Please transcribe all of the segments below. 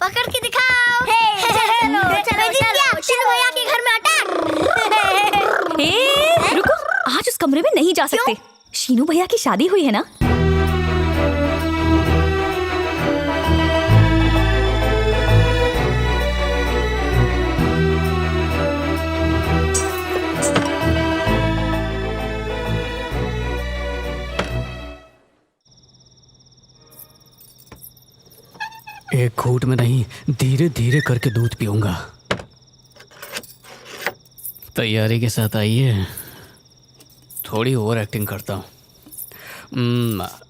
पकड़ के दिखाओ। चलो शीनू भैया के घर में अटैक। रुको, आज उस कमरे में नहीं जा सकते। शीनू भैया की शादी हुई है ना। एक घूंट में नहीं, धीरे धीरे करके दूध पीऊंगा। तैयारी के साथ आइए, थोड़ी ओवर एक्टिंग करता हूँ।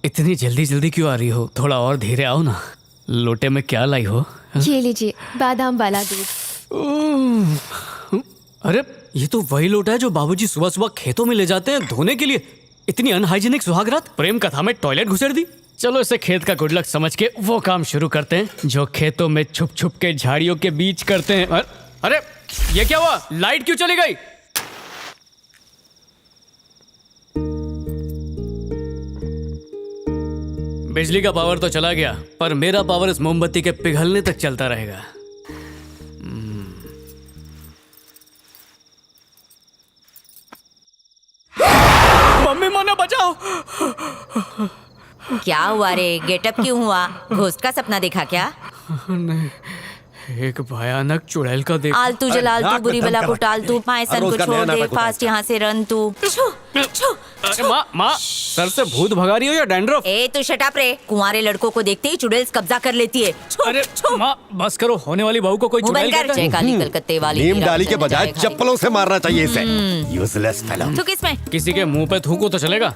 इतनी जल्दी जल्दी क्यों आ रही हो? थोड़ा और धीरे आओ ना। लोटे में क्या लाई हो? ये लीजिए बादाम वाला दूध। अरे ये तो वही लोटा है जो बाबूजी सुबह सुबह खेतों में ले जाते हैं धोने के लिए। इतनी अनहाइजीनिक सुहागरात, प्रेम कथा में टॉयलेट घुसेड़ दी। चलो इसे खेत का गुड लक समझ के वो काम शुरू करते हैं जो खेतों में छुप छुप के झाड़ियों के बीच करते हैं। अरे ये क्या हुआ? लाइट क्यों चली गई? बिजली का पावर तो चला गया, पर मेरा पावर इस मोमबत्ती के पिघलने तक चलता रहेगा। मम्मी मना बचाओ। क्या हुआ रे? गेटअप क्यों हुआ? घोस्ट का सपना देखा क्या? नहीं, एक भयानक चुड़ैल का देख। आलतू जलाल तू बुरी बला को टाल तू, मायसन को छोड़ दे, फास्ट यहाँ से रन तू। अरे माँ, सर से भूत भगा रही हो या डैंड्रफ? ए तू शट अप रे। कुंवारे लड़कों को देखते ही चुड़ैल्स कब्जा कर लेती है। अरे माँ बस करो, होने वाली बहू को कोई चुड़ैल कहता है? जय काली कलकत्ते वाली। नीम डाली के बजाय चप्पलों से मारना चाहिए इसे। Useless fellow. थूक इसमें। किसी के मुंह पे थूको तो चलेगा?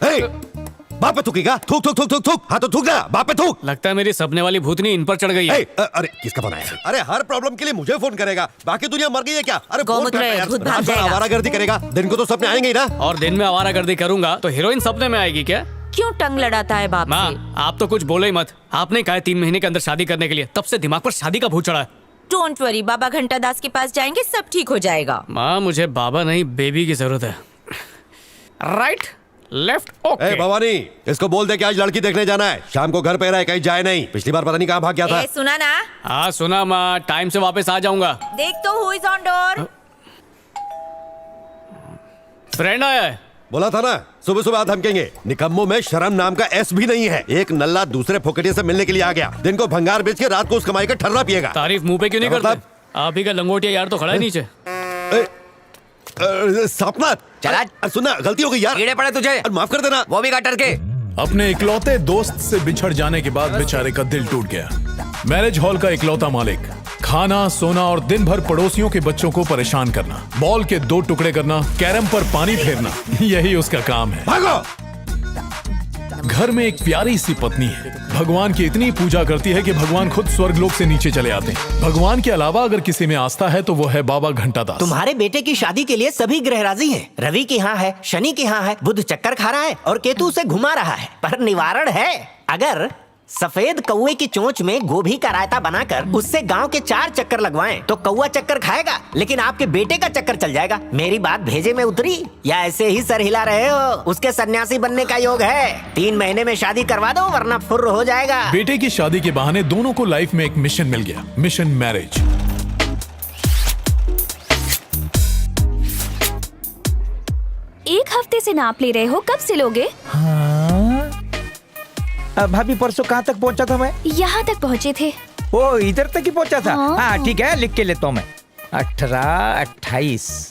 बाप पे थूकेगा? थूक थूक थूक थूक थूक। हाँ तो थूक ना, बाप पे थूक। लगता है मेरी सपने वाली भूतनी इन पर चढ़ गई है। अरे किसका बनाया? अरे हर प्रॉब्लम के लिए मुझे फोन करेगा, बाकी दुनिया मर गई है क्या? अरे गौमूत्र है, भूत भाग जाएगा। आवारागर्दी करेगा, दिन को तो सपने आएंगे ही ना। और दिन में आवारागर्दी करूंगा तो हीरोइन सपने में आएगी क्या? क्यों टंग लड़ाता है बाप से? माँ आप तो कुछ बोलो ही मत। आपने कहा 3 महीने के अंदर शादी करने के लिए, तब से दिमाग पर शादी का भूत चढ़ा है। डोंट वरी, बाबा घंटा दास के पास जाएंगे, सब ठीक हो जाएगा। माँ मुझे बाबा नहीं बेबी की जरूरत है। Right left okay. भवानी इसको बोल दे कि आज लड़की देखने जाना है, शाम को घर पे रहे, कहीं जाए नहीं। पिछली बार पता नहीं कहाँ भाग गया था। सुना ना? हाँ सुना माँ, टाइम से वापस आ जाऊंगा। देख तो who is on door. Friend आया है। बोला था ना सुबह सुबह धमकेंगे। निकम्मों में शर्म नाम का एस भी नहीं है। एक नल्ला दूसरे फोकटिया से मिलने के लिए आ गया, दिन को भंगार बेच के रात को उस कमाई का ठर्रा पिएगा। तारीफ मुंह पे क्यों नहीं करता? आप ही का लंगोटिया यार तो खड़ा है नीचे। सपना चला सुनना, गलती हो गई यार। कीड़े पड़े तुझे, माफ कर देना। वो भी गटर के। अपने इकलौते दोस्त से बिछड़ जाने के बाद बेचारे का दिल टूट गया। मैरिज हॉल का इकलौता मालिक, खाना सोना और दिन भर पड़ोसियों के बच्चों को परेशान करना, बॉल के 2 टुकड़े करना, कैरम पर पानी फेरना, यही उसका काम है। भागो। घर में एक प्यारी सी पत्नी है, भगवान की इतनी पूजा करती है कि भगवान खुद स्वर्गलोक से नीचे चले आते हैं। भगवान के अलावा अगर किसी में आस्था है तो वो है बाबा घंटादास। तुम्हारे बेटे की शादी के लिए सभी ग्रह राजी हैं। रवि के यहाँ है, शनि के यहाँ है, बुध चक्कर खा रहा है और केतु उसे घुमा रहा है। पर निवारण है, अगर सफेद कौवे की चोंच में गोभी का रायता बनाकर उससे गांव के 4 चक्कर लगवाएं तो कौवा चक्कर खाएगा, लेकिन आपके बेटे का चक्कर चल जाएगा। मेरी बात भेजे में उतरी या ऐसे ही सर हिला रहे हो? उसके सन्यासी बनने का योग है। 3 महीने में शादी करवा दो वरना फुर्र हो जाएगा। बेटे की शादी के बहाने दोनों को लाइफ में एक मिशन मिल गया, मिशन मैरिज। एक हफ्ते से नाप ले रहे हो, कब सिलोगे? भाभी परसों कहाँ तक पहुँचा था मैं? यहाँ तक पहुँचे थे। ओ इधर तक ही पहुँचा था। हाँ। हाँ ठीक है, लिख के लेता हूँ मैं। 18, 28।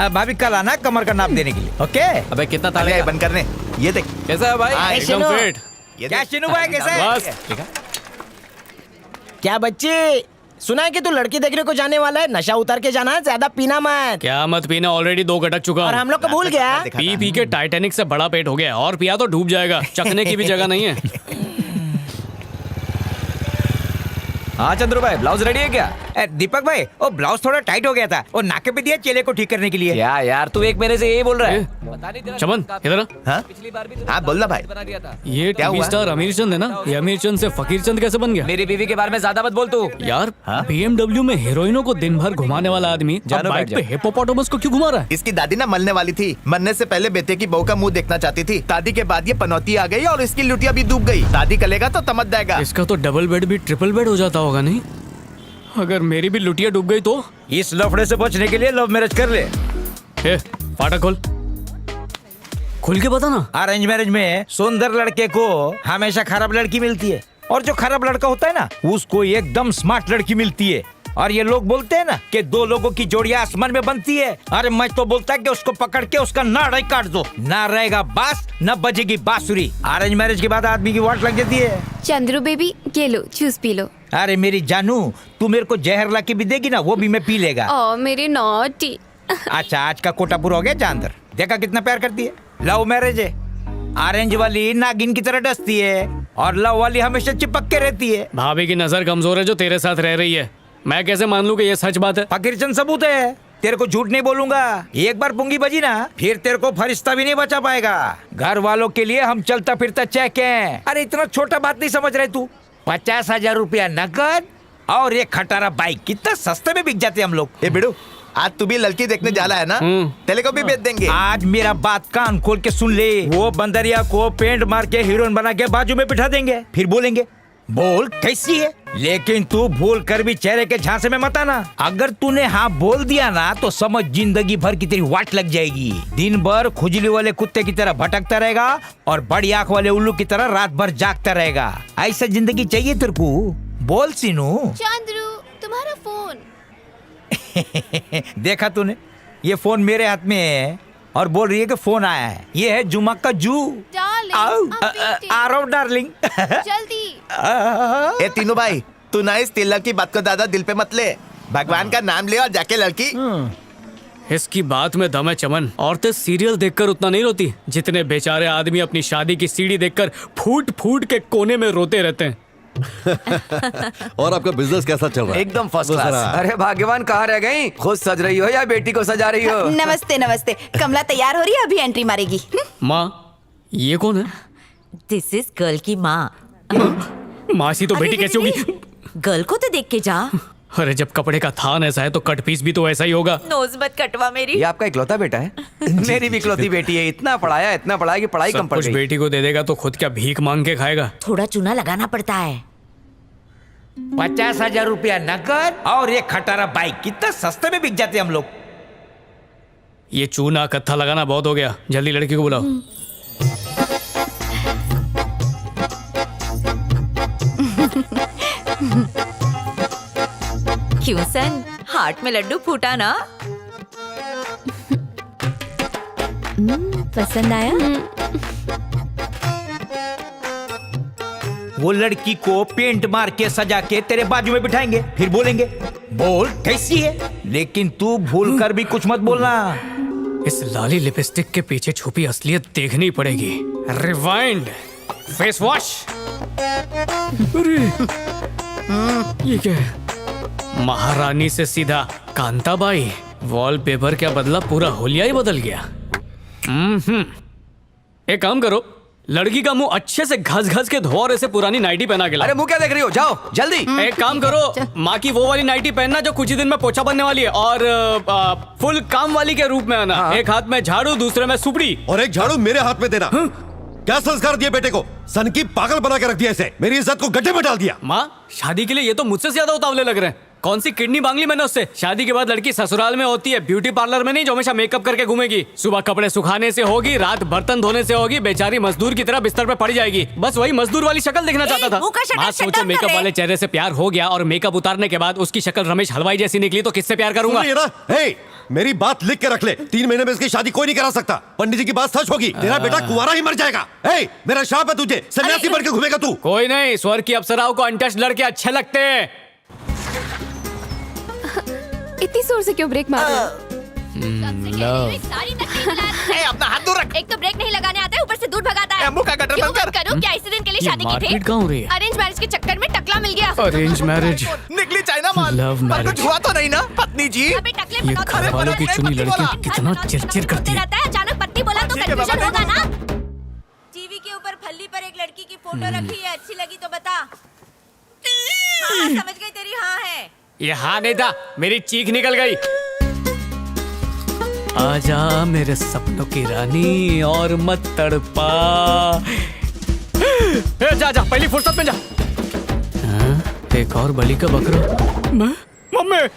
भाभी कल आना कमर का नाप देने के लिए। ओके। अबे कितना ताले बंद करने। ये देख कैसा है भाई? एकदम फिट। क्या शिनू भाई कैसा है? बस क्या बच्चे, सुना है कि तू लड़की देखने को जाने वाला है? नशा उतार के जाना है, ज्यादा पीना मत। क्या मत पीना, ऑलरेडी 2 गटक चुका और हूँ। हम लोग को भूल गया। पी पी के टाइटैनिक से बड़ा पेट हो गया, और पिया तो डूब जाएगा। चखने की भी जगह नहीं है। हाँ चंद्रू भाई, ब्लाउज रेडी है क्या? दीपक भाई, वो ब्लाउज थोड़ा टाइट हो गया था, वो नाके पे दिया चेले को ठीक करने के लिए। क्या यार तू 1 महीने से यही बोल रहा है? चमन इधर आ। पिछली बार भी हाँ बोलना भाई। ये टीवी स्टार अमीर चंद है ना, ये अमीर चंद से फकीर चंद कैसे बन गया? मेरी बीवी के बारे में ज्यादा मत बोल तू। यार BMW में हीरोइनों को दिन भर घुमाने वाला आदमी अब बाइक पे हिप्पोपोटामस को क्यों घुमा रहा है? इसकी दादी ना मरने वाली थी, मरने से पहले बेटे की बहू का मुंह देखना चाहती थी। दादी के बाद ये पनौती आ गई और इसकी लुटिया भी डूब गई। दादी कलेगा तो तमत देगा। इसका तो डबल बेड भी ट्रिपल बेड हो जाता होगा नहीं? अगर मेरी भी लुटिया डूब गई तो? इस लफड़े से बचने के लिए लव मैरिज कर ले। ए, फाटक खोल, खुल के बता ना। अरेंज मैरिज में सुंदर लड़के को हमेशा खराब लड़की मिलती है, और जो खराब लड़का होता है ना उसको एकदम स्मार्ट लड़की मिलती है। और ये लोग बोलते हैं ना कि दो लोगों की जोड़ियां आसमान में बनती है। अरे मैं तो बोलता है कि उसको पकड़ के उसका नाड़ा ही काट दो, ना रहेगा बांस ना बजेगी बांसुरी। अरेंज मैरिज के बाद आदमी की वाट लग जाती है। चंद्रू बेबी, ये लो जूस पी लो। अरे मेरी जानू, तू मेरे को जहर ला के भी देगी ना, वो भी मैं पी लेगा। ओ मेरे नॉटी। अच्छा, आज का कोटा पूरा हो गया चांदर। देखा कितना प्यार करती है। लव मैरिज है, ऑरेंज वाली नागिन की तरह डसती है और लव वाली हमेशा चिपक के रहती है। भाभी की नजर कमजोर है जो तेरे साथ रह रही है। मैं कैसे मान लूं कि ये सच बात है? फकीरचंद सबूत है, तेरे को झूठ नहीं बोलूंगा। एक बार पुंगी बजी ना, फिर तेरे को फरिश्ता भी नहीं बचा पाएगा। घर वालों के लिए हम चलता फिरता चेक हैं। अरे इतना छोटा बात नहीं समझ रहे तू। 50,000 रुपया नकद और एक खटारा बाइक, कितना सस्ते में बिक जाते हम लोग। ए बिडू, आज तू भी लड़की देखने जाला है ना? तेरे को भी बेच देंगे। आज मेरा बात कान खोल के सुन ले। वो बंदरिया को पेंट मार के हीरोइन बना के बाजू में बिठा देंगे, फिर बोलेंगे बोल कैसी है। लेकिन तू भूल कर भी चेहरे के झांसे में मत आना। अगर तूने हाँ बोल दिया ना तो समझ जिंदगी भर की तेरी वाट लग जाएगी। दिन भर खुजली वाले कुत्ते की तरह भटकता रहेगा और बड़ी आंख वाले उल्लू की तरह रात भर जागता रहेगा। ऐसा जिंदगी चाहिए तेरे को? बोल सीनू। चंद्रू, तुम्हारा फोन। देखा तूने, ये फोन मेरे हाथ में है और बोल रही है कि फोन आया है। ये है जुमा का जू। आ रहा हूँ डार्लिंग। जल्दी। ए तीनों भाई, तू ना इस तिलक की बात को ज्यादा दिल पे मत ले। भगवान का नाम ले और जाके लड़की। इसकी बात में दम है चमन। औरतें सीरियल देखकर उतना नहीं रोती जितने बेचारे आदमी अपनी शादी की सीढ़ी देखकर फूट फूट के कोने में रोते रहते हैं। और आपका बिजनेस कैसा चल रहा है? एकदम फर्स्ट क्लास। अरे भाग्यवान, कहाँ रह गई? खुद सज रही हो या बेटी को सजा रही हो? नमस्ते नमस्ते। कमला तैयार हो रही है, अभी एंट्री मारेगी। माँ, ये कौन है? दिस इज गर्ल की माँ। मासी तो बेटी कैसी होगी? गर्ल को तो देख के जा। अरे जब कपड़े का थान ऐसा है तो कट पीस भी तो ऐसा ही होगा। नोज मत कटवा मेरी। ये आपका इकलौता बेटा है? मेरी भी इकलौती बेटी है। इतना पढ़ाया कि पढ़ाई कम पड़ कुछ गई। बेटी को दे देगा तो खुद क्या भीख मांग के खाएगा? थोड़ा चूना लगाना पड़ता है। 50,000 रुपया नकद और एक खटारा बाइक, कितना सस्ते में बिक जाते हम लोग। ये चूना कत्था लगाना बहुत हो गया। जल्दी लड़की को बुलाओ। क्यों सन, हार्ट में लड्डू फूटा ना? पसंद आया? वो लड़की को पेंट मार के सजा के तेरे बाजू में बिठाएंगे, फिर बोलेंगे बोल कैसी है। लेकिन तू भूल कर भी कुछ मत बोलना। इस लाली लिपस्टिक के पीछे छुपी असलियत देखनी पड़ेगी। Rewind, face wash. अरे ये क्या है? महारानी से सीधा कांताबाई। वॉलपेपर क्या बदला, पूरा होलिया ही बदल गया। एक काम करो, लड़की का मुंह अच्छे से घस घस के धो और इसे पुरानी नाइटी पहना के लाओ। अरे मुंह क्या देख रही हो? जाओ जल्दी। एक काम करो, माँ की वो वाली नाइटी पहनना जो कुछ ही दिन में पोछा बनने वाली है, और फुल काम वाली के रूप में आना। एक हाथ में झाड़ू, दूसरे में सुपड़ी। और एक झाड़ू मेरे हाथ में देना। क्या संस्कार दिए बेटे को? सन की पागल बना के रख दिया इसे। मेरी इज्जत को गड्ढे में डाल दिया। माँ, शादी के लिए ये तो मुझसे ज्यादा उतावले लग रहे हैं। कौन सी किडनी मांग ली मैंने उससे? शादी के बाद लड़की ससुराल में होती है, ब्यूटी पार्लर में नहीं जो हमेशा मेकअप करके घूमेगी। सुबह कपड़े सुखाने से होगी, रात बर्तन धोने से होगी। बेचारी मजदूर की तरह बिस्तर पे पड़ी जाएगी। बस वही मजदूर वाली शक्ल देखना चाहता था। माँ सोचो, मेकअप वाले चेहरे से प्यार हो गया और मेकअप उतारने के बाद उसकी शक्ल रमेश हलवाई जैसी निकली तो किससे प्यार करूंगा? मेरी बात लिख के रख ले। 3 महीने में इसकी शादी कोई नहीं करा सकता। पंडित जी की बात सच होगी, तेरा बेटा कुंवारा ही मर जाएगा। मेरा शाप है तुझे, सन्यासी बन के घूमेगा तू। कोई नहीं, स्वर्ग की अप्सराओं को अनटच्ड लड़के अच्छे लगते हैं। इतनी जोर से क्यों ब्रेक मार रहे हो? अपना हाथ दूर रख। एक तो ब्रेक नहीं लगाने आता है, ऊपर से दूर भगाता है। मुंह का गटर क्यों बंद कर। करूं? क्या इसी दिन के लिए शादी की थी? मारपीट कहाँ हो रही है? अरेंज मैरिज के चक्कर में टकला मिल गया। अरेंज मैरिज, निकली चाइना माल। लव पर मैरिज। कुछ हुआ तो नहीं ना पत्नी जी? अबे टकले ये पटाखा घर वालों की चुनी लड़कियां कितना चिरचिर करती है। रहता है। अचानक पत्नी बोला तो कंफ्यूजन होगा ना। टीवी के ऊपर फल्ली पर एक लड़की की फोटो रखी है, अच्छी लगी तो बता। हाँ, समझ गई तेरी हाँ है। ये हाँ नहीं था, मेरी चीख निकल गई। आजा मेरे सपनों की रानी और मत तड़पा। जा जा, पहली फुर्सत में जा। एक और बलि का बकरा। मम्मी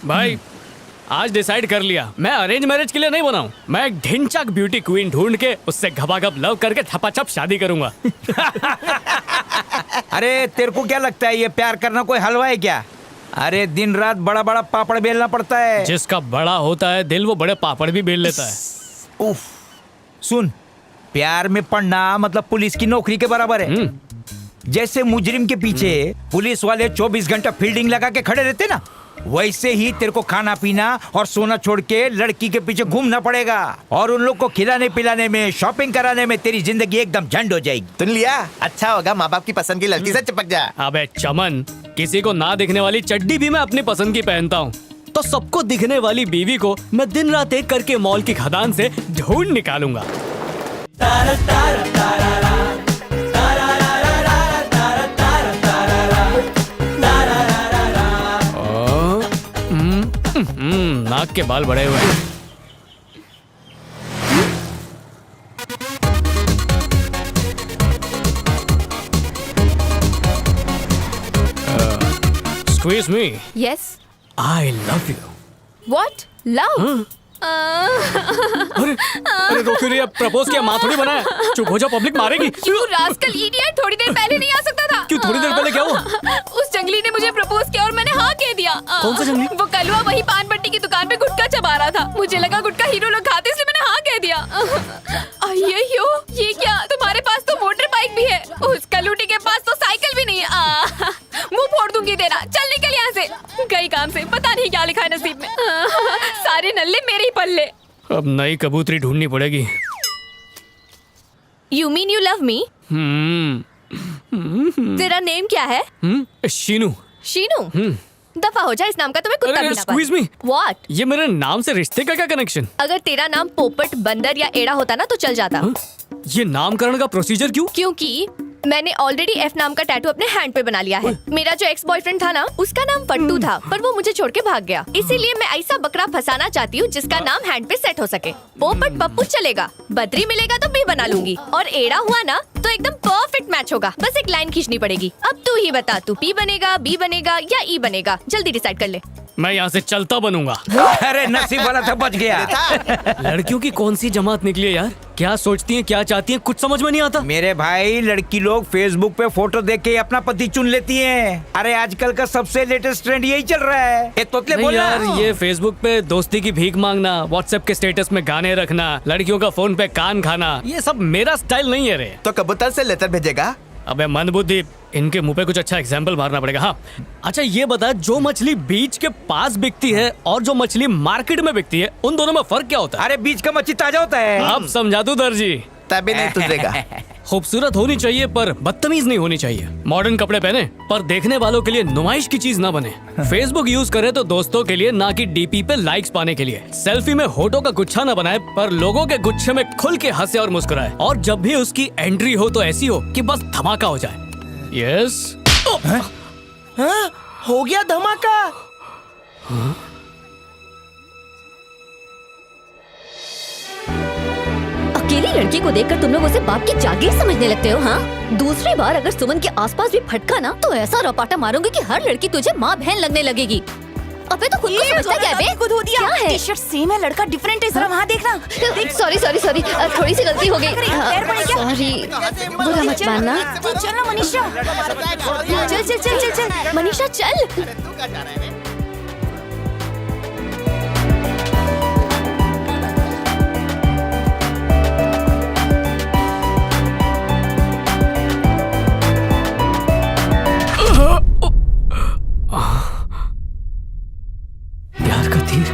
भाई आज डिसाइड कर लिया, मैं अरेंज मैरिज के लिए नहीं बनाऊं। मैं एक ढिंचक ब्यूटी क्वीन ढूंढ के उससे घपाघप लव करके छपाछप शादी करूंगा। अरे तेरे को क्या लगता है ये प्यार करना कोई हलवा है क्या? अरे दिन रात बड़ा बड़ा पापड़ बेलना पड़ता है। जिसका बड़ा होता है दिल वो बड़े पापड़ भी बेल लेता है। उफ, सुन, प्यार में पड़ना मतलब पुलिस की नौकरी के बराबर है। जैसे मुजरिम के पीछे पुलिस वाले 24 घंटा फील्डिंग लगा के खड़े रहते ना, वैसे ही तेरे को खाना पीना और सोना छोड़ के लड़की के पीछे घूमना पड़ेगा। और उन लोग को खिलाने पिलाने में, शॉपिंग कराने में तेरी जिंदगी एकदम झंड हो जाएगी। सुन लिया, अच्छा होगा माँ बाप की पसंद की लड़की से चिपक जा। अबे चमन, किसी को ना दिखने वाली चड्डी भी मैं अपनी पसंद की पहनता हूँ, तो सबको दिखने वाली बीवी को मैं दिन रात एक करके मॉल की खदान से ढूंढ निकालूंगा। नाक के बाल बड़े हुए हैं। Excuse me. Yes. I love you. What? Love? अरे रोको रे, अब प्रपोज किया, माँ थोड़ी बनाया। चुप हो जाओ, पब्लिक मारेगी। You rascal idiot! थोड़ी देर पहले नहीं आ सकता था। क्यों थोड़ी देर पहले क्या हुआ? उस जंगली ने मुझे प्रपोज किया और मैंने हाँ कह दिया। कौन सा जंगली? वो कलुआ वही पान पट्टी की दुकान पे गुटखा चबा रहा था। मुझे लगा गुटखा हीरो लोग खाते, इसलिए मैंने हाँ कह दिया। अय्यो, ये क्या? तुम्हारे पास तो मोटर बाइक भी है, उस कलूटी के पास तो साइकिल भी नहीं है। मुंह फोड़ दूंगी तेरा। चल निकल यहाँ से। गई काम से, पता नहीं क्या लिखा है नसीब में। सारे नल्ले मेरे ही पल्ले। अब नई कबूतरी ढूंढनी पड़ेगी। You mean you love me? तेरा नेम क्या है? शीनू। शीनू? दफा हो जा, इस नाम का तुम्हें कुत्ता भी ना Excuse me. What? ये मेरे नाम से रिश्ते का क्या कनेक्शन? अगर तेरा नाम पोपट, बंदर या एड़ा होता ना तो चल जाता। ये नामकरण का प्रोसीजर क्यों? क्योंकि मैंने ऑलरेडी एफ नाम का टैटू अपने हैंड पे बना लिया है। मेरा जो एक्स बॉयफ्रेंड था ना, उसका नाम फट्टू था, पर वो मुझे छोड़ के भाग गया। इसीलिए मैं ऐसा बकरा फंसाना चाहती हूँ जिसका नाम हैंड पे सेट हो सके। पोपट पप्पू चलेगा, बद्री मिलेगा तो भी बना लूंगी, और एड़ा हुआ ना तो एकदम परफेक्ट मैच होगा। बस एक लाइन खींचनी पड़ेगी। अब तू ही बता, तू पी बनेगा, बी बनेगा या ई बनेगा? जल्दी डिसाइड कर ले। मैं यहाँ से चलता बनूंगा। अरे नसीब वाला था, बच गया। लड़कियों की कौन सी जमात निकली है यार? क्या सोचती हैं, क्या चाहती हैं, कुछ समझ में नहीं आता। मेरे भाई, लड़की लोग फेसबुक पे फोटो देख के अपना पति चुन लेती हैं। अरे आजकल का सबसे लेटेस्ट ट्रेंड यही चल रहा है। ये तोतले नहीं बोला। यार, ये फेसबुक पे दोस्ती की भीख मांगना, व्हाट्सएप के स्टेटस में गाने रखना, लड़कियों का फोन पे कान खाना, ये सब मेरा स्टाइल नहीं है रे। तो कबूतर से लेटर भेजेगा? अबे मंदबुद्धि, इनके मुंह पे कुछ अच्छा एग्जाम्पल मारना पड़ेगा। हाँ, अच्छा ये बता, जो मछली बीच के पास बिकती है और जो मछली मार्केट में बिकती है, उन दोनों में फर्क क्या होता है? अरे बीच का मच्छी ताजा होता है। अब समझा दूं दर्जी। तभी नहीं तुझेगा। खूबसूरत होनी चाहिए पर बदतमीज नहीं होनी चाहिए। मॉडर्न कपड़े पहने पर देखने वालों के लिए नुमाइश की चीज ना बने। फेसबुक यूज करे तो दोस्तों के लिए, ना कि डीपी पे लाइक्स पाने के लिए। सेल्फी में होठों का गुच्छा ना बनाए पर लोगों के गुच्छे में खुल के हंसे और मुस्कुराए। और जब भी उसकी एंट्री हो तो ऐसी हो कि बस धमाका हो जाए। यस। हो गया धमाका। अकेली लड़की को देखकर तुम लोग उसे बाप की जागीर समझने लगते हो, हाँ? दूसरी बार अगर सुमन के आसपास भी फटका ना तो ऐसा रपाटा मारूंगी कि हर लड़की तुझे माँ बहन लगने लगेगी। अबे तो खुद को समझता क्या बे? खुद हो दिया। क्या है? टी-शर्ट सेम है, लड़का डिफरेंट है। जरा वहाँ देखना। सॉरी सॉरी सॉरी, थोड़ी सी गलती हो गई। सॉरी, बुरा मत मानना। चल ना मनीषा। चल चल चल चल चल मनीषा चल। प्यार का तीर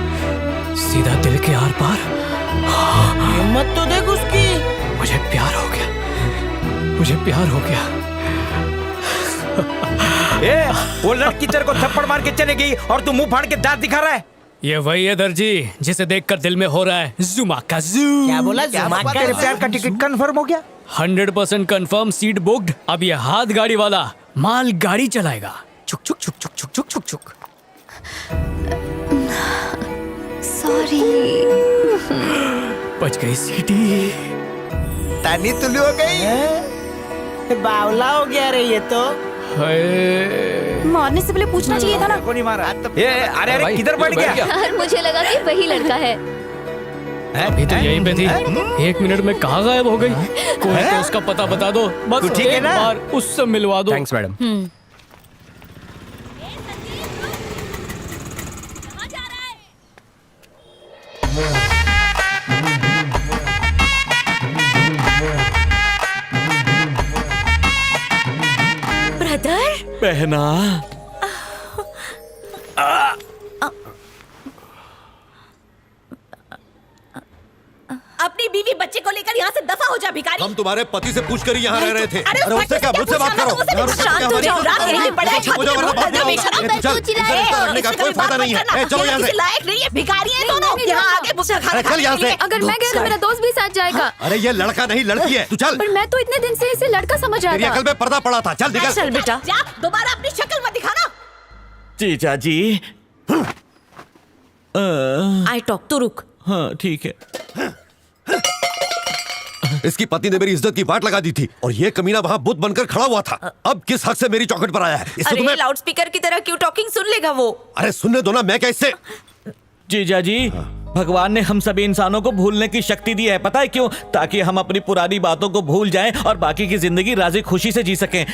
सीधा दिल के आर पार। हिम्मत तो देख उसकी। मुझे प्यार हो गया, मुझे प्यार हो गया। वो लड़की तेरे को थप्पड़ मार के चले गई और तू मुंह फाड़ के दांत दिखा रहा है। ये वही है दर्जी जिसे देखकर दिल में हो रहा है जुमा का जू। क्या बोला? तेरे प्यार का टिकट कंफर्म हो गया? 100% कंफर्म, सीट बुक्ड। अब ये हाथ गाड़ी वाला माल गाड़ी चलाएगा। चुक चुक चुक चुक चुक चुक चुक चुक। सॉरी। बच गई सीटी। तानी तुलू हो गई। बावला हो गया रे ये तो। मारने से पहले पूछना चाहिए था ना। को नहीं मारा। ये अरे अरे किधर बढ़ गया? यार मुझे लगा कि वही लड़का है। अभी तो यहीं पे थी। 1 मिनट में कहाँ गायब हो गई? कोई तो उसका पता बता दो, बस तू ठीक है एक ना? बार उससे मिलवा दो। Thanks madam. ब्रदर, बहना, अपनी बीवी बच्चे को लेकर यहाँ से दफा हो जा भिखारी। हम तुम्हारे पति से पूछ कर ही यहाँ रह रहे थे। अरे अरे उससे क्या, मुझसे बात करो। शांत हो जाओ, रात यहीं पे पड़े हैं, छाती में बहुत दर्द है, बेशरम। चल, करने का कोई फायदा नहीं है। चलो यहाँ से। लायक नहीं है, भिखारी है दोनों। यहाँ आके मुझसे खाना अरे चल यहाँ से। अगर मैं गया तो मेरा दोस्त भी साथ जाएगा। अरे ये लड़का नहीं लड़की है, तू चल। पर मैं तो इतने दिन से इसे लड़का समझ रहा तेरी था। अकल में पर्दा पड़ा था। चल निकल। चल बेटा, जा दोबारा अपनी शक्ल मत दिखाना। जीजा जी। आई टॉक, तू रुक। हाँ ठीक है। इसकी पति ने मेरी इज्जत की वाट लगा दी थी और ये कमीना वहाँ बुत बनकर खड़ा हुआ था। अब किस हक से मेरी चौखट पर आया है? इससे अरे तुम्हें लाउड स्पीकर की तरह क्यों टॉकिंग सुन लेगा वो? अरे सुनने दो ना, मैं क्या इससे? जीजा जी, भगवान ने हम सभी इंसानों को भूलने की शक्ति दी है, पता है क्यों? ताकि हम अपनी पुरानी बातों को भूल जाएं और बाकी की जिंदगी राजी खुशी से जी सकें।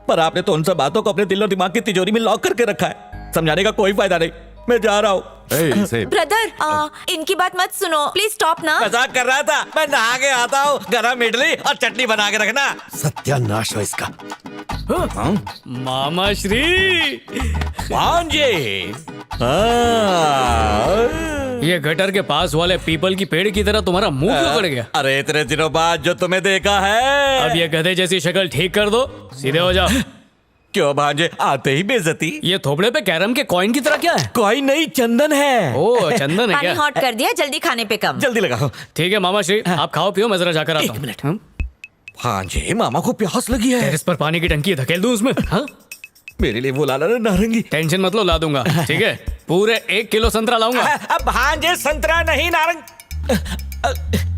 पर आपने तो उन सब बातों को अपने दिल और दिमाग की तिजोरी में लॉक करके रखा है। समझाने का कोई फायदा नहीं, मैं जा रहा हूँ। ब्रदर, इनकी बात मत सुनो, प्लीज स्टॉप ना। मजाक कर रहा था, मैं नहा के आता हूँ। गरम इडली और चटनी बना के रखना। सत्यानाश हो इसका। मामा श्री, भांजे। ये गटर के पास वाले पीपल की पेड़ की तरह तुम्हारा मुंह क्यों पड़ गया? अरे इतने दिनों बाद जो तुम्हें देखा है। अब ये गधे जैसी शक्ल ठीक कर दो, सीधे हो जाओ। क्यों भांजे, आते ही बेइज्जती? ये थोबड़े पे कैरम के कॉइन की तरह क्या है? कोई नहीं, चंदन है। ओ चंदन है पानी क्या? हॉट कर दिया, जल्दी खाने पे कम। जल्दी लगाओ। ठीक है मामा श्री, आप खाओ पियो, मैं जरा जाकर आता हूँ। 1 मिनट। भांजे, मामा को प्यास लगी है। टेरेस पर पानी की टंकी धकेल दूं उसमें? हाँ? मेरे लिए वो लाना नारंगी। टेंशन मत लो, ला दूंगा। ठीक है, पूरे 1 किलो संतरा लाऊंगा। अब भांजे, संतरा नहीं, नारंग।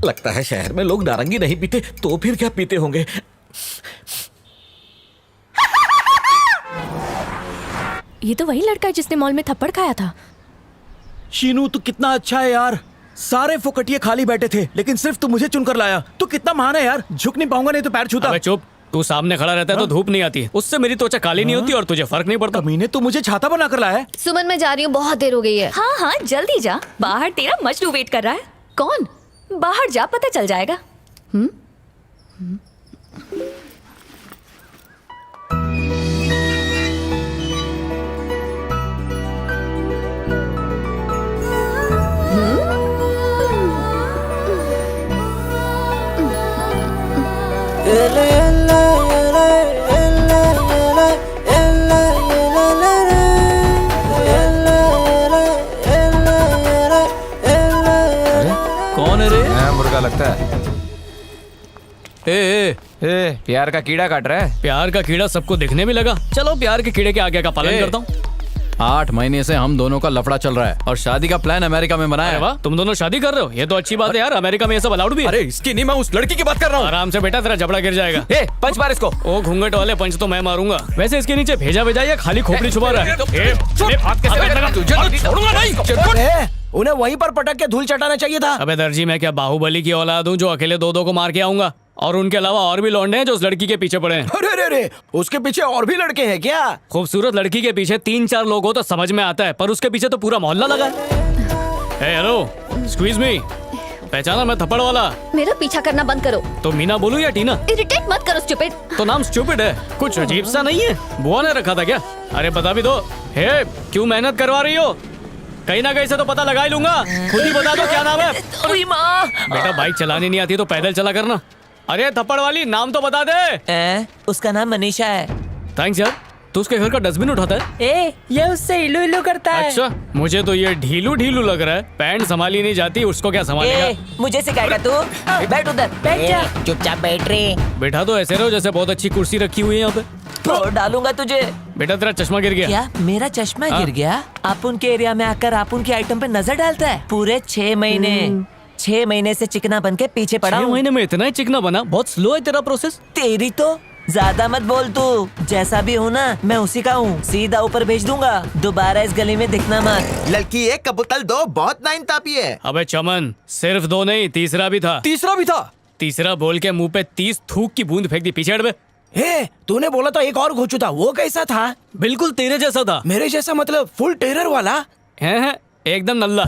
लगता है शहर में लोग नारंगी नहीं पीते, तो फिर क्या पीते होंगे? ये तो वही लड़का है जिसने मॉल में थप्पड़ खाया था। शीनू तू कितना अच्छा है यार। सारे फोकटिये खाली बैठे थे लेकिन सिर्फ तू मुझे चुनकर लाया। तू कितना महान है यार। झुक नहीं पाऊंगा, नहीं तो पैर छूता। अबे चुप, तू सामने खड़ा रहता है तो धूप नहीं आती, उससे मेरी त्वचा काली नहीं होती और तुझे फर्क नहीं पड़ता। कमीने तू मुझे छाता बनाकर लाया है। सुमन मैं जा रही हूँ, बहुत देर हो गई है। हाँ हाँ जल्दी जा, बाहर तेरा मजनू वेट कर रहा है। कौन? बाहर जा, पता चल जाएगा। कौन है रे? मुर्गा लगता है। ए, प्यार का कीड़ा काट रहा है। प्यार का कीड़ा सबको दिखने में लगा। चलो प्यार के कीड़े के आगे का पालन करता हूँ। 8 महीने से हम दोनों का लफड़ा चल रहा है और शादी का प्लान अमेरिका में बनाया अरे है। वाह, तुम दोनों शादी कर रहे हो, ये तो अच्छी बात है यार। अमेरिका में ये सब अलाउड भी है। अरे इसकी नहीं, मैं उस लड़की की बात कर रहा हूँ। आराम से बेटा, तेरा जबड़ा गिर जाएगा। पंच मार इसको। ओ घूंघट वाले पंच तो मैं मारूंगा। वैसे इसके नीचे भेजा भेजा या खाली खोपड़ी छुपा रहा है? उन्हें वहीं पर पटक के धूल चटाना चाहिए था। अबे दर्जी, मैं क्या बाहुबली की औलाद हूँ जो अकेले 2-2 को मार के आऊंगा? और उनके अलावा और भी लौंडे हैं जो उस लड़की के पीछे पड़े हैं। अरे अरे अरे, उसके पीछे और भी लड़के हैं क्या? खूबसूरत लड़की के पीछे 3-4 लोग हो तो समझ में आता है, पर उसके पीछे तो पूरा मोहल्ला लगा है। हेलो, एक्सक्यूज मी, पहचाना मैं थप्पड़ वाला? मेरा पीछा करना बंद करो। तो मीना बोलूं या टीना? इरिटेट मत करो स्टूपिड। तो नाम स्टूपिड है, कुछ अजीब सा नहीं है? बुआ ने रखा था क्या? अरे बता भी दो। हे, क्यों मेहनत करवा रही हो? कहीं ना कहीं से तो पता लगा ही लूंगा। खुद ही बता दो क्या नाम है। बेटा बाइक चलानी नहीं आती तो पैदल चला करना। अरे थप्पड़ वाली, नाम तो बता दे। उसका नाम मनीषा है। थैंक्स यार। तू उसके घर का डस्टबिन उठाता है? ये उससे इलू इलू करता अच्छा, मुझे तो ये ढीलू ढीलू लग रहा है। पैंट संभाली नहीं जाती, उसको क्या संभालेगा? मुझे सिखाएगा तू? बैठ उधर, बैठ जा। चुपचाप बैठ रे। बेटा तो ऐसे रहो जैसे बहुत अच्छी कुर्सी रखी हुई है यहाँ पे। तो डालूंगा तुझे। बेटा तेरा चश्मा गिर गया। क्या मेरा चश्मा गिर गया? आप उनके एरिया में आकर आप उनके आइटम पे नजर डालता है। पूरे 6 महीने 6 महीने से चिकना बन के पीछे पड़ा 6 हूँ। महीने में इतना ही चिकना बना? बहुत स्लो है तेरा प्रोसेस। तेरी तो ज्यादा मत बोल तू। जैसा भी हूँ ना मैं उसी का हूँ। सीधा ऊपर भेज दूंगा, दोबारा इस गली में दिखना मत। लड़की 1 कबूतल 2 बहुत नाइंसाफी है। अबे चमन, सिर्फ 2 नहीं, तीसरा भी था। तीसरा भी था। तीसरा बोल के मुंह पे 30 थूक की बूंद फेंक दी पीछे हट बे। हे, तूने बोला तो एक और घोचू था, वो कैसा था? बिल्कुल तेरे जैसा था। मेरे जैसा मतलब फुल टेरर वाला? है एकदम नल्ला।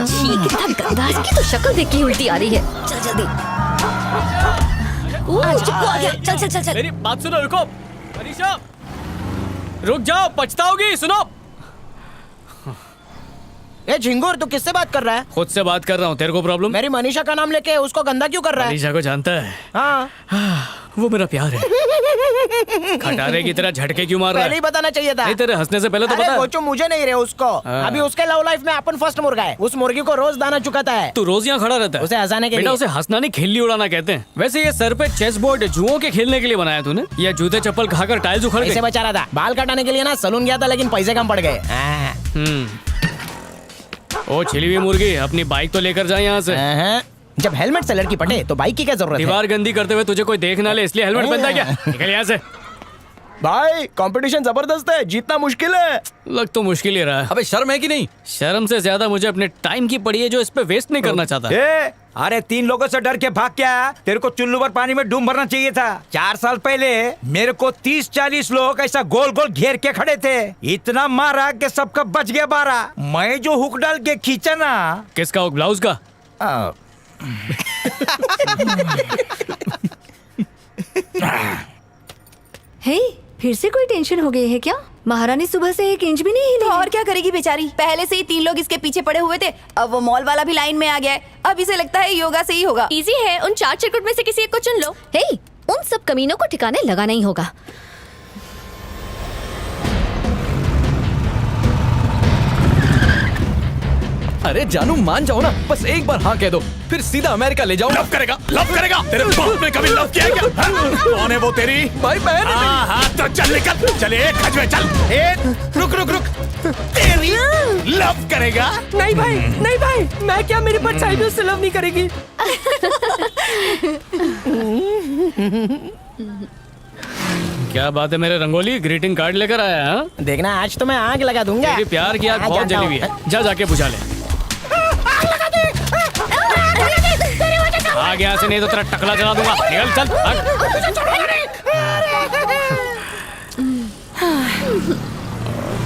छी, कितना गंदा। इसकी तो शक्ल देख के उल्टी आ रही है। चल जल्दी। चिपकू आ गया। चल चल चल चल। मेरी बात सुनो, रुको। अनीशा, रुक जाओ, पछताओगी। सुनो। ए झिंगुर, तू किससे बात कर रहा है? खुद से बात कर रहा हूँ। तेरे को प्रॉब्लम? मेरी मनीषा का नाम लेके उसको गंदा क्यों कर रहा है? मनीषा को जानता है? हाँ। वो मेरा प्यार है। खटारे की तरह झटके क्यों मार रहा है? पहले ही बताना चाहिए था। नहीं, तेरे हंसने से पहले तो बता। कोचो मुझे नहीं रहे उसको। अभी उसके लव लाइफ में अपन फर्स्ट मुर्गा है। उस मुर्गी को रोज दाना चुकाता है। तू रोज यहाँ खड़ा रहता है? उसे हंसाने के लिए। बेटा, उसे हंसना नहीं, खिल्ली उड़ाना कहते हैं। वैसे ये सर पे चेस बोर्ड जुओं के खेलने के लिए बनाया तूने, या जूते चप्पल खाकर टाइल्स उखड़ गए? पैसे बचा रहा था। बाल कटाने के लिए ना सलून गया था, लेकिन पैसे कम पड़ गए। ओ छिली हुई मुर्गी, अपनी बाइक तो लेकर जाए यहाँ से। जब हेलमेट से लड़की पटे तो बाइक की क्या जरूरत है? दीवार गंदी करते हुए तुझे कोई देख ना ले, इसलिए हेलमेट पहनता है क्या? निकल यहाँ से। भाई कंपटीशन जबरदस्त है, जीतना मुश्किल है। लग तो मुश्किल ही रहा है। अबे शर्म है कि नहीं? शर्म से ज्यादा मुझे अपने टाइम की पड़ी है, जो इस पे वेस्ट नहीं करना चाहता। अरे 3 लोगों से डर के भाग के आया। तेरे को चुल्लू भर पानी में डूब मरना चाहिए था। 4 साल पहले मेरे को 30-40 लोग ऐसा गोल गोल घेर के खड़े थे। इतना मारा कि सबका बच गया 12। मैं जो हुक डाल के खींचा ना। किसका हुक? ब्लाउज का? हे, फिर से कोई टेंशन हो गई है क्या? महारानी सुबह से 1 इंच भी नहीं हिली। तो और क्या करेगी बेचारी? पहले से ही 3 लोग इसके पीछे पड़े हुए थे। अब वो मॉल वाला भी लाइन में आ गया है। अब इसे लगता है योगा से ही होगा। इजी है, उन 4 चिरकुट में से किसी एक को चुन लो। हे, उन सब कमीनों को ठिकाने लगाना ही होगा। अरे जानू, मान जाओ ना, बस एक बार हाँ कह दो, फिर सीधा अमेरिका ले जाओ। लव करेगा? लव करेगा? तेरे बाप ने कभी लव किया है क्या? कौन है वो तेरी? भाई बहन है। हाँ हाँ, तो चल निकल। चल एक खच में चल। रुक रुक रुक। तेरी लव करेगा? नहीं भाई, नहीं भाई, मैं क्या, मेरी परछाई भी उससे लव नहीं करेगी। क्या बात है मेरे रंगोली, ग्रीटिंग कार्ड लेकर आया है? देखना आज तो मैं आग लगा दूंगा। तेरी प्यार की आग बहुत जली हुई है। जा जाके बुझा ले। आग यहाँ से, नहीं तो तेरा टकला जला दूंगा। निकल चल।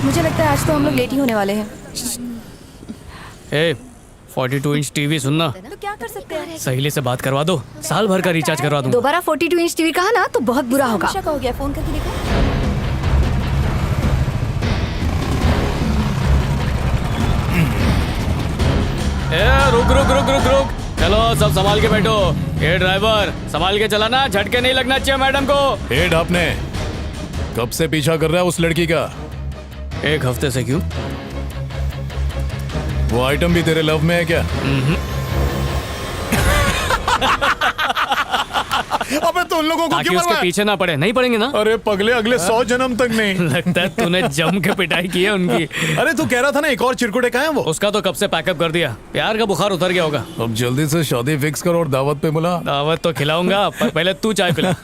मुझे लगता है आज तो हम लोग लेट ही होने वाले हैं। 42 इंच टीवी सुनना, तो क्या कर सकते हैं? सहेली से बात करवा दो, साल भर का रिचार्ज करवा दूंगा। दोबारा 42 इंच टीवी कहा ना तो बहुत बुरा होगा। का हो गया, फोन करके देखो। रुक रुक रुक रुक रुक। चलो सब संभाल के बैठो। ये ड्राइवर, संभाल के चलाना, झटके नहीं लगना चाहिए मैडम को। आपने कब से पीछा कर रहा है उस लड़की का? 1 हफ्ते से। क्यों? वो आइटम भी तेरे लव में है क्या? अबे तो उन लोगों को क्यों उसके पीछे ना पड़े? नहीं पड़ेंगे ना? अरे पगले, अगले 100 जन्म तक नहीं। लगता है तूने जम के पिटाई की है उनकी। अरे तू कह रहा था ना एक और चिरकुटे कहाँ है वो? उसका तो कब से पैकअप कर दिया। प्यार का बुखार उतर गया होगा। अब जल्दी से शादी फिक्स कर और दावत पे बुला। दावत तो खिलाऊंगा, पर पहले तू चाय पिला।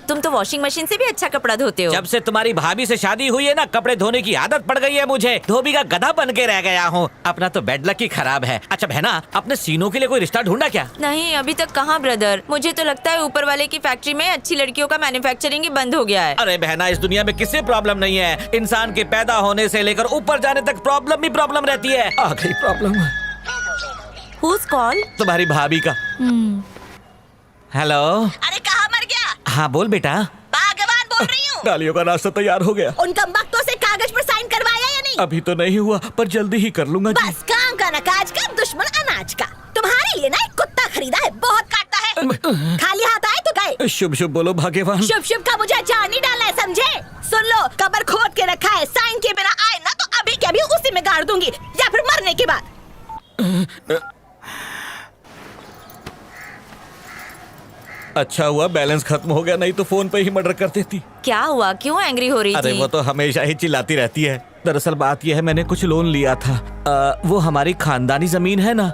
तुम तो वॉशिंग मशीन से भी अच्छा कपड़ा धोते हो। जब से तुम्हारी भाभी से शादी हुई है ना, कपड़े धोने की आदत पड़ गई है मुझे। धोबी का गधा बन के रह गया हूँ। अपना तो बेड लक ही खराब है। अच्छा बहना, अपने सीनों के लिए कोई रिश्ता ढूंढा क्या? नहीं, अभी तक कहाँ ब्रदर। मुझे तो लगता है ऊपर वाले की फैक्ट्री में अच्छी लड़कियों का मैन्युफैक्चरिंग ही बंद हो गया है। अरे बहना, इस दुनिया में किसी प्रॉब्लम नहीं है। इंसान के पैदा होने से लेकर ऊपर जाने तक प्रॉब्लम ही प्रॉब्लम रहती है। आ गई प्रॉब्लम। Who's call? तुम्हारी भाभी का। हेलो। अरे कहाँ मर गया? हाँ बोल बेटा। भगवान बोल रही हूँ। डालियों का नाश्ता तैयार हो गया। उन कमबख्तों से कागज पर साइन करवाया या नहीं? अभी तो नहीं हुआ, पर जल्दी ही कर लूंगा जी। बस काम का न काज का, दुश्मन अनाज का। तुम्हारे लिए ना एक कुत्ता खरीदा है, बहुत काटता है। खाली हाथ आए तो गए। शुभ शुभ बोलो भाग्यवान। शुभ शुभ का मुझे जान नहीं डाला है, समझे? सुन लो, कब्र खोद के रखा है। साइन के बिना आए ना तो अभी के अभी उसी में गाड़ दूंगी, या फिर मरने के बाद। अच्छा हुआ बैलेंस खत्म हो गया, नहीं तो फोन पे ही मर्डर कर देती। क्या हुआ? क्यों एंग्री हो रही थी? अरे वो तो हमेशा ही चिल्लाती रहती है। दरअसल बात यह है, मैंने कुछ लोन लिया था। वो हमारी खानदानी जमीन है ना।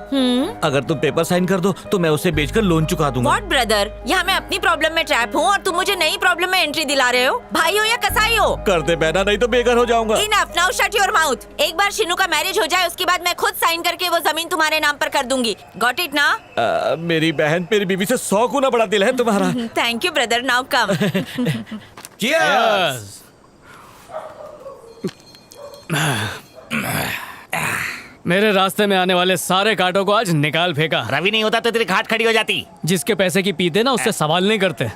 अगर तुम पेपर साइन कर दो तो मैं उसे बेचकर लोन चुका दूंगा। व्हाट ब्रदर, यहाँ मैं अपनी प्रॉब्लम में ट्रैप हूँ और तुम मुझे नई प्रॉब्लम में एंट्री दिला रहे हो। भाई हो या कसाई हो? कर दे बहना, नहीं तो बेघर हो जाऊंगा। Enough, now shut your mouth. एक बार शिनू का मैरिज हो जाए उसके बाद मैं खुद साइन करके वो जमीन तुम्हारे नाम पर कर दूंगी। गॉट इट ना? मेरी बहन, मेरी बीवी से 100 गुना बड़ा दिल है तुम्हारा। Thank you brother, now come. Cheers! मेरे रास्ते में आने वाले सारे कांटों को आज निकाल फेंका। रवि नहीं होता तो तेरी घाट खड़ी हो जाती। जिसके पैसे की पीते ना उससे सवाल नहीं करते,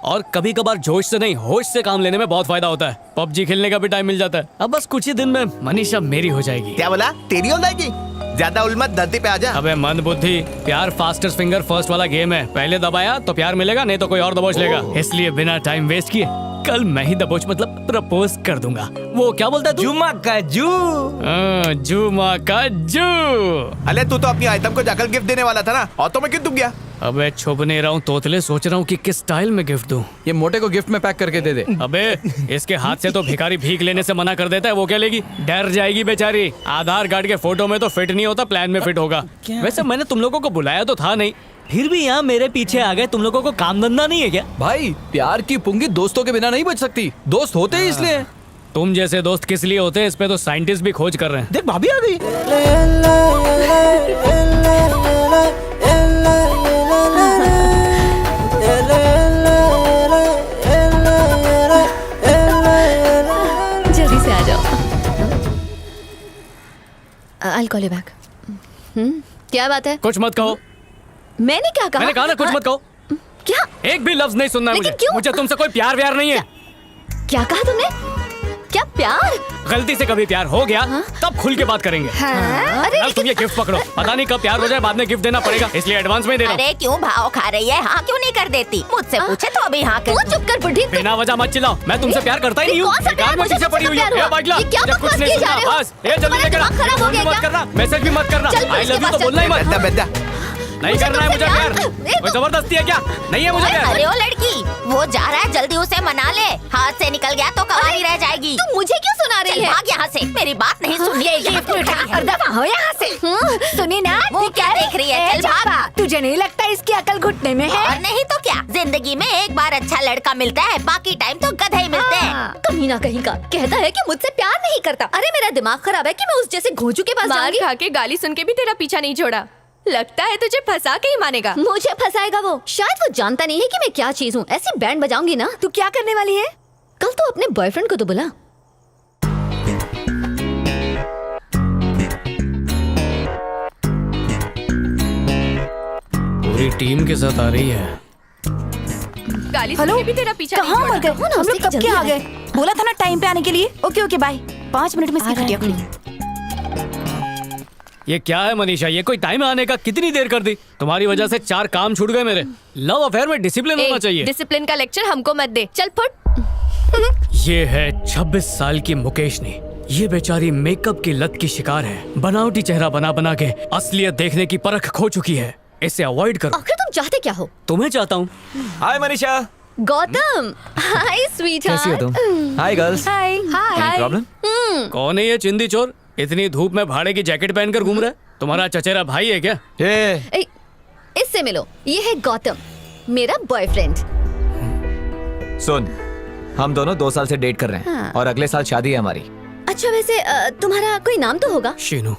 और कभी कभार जोश से नहीं होश से काम लेने में बहुत फायदा होता है। पबजी खेलने का भी टाइम मिल जाता है। अब बस कुछ ही दिन में मनीषा मेरी हो जाएगी। क्या बोला? तेरी हो जाएगी? ज्यादा उल्मत, धरती पे आजा। अबे मंद बुद्धि, प्यार फास्टेस्ट फिंगर फर्स्ट वाला गेम है। पहले दबाया तो प्यार मिलेगा, नहीं तो कोई और दबोच लेगा। इसलिए बिना टाइम वेस्ट किए कल मैं ही दबोच मतलब प्रपोज कर दूंगा। वो क्या बोलता है? जुमा का जू। जुमा का जू। अरे तू तो अपनी आइटम को जाकर गिफ्ट देने वाला था ना, और तो मैं क्यों दुब गया? अबे छुप नहीं रहा हूँ तोतले, सोच रहा हूँ कि किस स्टाइल में गिफ्ट दूं। ये मोटे को गिफ्ट में पैक करके दे दे। अबे इसके हाथ से तो भिखारी भीख लेने से मना कर देता है, वो क्या लेगी? डर जाएगी बेचारी। आधार कार्ड के फोटो में तो फिट नहीं होता, प्लान में फिट होगा। वैसे मैंने तुम लोगों को बुलाया तो था नहीं, फिर भी यहाँ मेरे पीछे आ गए। तुम लोगों को काम धंधा नहीं है क्या? भाई प्यार की पुंगी दोस्तों के बिना नहीं बच सकती। दोस्त होते ही इसलिए। तुम जैसे दोस्त किस लिए होते हैं इस पे तो साइंटिस्ट भी खोज कर रहे हैं। देख भाभी आ गई। जल्दी से आ जाओ। I'll call you back. क्या बात है? कुछ मत कहो। मैंने क्या कहा? मैंने कहा ना कुछ मत कहो। क्या? एक भी लफ्ज नहीं सुनना है लेकिन मुझे। क्यों? मुझे तुमसे कोई प्यार व्यार नहीं है। क्या कहा तुमने? क्या प्यार? गलती से कभी प्यार हो गया तब खुल के बात करेंगे। अरे अब तुम ये गिफ्ट पकड़ो, पता नहीं कब प्यार हो जाए, बाद में गिफ्ट देना पड़ेगा, इसलिए एडवांस में दे रहा हूँ। अरे क्यों भाव खा रही है? हाँ क्यों नहीं कर देती? मुझसे पूछे तो अभी हाँ कर। चुप कर बुढ़ी। बिना वजह मत चिल्लाओ, मैं तुमसे प्यार करता ही नहीं हूँ। कौन सा प्यार? में मुझे पीछे पड़ी हुई तुमसे है। प्यार बाइकला, हुआ? ये क्या मुझे कुछ बकवास नहीं किए जा सुनना। रहे हो? बस ये जल्दी तुम्हारा लेकर आ। दिमाग खराब हो फोन भी गया मत क्या? करना, मैसेज भी मत करना। चल, आई पुलिस लव के यू तो पास बोलना ही चल। मत। बेटा नहीं करना है मुझे प्यार। कोई जबरदस्ती है क्या? नहीं है मुझे प्यार। अरे ओ लड़की, वो जा रहा है, जल्दी उसे मना ले। हाथ से निकल गया तो कवारी रह जाएगी। तुम मुझे क्यों सुना रही है? भाग यहाँ से, मेरी बात नहीं सुनी। दफा हो यहाँ से। सुनी ना? वो क्या देख रही है? चल भाग। तुझे नहीं लगता इसकी अकल घुटने में है? और नहीं तो क्या, जिंदगी में एक बार अच्छा लड़का मिलता है, बाकी टाइम तो गधे ही मिलते हैं। कमीना कहीं का कहता है कि मुझसे प्यार नहीं करता। अरे मेरा दिमाग खराब है कि मैं उस जैसे घोंचू के पास मार जाऊंगी। खा के गाली सुन के भी तेरा पीछा नहीं छोड़ा। लगता है तुझे फंसा के ही मानेगा। मुझे फंसाएगा वो। शायद वो जानता नहीं है कि मैं क्या चीज हूँ। ऐसी बैंड बजाऊंगी ना। तू क्या करने वाली है? कल तो अपने बॉयफ्रेंड को तो बुला। पूरी टीम के साथ आ रही है। गाली सुन के भी तेरा पीछा नहीं कहाँ मर गए? छोड़ा। हम लोग कब के आ गए? बोला था ना टाइम पे आने के लिए। Okay okay bye. 5 मिनट में इसकी खटिया खुली। ये क्या है मनीषा? ये कोई टाइम है आने का? कितनी देर कर दी? तुम्हारी वजह से 4 काम छूट गए मेरे। लव अफेयर में डिसिप्लिन होना चाहिए। डिसिप्लिन का लेक्चर हमको मत दे। चल फुट। ये है 26 साल की मुकेशनी। ये बेचारी मेकअप की लत की शिकार है। बनावटी चेहरा बना बना के असलियत देखने की परख खो चुकी है। इसे अवॉइड करो। आखिर तुम चाहते क्या हो? तुम्हें चाहता हूँ। Hi Manisha. Gautam. Hi sweetheart. कैसी हो तुम? Hi girls. Hi hi. Problem? कौन है ये चिंदी चोर? इतनी धूप में भाड़े की जैकेट पहनकर घूम रहा है। तुम्हारा चचेरा भाई है क्या? इससे मिलो, ये है गौतम, मेरा बॉयफ्रेंड। सुन, हम दोनों 2 साल से डेट कर रहे हैं। हाँ। और अगले साल शादी है हमारी। अच्छा वैसे तुम्हारा कोई नाम तो होगा? शीनू।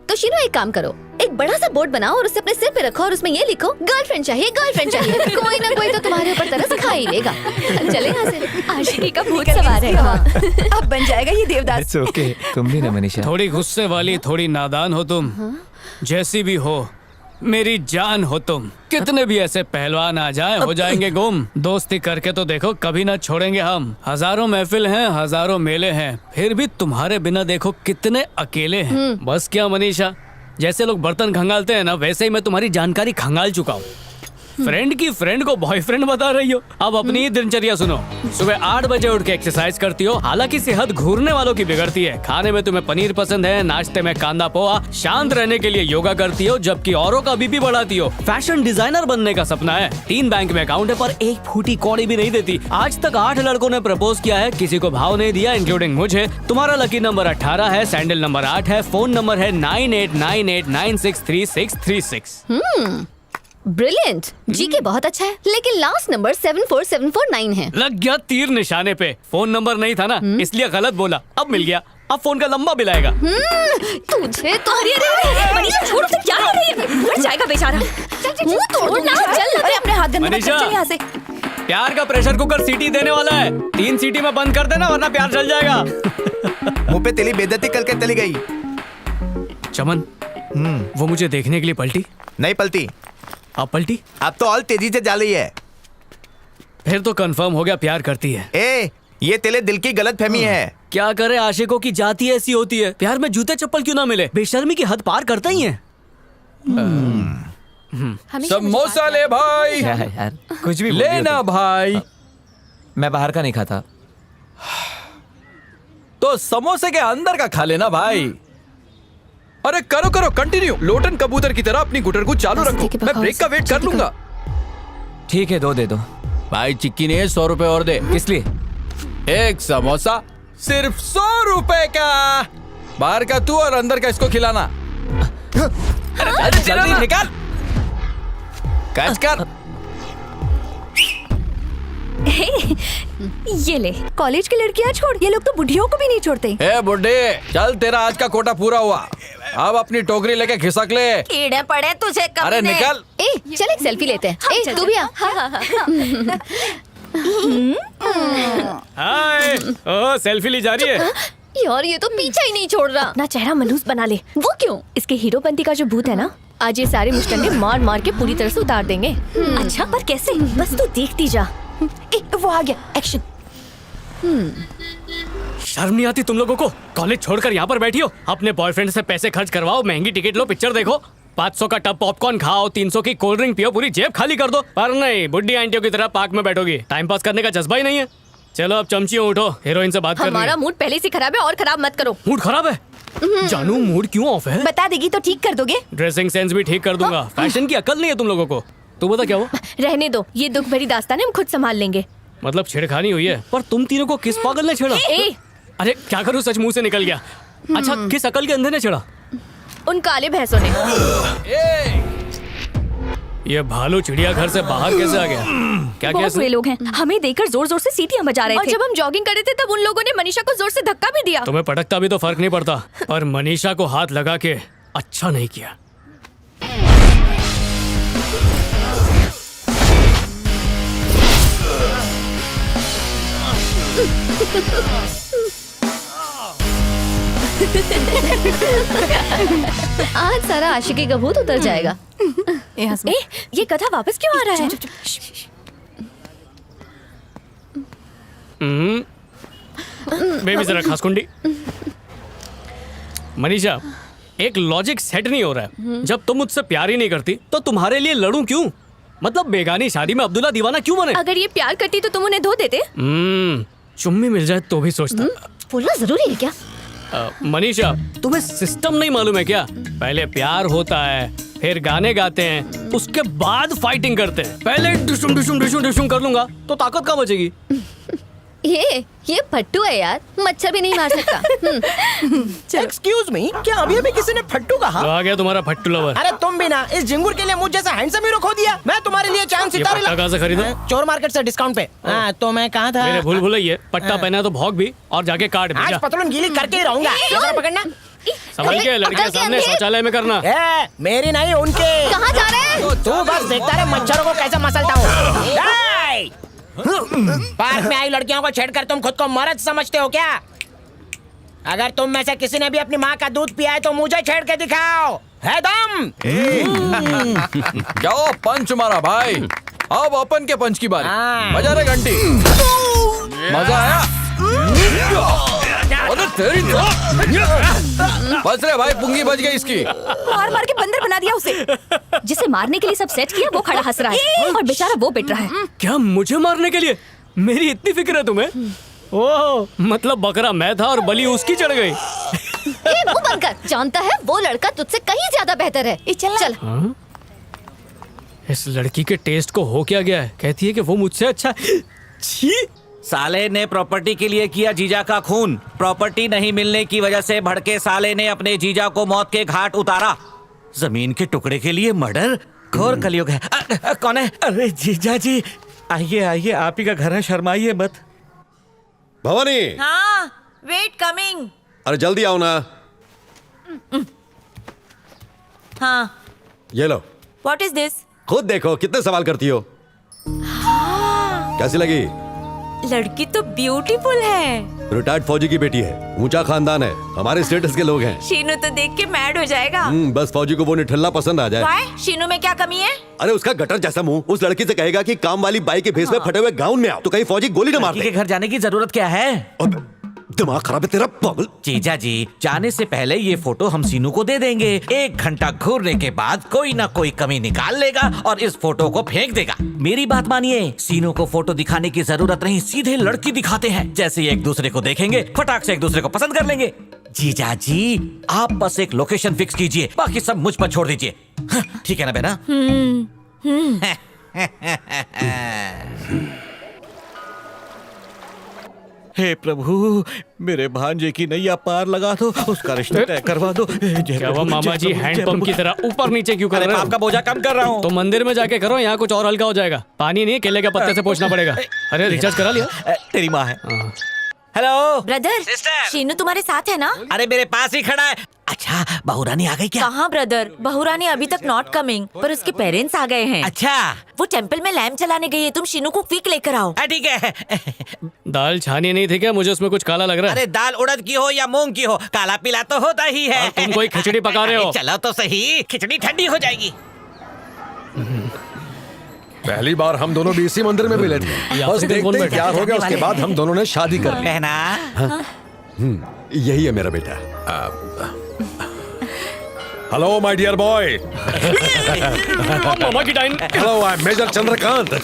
तो शीनू एक काम करो, एक बड़ा सा बोर्ड बनाओ और उसे अपने सिर पे रखो और उसमें ये लिखो, गर्लफ्रेंड चाहिए, गर्लफ्रेंड चाहिए। कोई ना कोई तो तुम्हारे ऊपर तरस खा ही लेगा। चले यहाँ से। आशिकी का भूत सवार है। अब बन जाएगा ये देवदास। It's okay. तुम भी ना मनीषा। थोड़ी गुस्से वाली, थोड़ी नादान हो तुम। जैसी भी हो, मेरी जान हो तुम। कितने भी ऐसे पहलवान आ जाएं, हो जाएंगे गुम। दोस्ती करके तो देखो, कभी ना छोड़ेंगे हम। हजारों महफिल हैं, हजारों मेले हैं, फिर भी तुम्हारे बिना देखो कितने अकेले हैं। बस क्या मनीषा, जैसे लोग बर्तन खंगालते हैं ना, वैसे ही मैं तुम्हारी जानकारी खंगाल चुका हूँ। फ्रेंड की फ्रेंड को बॉयफ्रेंड बता रही हो। अब अपनी ही दिनचर्या सुनो। सुबह 8 बजे उठ के एक्सरसाइज करती हो, हालांकि सेहत घूरने वालों की बिगड़ती है। खाने में तुम्हें पनीर पसंद है, नाश्ते में कांदा पोहा। शांत रहने के लिए योगा करती हो, जबकि औरों का बीपी बढ़ाती हो। फैशन डिजाइनर बनने का सपना है, 3 बैंक में अकाउंट है, पर एक फूटी कौड़ी भी नहीं देती। आज तक 8 लड़कों ने प्रपोज किया है, किसी को भाव नहीं दिया, इंक्लूडिंग मुझे। तुम्हारा लकी नंबर 18 है, सैंडल नंबर 8 है, फोन नंबर है 9898963636। ब्रिलियंट। जीके बहुत अच्छा है, लेकिन लास्ट नंबर 74749 है। लग गया तीर निशाने पे। फोन नंबर नहीं था ना, इसलिए गलत बोला। अब मिल गया। अब फोन का लंबा बिल आएगा। तुझे तो मनीषा छोड़, उसे क्या कर रही है? मर जाएगा बेचारा। मुंह तोड़ ना, चल। अरे अपने हाथ गंदे मत कर, मनीषा, चल यहाँ से। प्यार का प्रेशर कुकर सीटी देने वाला है। 3 सीटी में बंद कर देना, वरना प्यार जल जाएगा। मुंह पे तेली बेइज्जती करके चली गई। चमन, वो मुझे देखने के लिए पलटी? नहीं पलटी। अब पलटी? अब तो और तेजी से जा रही है। फिर तो कंफर्म हो गया, प्यार करती है। ए, ये तेरे दिल की गलत फहमी है। क्या करे, आशिकों की जाति ऐसी होती है। प्यार में जूते चप्पल क्यों ना मिले, बेशर्मी की हद पार करता ही है। समोसा ले भाई। क्या है यार, कुछ भी लेना भाई। मैं बाहर का नहीं खाता। तो समोसे के अंदर का खा लेना भाई। अरे करो करो, कंटिन्यू। लोटन कबूतर की तरह अपनी गुटर को चालू रखो, मैं ब्रेक का वेट कर लूंगा। ठीक है, 2 दे दो। भाई चिक्की ने 100 रुपए और दे। किस लिए? एक समोसा सिर्फ 100 रुपए का। बाहर का तू और अंदर का इसको खिलाना। अरे जल्दी निकाल, कैच कर। ये ले। कॉलेज की लड़कियां छोड़, ये लोग तो बुढ़ियों को भी नहीं छोड़ते। ए बुड्ढे, चल तेरा आज का कोटा पूरा हुआ। अब अपनी टोकरी लेके खिसक ले। कीड़े पड़े तुझे कब अरे निकल। ए, चल एक सेल्फी लेते हैं। ए, तू भी आ। हाय, ओ सेल्फी ली जा रही है। यार ये तो पीछा ही नहीं छोड़ रहा। अपना चेहरा मनहूस बना ले। वो क्यों? इसके हीरोपंती का जो भूत है ना, आज ये सारे मुश्तंगे मार मार के पूरी तरह से उतार देंगे। अच्छा, पर कैसे? बस तू देखती जा। वो आ गया, एक्शन। शर्म नहीं आती तुम लोगों को? कॉलेज छोड़कर यहाँ पर बैठी हो। अपने बॉयफ्रेंड से पैसे खर्च करवाओ, महंगी टिकट लो, पिक्चर देखो, 500 का टब पॉपकॉर्न खाओ, 300 की कोल्ड ड्रिंक पियो, पूरी जेब खाली कर दो। पर नहीं, बुढ़ी आंटियों की तरह पार्क में बैठोगी। टाइम पास करने का जज्बा ही नहीं है। चलो अब चमचियों उठो, हीरोइन से बात करनी है। हमारा मूड पहले से खराब है और खराब मत करो। मूड खराब है? जानू मूड क्यों ऑफ है? बता देगी तो ठीक कर दोगे? ड्रेसिंग सेंस भी ठीक कर दूंगा। फैशन की अकल नहीं है तुम लोगों को। तू बता क्या हुआ? रहने दो, ये दुख भरी दास्तान हम खुद संभाल लेंगे। मतलब छेड़खानी हुई है? पर तुम तीनों को किस पागल ने छेड़ा? अरे क्या करूं, सच मुंह से निकल गया। अच्छा, किस अकल के अंधे ने छेड़ा? उन काले भैंसों ने। ये भालू चिड़िया घर से बाहर कैसे आ गया? क्या बहुत बुरे लोग हैं, हमें देखकर जोर जोर से सीटियां बजा रहे थे। और जब हम जॉगिंग कर रहे थे तब उन लोगों ने मनीषा को जोर से धक्का भी दिया। तुम्हें पटकता भी तो फर्क नहीं पड़ता, और मनीषा को हाथ लगा के अच्छा नहीं किया। आज सारा आशिकी का भूत उतर जाएगा। ये कथा वापस क्यों आ रहा है? बेबी जरा खास कुंडी। मनीषा, एक लॉजिक सेट नहीं हो रहा है। जब तुम मुझसे प्यार ही नहीं करती तो तुम्हारे लिए लड़ूं क्यों? मतलब बेगानी शादी में अब्दुल्ला दीवाना क्यों बने? अगर ये प्यार करती तो तुम उन्हें धो देते। चुम्मी मिल जाए तो भी सोचता। बोलना जरूरी है क्या? मनीषा, तुम्हें सिस्टम नहीं मालूम है क्या? पहले प्यार होता है, फिर गाने गाते हैं, उसके बाद फाइटिंग करते हैं। पहले डुशुम डुशुम डुशुम डुशुम कर लूंगा तो ताकत कहाँ बचेगी? ये फट्टू है यार, मच्छर भी नहीं मार सकता। एक्सक्यूज मी, क्या अभी अभी किसी ने फट्टू कहा? तो आ गया तुम्हारा फट्टू लवर। अरे तुम भी ना, इस झिंगुर के लिए मुझे जैसा हैंडसम हीरो खो दिया। मैं तुम्हारे लिए चांद सितारे पट्टा कहाँ से खरीदा? चोर मार्केट से डिस्काउंट पे। तो मैं कहाँ था? मेरे भूल भुलैया, पट्टा पहना तो भौंक भी और जाके काट भी। आज पतलून गीली करके ही रहूंगा। जरा पकड़ना। समझ के लड़के सामने शौचालय में करना। मेरी नहीं, उनके। कहाँ जा रहे हैं? तू बस देखता रहे मच्छरों को कैसे मसलता हूँ। पार्क में आई लड़कियों को छेड़कर तुम खुद को मर्द समझते हो क्या? अगर तुम में से किसी ने भी अपनी माँ का दूध पिया है तो मुझे छेड़ के दिखाओ। है दम? जाओ पंच मारा भाई। अब अपन के पंच की बारी। बजा रे घंटी। मजा आया? अरे तेरी बच रहे भाई, पुंगी बच गई इसकी। मार मार के बंदर बना दिया उसे। जिसे मारने के लिए सब सेट किया वो खड़ा हंस रहा है और बेचारा वो पिट रहा है। क्या मुझे मारने के लिए? मेरी इतनी फिक्र है तुम्हें? ओह, मतलब बकरा मैं था और बलि उसकी चढ़ गई। मुंह बंद कर। जानता है वो लड़का तुझसे कहीं ज्यादा बेहतर है। चल। हाँ? इस लड़की के टेस्ट को हो क्या गया है? कहती है कि वो मुझसे अच्छा। छी! साले ने प्रॉपर्टी के लिए किया जीजा का खून। प्रॉपर्टी नहीं मिलने की वजह से भड़के साले ने अपने जीजा को मौत के घाट उतारा। जमीन के टुकड़े के लिए मर्डर, घोर कलयुग है। कौन है? अरे जीजा जी, आइए आइए, आप ही का घर है, शर्माइए मत। भवानी। हाँ, वेट कमिंग। अरे जल्दी आओ ना। हाँ, ये लो। What is this? खुद देखो, कितने सवाल करती हो। कैसी लगी? लड़की तो ब्यूटीफुल है। रिटायर्ड फौजी की बेटी है, ऊंचा खानदान है, हमारे स्टेटस के लोग हैं। शीनू तो देख के मैड हो जाएगा। बस फौजी को वो निठल्ला पसंद आ जाए। Why? शीनू में क्या कमी है? अरे उसका गटर जैसा मुंह उस लड़की से कहेगा कि काम वाली बाई के भेस में फटे हुए गाउन में आओ, तो कहीं फौजी गोली न मार दे। के घर जाने की जरूरत क्या है? दिमाग खराब है तेरा पागल। जीजा जी, जाने से पहले ये फोटो हम सीनू को दे देंगे। 1 घंटा घूरने के बाद कोई ना कोई कमी निकाल लेगा और इस फोटो को फेंक देगा। मेरी बात मानिए, सीनू को फोटो दिखाने की जरूरत नहीं, सीधे लड़की दिखाते हैं। जैसे एक दूसरे को देखेंगे, फटाक से एक दूसरे को पसंद कर लेंगे। जीजा जी, आप बस एक लोकेशन फिक्स कीजिए, बाकी सब मुझ पर छोड़ दीजिए। ठीक है ना बहना? हे प्रभु, मेरे भांजे की नैया पार लगा दो, उसका रिश्ता तय करवा दो। क्या वो मामा जी हैंडपंप की तरह ऊपर नीचे क्यों कर रहे हो? आपका बोझा कम कर रहा हूँ। तो मंदिर में जाके करो, यहाँ कुछ और हल्का हो जाएगा। पानी नहीं, केले के पत्ते से पोंछना पड़ेगा। अरे रिचार्ज करा लिया? तेरी माँ है। हेलो ब्रदर, शीनू तुम्हारे साथ है ना? अरे मेरे पास ही खड़ा है। अच्छा, बहुरानी आ गई क्या? कहाँ ब्रदर, बहुरानी अभी तक नॉट कमिंग, पर उसके पेरेंट्स आ गए हैं। अच्छा, वो टेंपल में लैम्प जलाने गई है, तुम शीनू को क्विक लेकर आओ। ठीक है। दाल छानी नहीं थी क्या? मुझे उसमें कुछ काला लग रहा है। अरे दाल उड़द की हो या मूंग की हो, काला पीला तो होता ही है। तुम कोई खिचड़ी पका रहे हो? चलो तो सही, खिचड़ी ठंडी हो जाएगी। पहली बार हम दोनों भी इसी मंदिर में मिले थे। बस देखते हैं क्या हो गया, उसके बाद हम दोनों ने शादी कर ली। बहना, यही है मेरा बेटा। Hello my dear boy. मामा की time. Hello, I am major Chandrakant.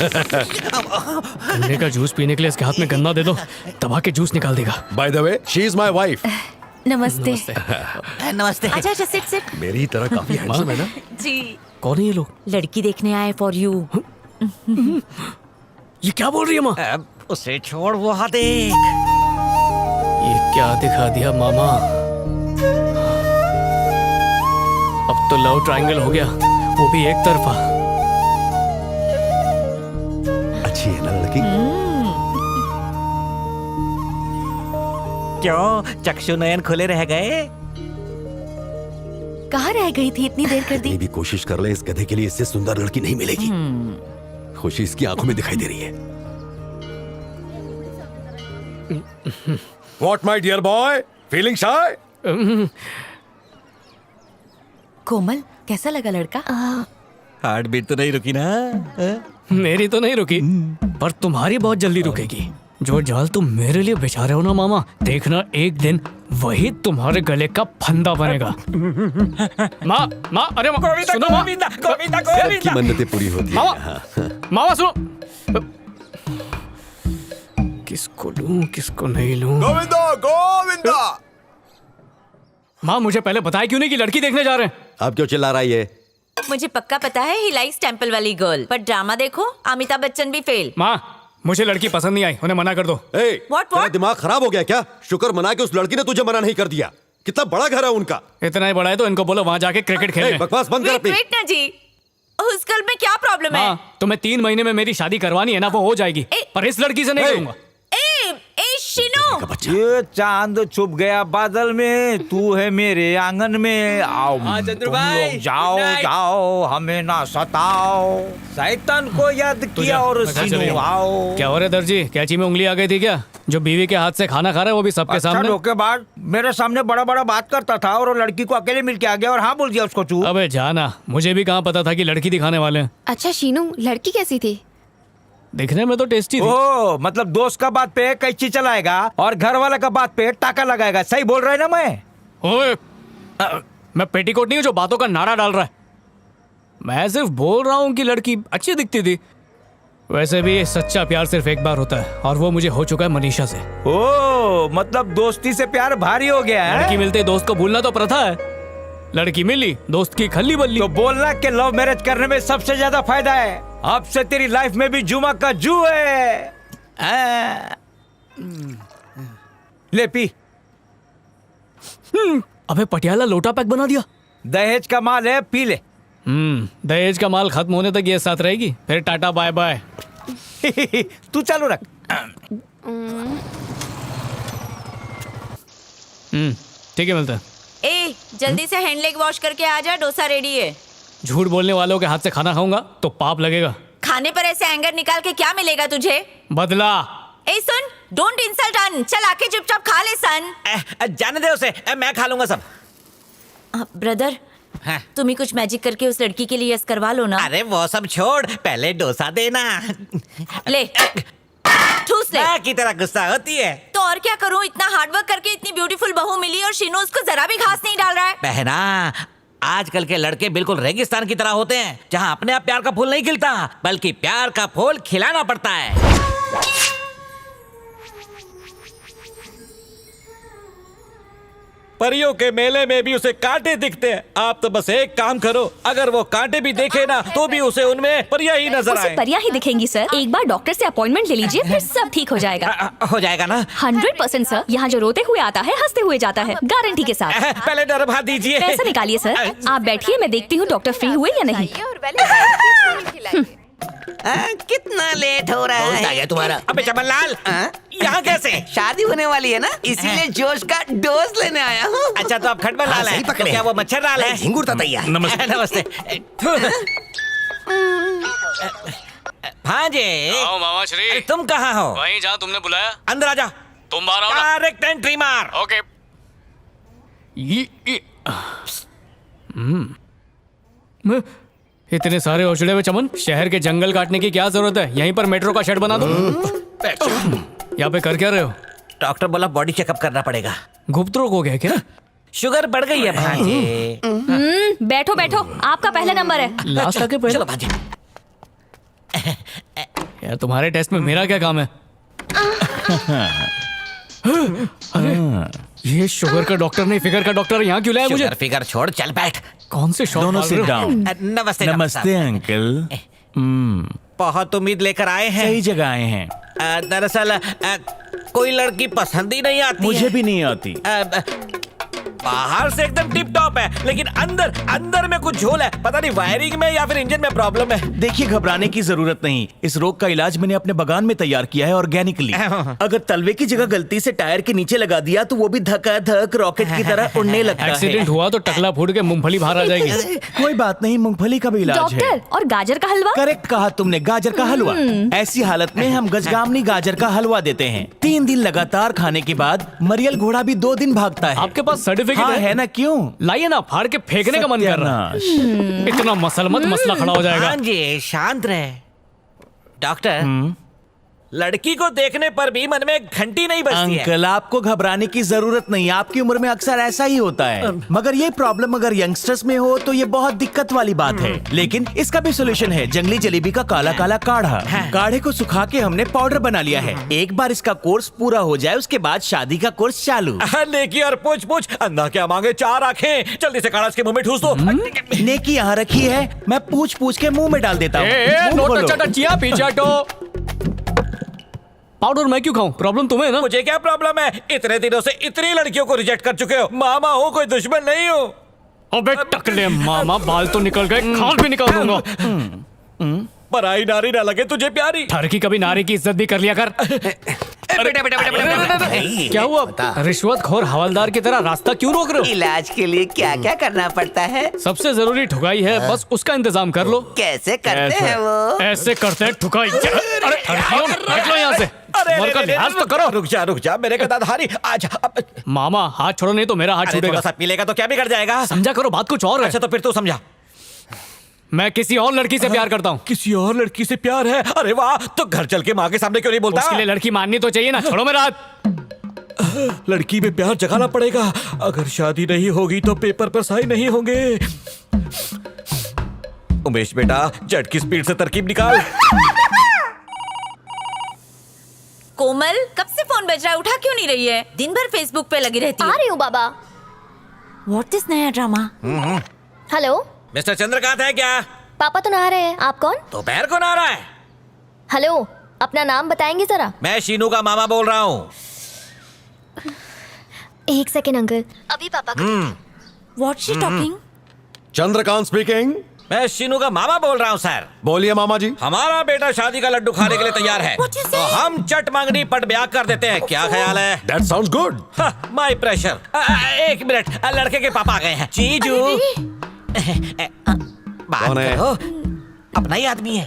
गन्ने का जूस पीने के लिए इसके हाथ में गन्ना दे दो, दबा के जूस निकाल देगा। By the way, she is my wife. नमस्ते। नमस्ते। अच्छा अच्छा, सिट सिट। मेरी तरह काफी हैंडसम है ना? जी। कौन है ये लोग? लड़की देखने आए फॉर यू। ये क्या बोल रही है माँ? उसे छोड़, वहाँ देख। ये क्या दिखा दिया मामा? अब तो लव ट्रायंगल हो गया, वो भी एक तरफा। अच्छी है ना लड़की? क्यों चक्षु नयन खुले रह गए? कहाँ रह गई थी, इतनी देर कर दी? भी कोशिश कर ले, इस गधे के लिए इससे सुंदर लड़की नहीं मिलेगी। खुशी इसकी आंखों में दिखाई दे रही है। What my dear boy? Feeling shy? कोमल, कैसा लगा लड़का? हार्ट बीट तो नहीं रुकी ना? मेरी तो नहीं रुकी, पर तुम्हारी बहुत जल्दी रुकेगी। जो जाल तुम मेरे लिए बिछा रहे हो ना मामा, देखना एक दिन वही तुम्हारे गले का फंदा बनेगा। माँ माँ, अरे माँ, सुनो माँ, सबकी मन्नतें पूरी होती मामा, हैं। मामा सुनो। किसको लूं किसको नहीं लूं? गोविंदा, गोविंदा। माँ, मुझे पहले बताया क्यों नहीं कि लड़की देखने जा रहे हैं? अब क्यों चिल्ला रहा है ये? मुझे पक्का पता है ही लाइक्स टेंपल वाली गर्ल, पर ड्रामा देखो, अमिताभ बच्चन भी फेल। माँ, मुझे लड़की पसंद नहीं आई, उन्हें मना कर दो। तेरा दिमाग खराब हो गया क्या? शुक्र मना के उस लड़की ने तुझे मना नहीं कर दिया। कितना बड़ा घर है उनका। इतना ही बड़ा है तो इनको बोलो वहाँ जाके क्रिकेट खेलने। बकवास बंद कर अपनी। वेट ना जी, उस गर्ल में क्या प्रॉब्लम है? माँ, तुम्हें 3 महीने में मेरी शादी करवानी है ना, वो हो जाएगी, पर इस लड़की से नहीं करूंगा। ये चांद छुप गया बादल में, तू है मेरे आंगन में। आओ चंद्रू भाई, जाओ जाओ, हमें ना सताओ, शैतान को याद किया और सीनू आओ। क्या हो रहा है दर्जी? कैंची में उंगली आ गई थी क्या? जो बीवी के हाथ से खाना खा रहा है वो भी सबके सामने। धोखेबाज, मेरे सामने बड़ा बड़ा बात करता था और वो लड़की को अकेले मिल के आ गया और हाँ बोल दिया उसको चू। अबे जाना, मुझे भी कहाँ पता था कि लड़की दिखाने वाले हैं। अच्छा शीनू, लड़की कैसी थी? दिखने में तो टेस्टी थी। ओ मतलब दोस्त का बात पे कैची चलाएगा और घर वाले का बात पे टाका लगाएगा, सही बोल रहा है ना मैं? ओए, मैं पेटीकोट नहीं हूँ जो बातों का नारा डाल रहा है। मैं सिर्फ बोल रहा हूँ कि लड़की अच्छी दिखती थी। वैसे भी सच्चा प्यार सिर्फ एक बार होता है और वो मुझे हो चुका है मनीषा से। ओ मतलब दोस्ती से प्यार भारी हो गया है? लड़की मिलते ही दोस्त को भूलना तो प्रथा है। लड़की मिली, दोस्त की खल्ली बल्ली। तो बोलना कि लव मैरिज करने में सबसे ज्यादा फायदा है। अब से तेरी लाइफ में भी जुमा का जू है। ले पी। अबे पटियाला लोटा पैक बना दिया। दहेज का माल है, पी ले। दहेज का माल खत्म होने तक ये साथ रहेगी, फिर टाटा बाय बाय। तू चालू रख। ठीक है, मिलता है। ए जल्दी से हैंड लेग वॉश करके आ जा, डोसा रेडी है। झूठ बोलने वालों के हाथ से खाना खाऊंगा तो पाप लगेगा। खाने पर ऐसे एंगर निकाल के क्या मिलेगा तुझे? बदला। ए सुन, डोंट इंसल्ट अन, चल आके चुपचाप खा ले सन। जाने दे उसे, मैं खा लूंगा सब। ब्रदर, तुम ही कुछ मैजिक करके उस लड़की के लिए यस करवा लो ना। अरे वो सब छोड़, पहले डोसा देना। ले ठूस ले। की तरह गुस्सा होती है तो और क्या करूं, इतना हार्डवर्क करके इतनी ब्यूटीफुल बहू मिली और शीनू उसको जरा भी घास नहीं डाल रहा है। बहना, आजकल के लड़के बिल्कुल रेगिस्तान की तरह होते हैं, जहाँ अपने आप प्यार का फूल नहीं खिलता बल्कि प्यार का फूल खिलाना पड़ता है। परियों के मेले में भी उसे कांटे दिखते हैं। आप तो बस एक काम करो, अगर वो कांटे भी देखे ना तो भी उसे उनमें परियां ही नजर उसे आए। परियां ही दिखेंगी सर। एक बार डॉक्टर से अपॉइंटमेंट ले लीजिए, फिर सब ठीक हो जाएगा। हो जाएगा ना? 100% सर। यहाँ जो रोते हुए आता है हंसते हुए जाता है, गारंटी के साथ। पहले डरवा दीजिए। पैसा निकालिए सर। आप बैठिए, मैं देखती हूँ डॉक्टर फ्री हुए या नहीं। कितना लेट हो रहा है? आ गया तुम्हारा। अबे चमनलाल, यहाँ कैसे? शादी होने वाली है ना, इसीलिए जोश का डोज लेने आया हूँ। अच्छा तो आप खटमल लाल है, तो क्या वो मच्छर लाल है? झिंगुर तैयार। नमस्ते। नमस्ते। हाँ जी। आओ मामा श्री। अरे तुम कहाँ हो? वहीं जहाँ तुमने बुलाया। अंदर आ जा। तुम बाहर आओ ना। डायरेक्ट एंट्री मार। ओके। इतने सारे औचड़े में चमन, शहर के जंगल काटने की क्या जरूरत है? यहीं पर मेट्रो का शेड बना दो। यहाँ पे कर क्या रहे हो? डॉक्टर बोला बॉडी चेकअप करना पड़ेगा। गुप्त रोग हो गया क्या? शुगर बढ़ गई है भांजे। बैठो बैठो, आपका पहला नंबर है। लास्ट आके पहले। चलो भांजे। यार तुम्हारे टेस्ट में मेरा क्या काम है? अरे ये शुगर का डॉक्टर नहीं, फिगर का डॉक्टर यहाँ क्यों लाया मुझे? शुगर फिगर छोड़, चल बैठ। कौन से शॉट दोनों सिट डाउन। नमस्ते। नमस्ते अंकल। बहुत उम्मीद लेकर आए हैं। सही जगह आए हैं। दरअसल कोई लड़की पसंद ही नहीं आती मुझे है। भी नहीं आती। बाहर से एकदम टिप टॉप है, लेकिन अंदर में कुछ झोल है। पता नहीं वायरिंग में या फिर इंजन में प्रॉब्लम है। देखिए घबराने की जरूरत नहीं, इस रोग का इलाज मैंने अपने बागान में तैयार किया है ऑर्गेनिकली। अगर तलवे की जगह गलती से टायर के नीचे लगा दिया तो वो भी धक्का धक रॉकेट की तरह उड़ने लगता है। एक्सीडेंट हुआ तो टकला फूट के मूंगफली बाहर आ जाएगी। कोई बात नहीं, मूंगफली का भी इलाज है। डॉक्टर, और गाजर का हलवा? करेक्ट कहा तुमने, गाजर का हलवा। ऐसी हालत में हम गजगामनी गाजर का हलवा देते हैं। 3 दिन लगातार खाने के बाद मरियल घोड़ा भी 2 दिन भागता है। आपके पास सर्टिफिकेट हाँ, है ना? क्यों? लाइए ना, फाड़ के फेंकने का मन कर रहा है। इतना मसल मत, मसला खड़ा हो जाएगा। हाँ जी, शांत रहे। डॉक्टर, लड़की को देखने पर भी मन में घंटी नहीं बजती है। अंकल आपको घबराने की जरूरत नहीं, आपकी उम्र में अक्सर ऐसा ही होता है। मगर ये प्रॉब्लम अगर यंगस्टर्स में हो तो ये बहुत दिक्कत वाली बात है। लेकिन इसका भी सोल्यूशन है, जंगली जलेबी का काला काला काढ़ा। काढ़े को सुखा के हमने पाउडर बना लिया है। एक बार इसका कोर्स पूरा हो जाए उसके बाद शादी का कोर्स चालू। नेकी और पूछ पूछ, अंधा क्या मांगे 4 आंखें। जल्दी से काढ़ा इसके मुंह में ठूस दो। नेकी यहाँ रखी है, मैं पूछ पूछ के मुंह में डाल देता हूँ। पाउडर मैं क्यों खाऊं? प्रॉब्लम तुम्हें है ना? मुझे क्या प्रॉब्लम है? इतने दिनों से इतनी लड़कियों को रिजेक्ट कर चुके हो। मामा हो, कोई दुश्मन नहीं हो। अबे टकले मामा, बाल तो निकल गए, खाल भी निकाल दूंगा। पराई नारी ना लगे तुझे प्यारी। ठरकी कभी नारी की इज्जत भी कर लिया कर। क्या हुआ? रिश्वत खोर हवलदार की तरह रास्ता क्यों रोक रहे हो? इलाज के लिए क्या क्या करना पड़ता है? सबसे जरूरी ठुकाई है, बस उसका इंतजाम कर लो। कैसे करते हैं वो? ऐसे करते हैं ठुकाई। अरे हटो यहाँ से। अरे का लिहाज तो करो। रुक जा मेरे गदाधारी। आज मामा हाथ छोड़ो, नहीं तो मेरा हाथ छूटेगा। थोड़ा सा पी लेगा तो क्या बिगड़ जाएगा? समझा करो, बात कुछ और है। अच्छा तो फिर तू समझा। मैं किसी और लड़की से प्यार करता हूँ। किसी और लड़की से प्यार है? अरे वाह, तो घर चल के माँ के सामने क्यों नहीं बोलता? उसके लिए लड़की माननी तो चाहिए ना। छोड़ो मेरा हाथ। लड़की में प्यार जगाना पड़ेगा। अगर शादी नहीं होगी तो पेपर पर साइन नहीं होंगे। उमेश बेटा, जेट की स्पीड से तरकीब निकाल। कोमल, कब से फोन बज रहा है, उठा क्यों नहीं रही है? दिन भर फेसबुक पे लगी रहती है। आ रही हूँ बाबा। व्हाट इज नया ड्रामा? हेलो, मिस्टर चंद्रकांत है क्या? पापा तो नहा रहे हैं। आप कौन? दोपहर को नहा रहा है। हेलो, अपना नाम बताएंगे जरा? मैं शीनू का मामा बोल रहा हूँ। एक सेकेंड अंकल, अभी पापा को। What she talking? Chandrakant speaking. मैं शीनू का मामा बोल रहा हूँ सर। बोलिए मामा जी। हमारा बेटा शादी का लड्डू खाने के लिए तैयार है, तो हम चट मंगनी पट ब्याह कर देते हैं। क्या ख्याल है? That sounds good. My pressure. एक मिनट, लड़के के पापा आ गए हैं। जीजू बात कौन है? करो, अपना ही आदमी है।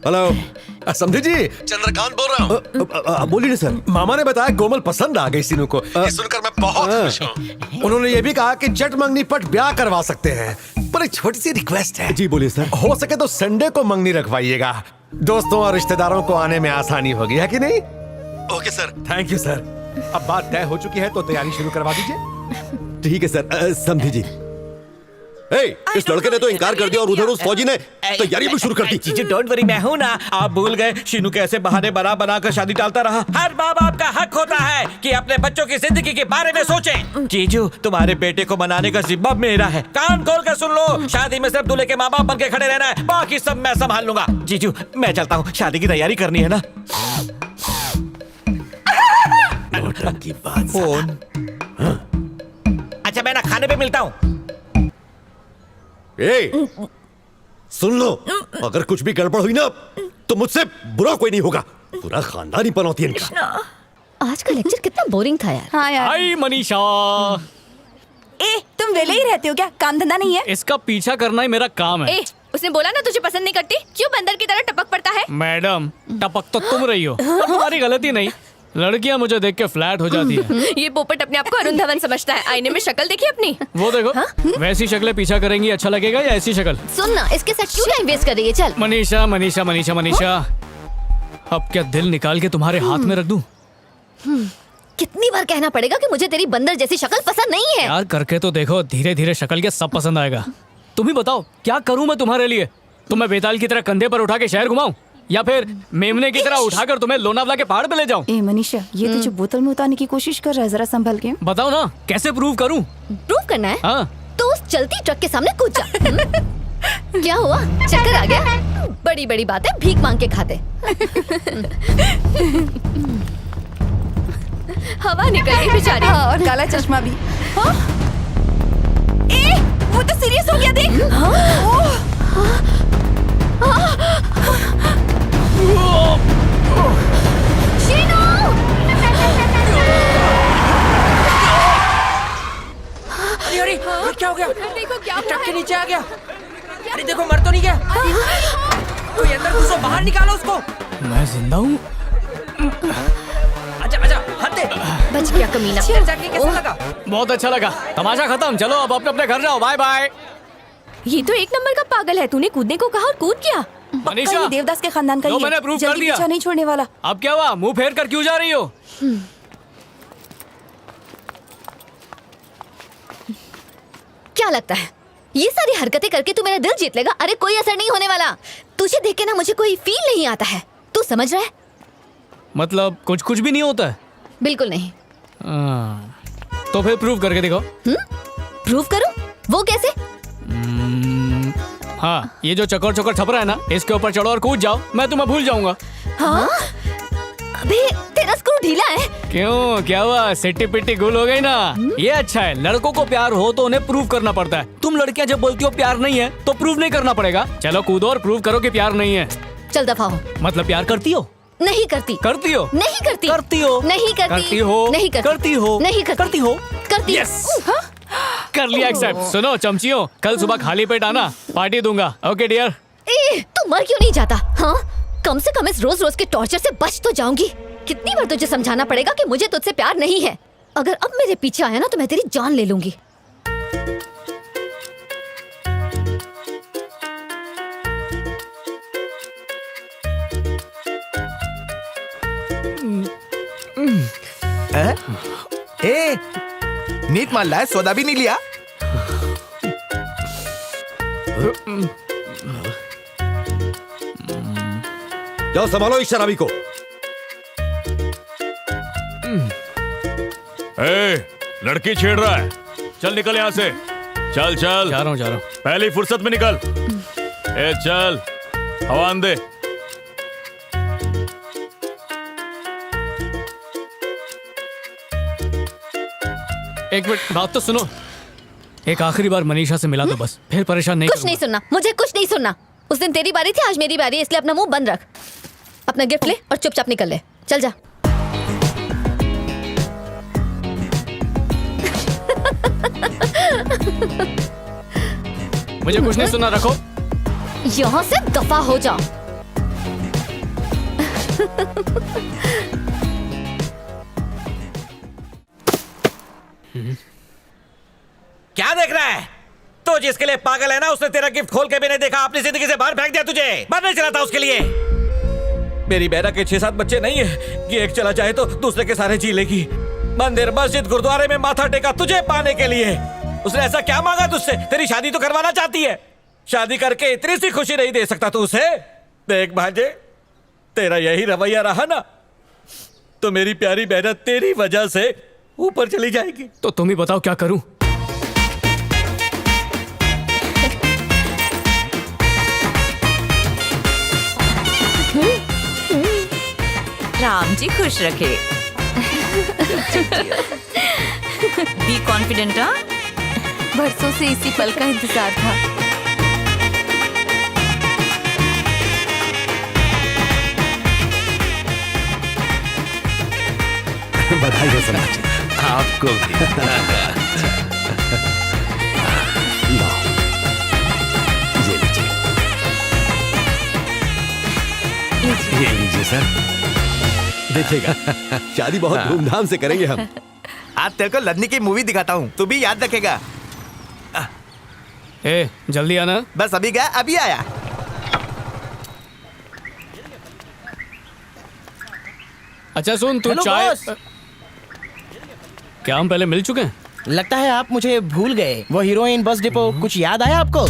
हेलो, समझे जी, चंद्रकांत बोल रहा हूँ। बोलिए ना सर। मामा ने बताया कोमल पसंद आ गई सीनू को। ये सुनकर मैं बहुत खुश हूँ। उन्होंने ये भी कहा कि चट मंगनी पट ब्याह करवा सकते हैं, पर एक छोटी सी रिक्वेस्ट है। जी बोलिए सर। हो सके तो संडे को मंगनी रखवाइएगा, दोस्तों और रिश्तेदारों को आने में आसानी होगी, है कि नहीं? Okay sir. Thank you sir. अब बात तय हो चुकी है तो तैयारी शुरू करवा दीजिए। ठीक है सर। समझी जी। इस लड़के ने तो इनकार कर दिया और उधर उस फौजी ने तैयारी भी शुरू कर दी। जीजू डोंट वरी, मैं हूं ना। आप भूल गए शीनू कैसे बहाने बना कर शादी टालता रहा। हर माँ बाप का हक होता है कि अपने बच्चों की जिंदगी के बारे में सोचें। जीजू, तुम्हारे बेटे को मनाने का जिम्मा मेरा है। कान खोल कर सुन लो, शादी में सिर्फ दूल्हे के माँ बाप बन के खड़े रहना है, बाकी सब मैं संभाल लूंगा। जीजू मैं चलता हूँ, शादी की तैयारी करनी है ना। की बात। फोन। अच्छा मैं ना खाने पे मिलता हूँ। सुन लो, अगर कुछ भी गड़बड़ हुई ना तो मुझसे बुरा कोई नहीं होगा। पूरा खानदान ही पनौती है इनका। आज का लेक्चर कितना बोरिंग था यार। हाँ यार। हाय मनीषा। तुम वेले ही रहते हो क्या? काम धंधा नहीं है? इसका पीछा करना ही मेरा काम है। उसने बोला ना तुझे पसंद नहीं करती, क्यों बंदर की तरह टपक पड़ता है? मैडम, टपक तो तुम रही हो, पर तुम्हारी गलती नहीं। लड़कियां मुझे देख के फ्लैट हो जाती है। ये पोपट अपने आप को अरुण धवन समझता है। आईने में शक्ल देखी अपनी? वो देखो, वैसी शक्लें पीछा करेंगी अच्छा लगेगा या ऐसी शक्ल? सुन ना, इसके साथ क्यों टाइम वेस्ट कर रही है? चल। मनीषा मनीषा मनीषा मनीषा, अब क्या दिल निकाल के तुम्हारे हाथ में रख दूं? कितनी बार कहना पड़ेगा कि मुझे तेरी बंदर जैसी शक्ल पसंद नहीं है? यार करके तो देखो, धीरे धीरे शक्ल के सब पसंद आएगा। तुम ही बताओ क्या करूं मैं तुम्हारे लिए? तुम्हें बेताल की तरह कंधे पर उठा के शहर घुमाऊं या फिर मेमने की तरह उठाकर तुम्हें लोनावला के पहाड़ पे ले जाऊं? ए मनीषा, ये तुझे बोतल में उतारने की कोशिश कर रहा है, जरा संभल के। बताओ ना, कैसे प्रूव करूं? प्रूव करना है? हाँ। तो उस चलती ट्रक के सामने कूद जा। क्या हुआ? चक्कर आ गया? बड़ी बड़ी बातें भीख मांग के खाते। हवा निकल गई बेचारी। हाँ, और काला चश्मा भी। हाँ? वो तो सीरियस हो गया, देख। अरे क्या हो गया? देखो क्या ट्रक के नीचे आ गया। अरे देखो, मर तो नहीं गया। कोई अंदर घुसो, बाहर निकालो उसको। मैं जिंदा हूँ। आजा आजा, हाथ दे। बच गया कमीना। अंदर जाके कैसा लगा? बहुत अच्छा लगा। तमाशा खत्म, चलो अब अपने अपने घर जाओ। Bye bye. ये तो एक नंबर का पागल है। तूने कूदने को कहा और कूद गया। पक्का ये देवदास के खानदान का ही है। मैंने प्रूव कर जल्दी दिया। पीछा नहीं छोड़ने वाला। अब क्या हुआ? मुंह फेर कर क्यों जा रही हो? क्या लगता है ये सारी हरकतें करके तू मेरा दिल जीत लेगा? अरे कोई असर नहीं होने वाला। तुझे देख के ना मुझे कोई फील नहीं आता है। तू समझ रहा है? मतलब कुछ कुछ भी नहीं होता है? बिल्कुल नहीं। तो फिर प्रूव करके दिखाओ। प्रूव करूं? वो कैसे? हाँ, ये जो चकोर चकोर छपरा है ना, इसके ऊपर चढ़ो और कूद जाओ, मैं तुम्हें भूल जाऊंगा। हाँ? अबे तेरा स्क्रू ढीला है। क्यों, क्या हुआ? सिट्टी पिट्टी गुल हो गई ना? ये अच्छा है, लड़कों को प्यार हो तो उन्हें प्रूव करना पड़ता है। तुम लड़कियां जब बोलती हो प्यार नहीं है तो प्रूव नहीं करना पड़ेगा। चलो कूदो और प्रूव करो कि प्यार नहीं है। चल दफा हो। मतलब प्यार करती हो? नहीं करती। करती हो? नहीं करती। करती हो? नहीं करती। करती हो? नहीं करती। करती हो? नहीं करती। करती हो? करती। यस, कर लिया एक्सेप्ट। सुनो चमचियों, कल सुबह खाली पेट आना, पार्टी दूंगा। Okay dear. तू मर क्यों नहीं जाता? हाँ, कम से कम इस रोज रोज के टॉर्चर से बच तो जाऊंगी। कितनी बार तुझे समझाना पड़ेगा कि मुझे तुझसे प्यार नहीं है? अगर अब मेरे पीछे आया ना तो मैं तेरी जान ले लूंगी। ए, नीट मान है, सौदा भी नहीं लिया। जाओ संभालो इस शराबी को। लड़की छेड़ रहा है, चल निकल यहाँ से। चल चल, जा रहा हूँ। पहली फुर्सत में निकल। ए चल, हवा दे। एक मिनट, बात तो सुनो। एक आखिरी बार मनीषा से मिला दो बस, फिर परेशान नहीं कुछ नहीं सुनना, मुझे कुछ नहीं सुनना। उस दिन तेरी बारी थी, आज मेरी बारी है, इसलिए अपना मुंह बंद रख। अपना गिफ्ट ले और चुपचाप निकल ले। चल जा। मुझे कुछ नहीं सुनना, रखो। यहाँ से दफा हो जा। क्या देख रहा है? तो जिसके लिए पागल है ना, उसने तेरा गिफ्ट खोल के भी नहीं देखा, अपनी जिंदगी से बाहर फेंक दिया तुझे। मरने चला था उसके लिए। मेरी बहना के 6-7 बच्चे नहीं है कि एक चला जाए तो दूसरे के सारे जी लेगी। मंदिर, मस्जिद, गुरुद्वारे में माथा टेका तुझे पाने के लिए। उसने ऐसा क्या मांगा तुझसे? तेरी शादी तो करवाना चाहती है। शादी करके इतनी सी खुशी नहीं दे सकता तू उसे? देख भांजे, तेरा यही रवैया रहा ना तो मेरी प्यारी बहना तेरी वजह से ऊपर चली जाएगी। तो तुम ही बताओ क्या करूं? राम जी खुश रखे। Be confident. हाँ, बरसों से इसी पल का इंतजार था। बधाई हो समाज आपको भी। ये लीजिए सर। देखिएगा, शादी बहुत धूमधाम से करेंगे हम। आज तेरे को लड़ने की मूवी दिखाता हूँ, तू भी याद रखेगा। ए, जल्दी आना। बस अभी गया, अभी आया। अच्छा सुन, तू हेलो चाय। बॉस। क्या हम पहले मिल चुके हैं? लगता है आप मुझे भूल गए। वो हीरोइन, बस डिपो, कुछ याद आया आपको?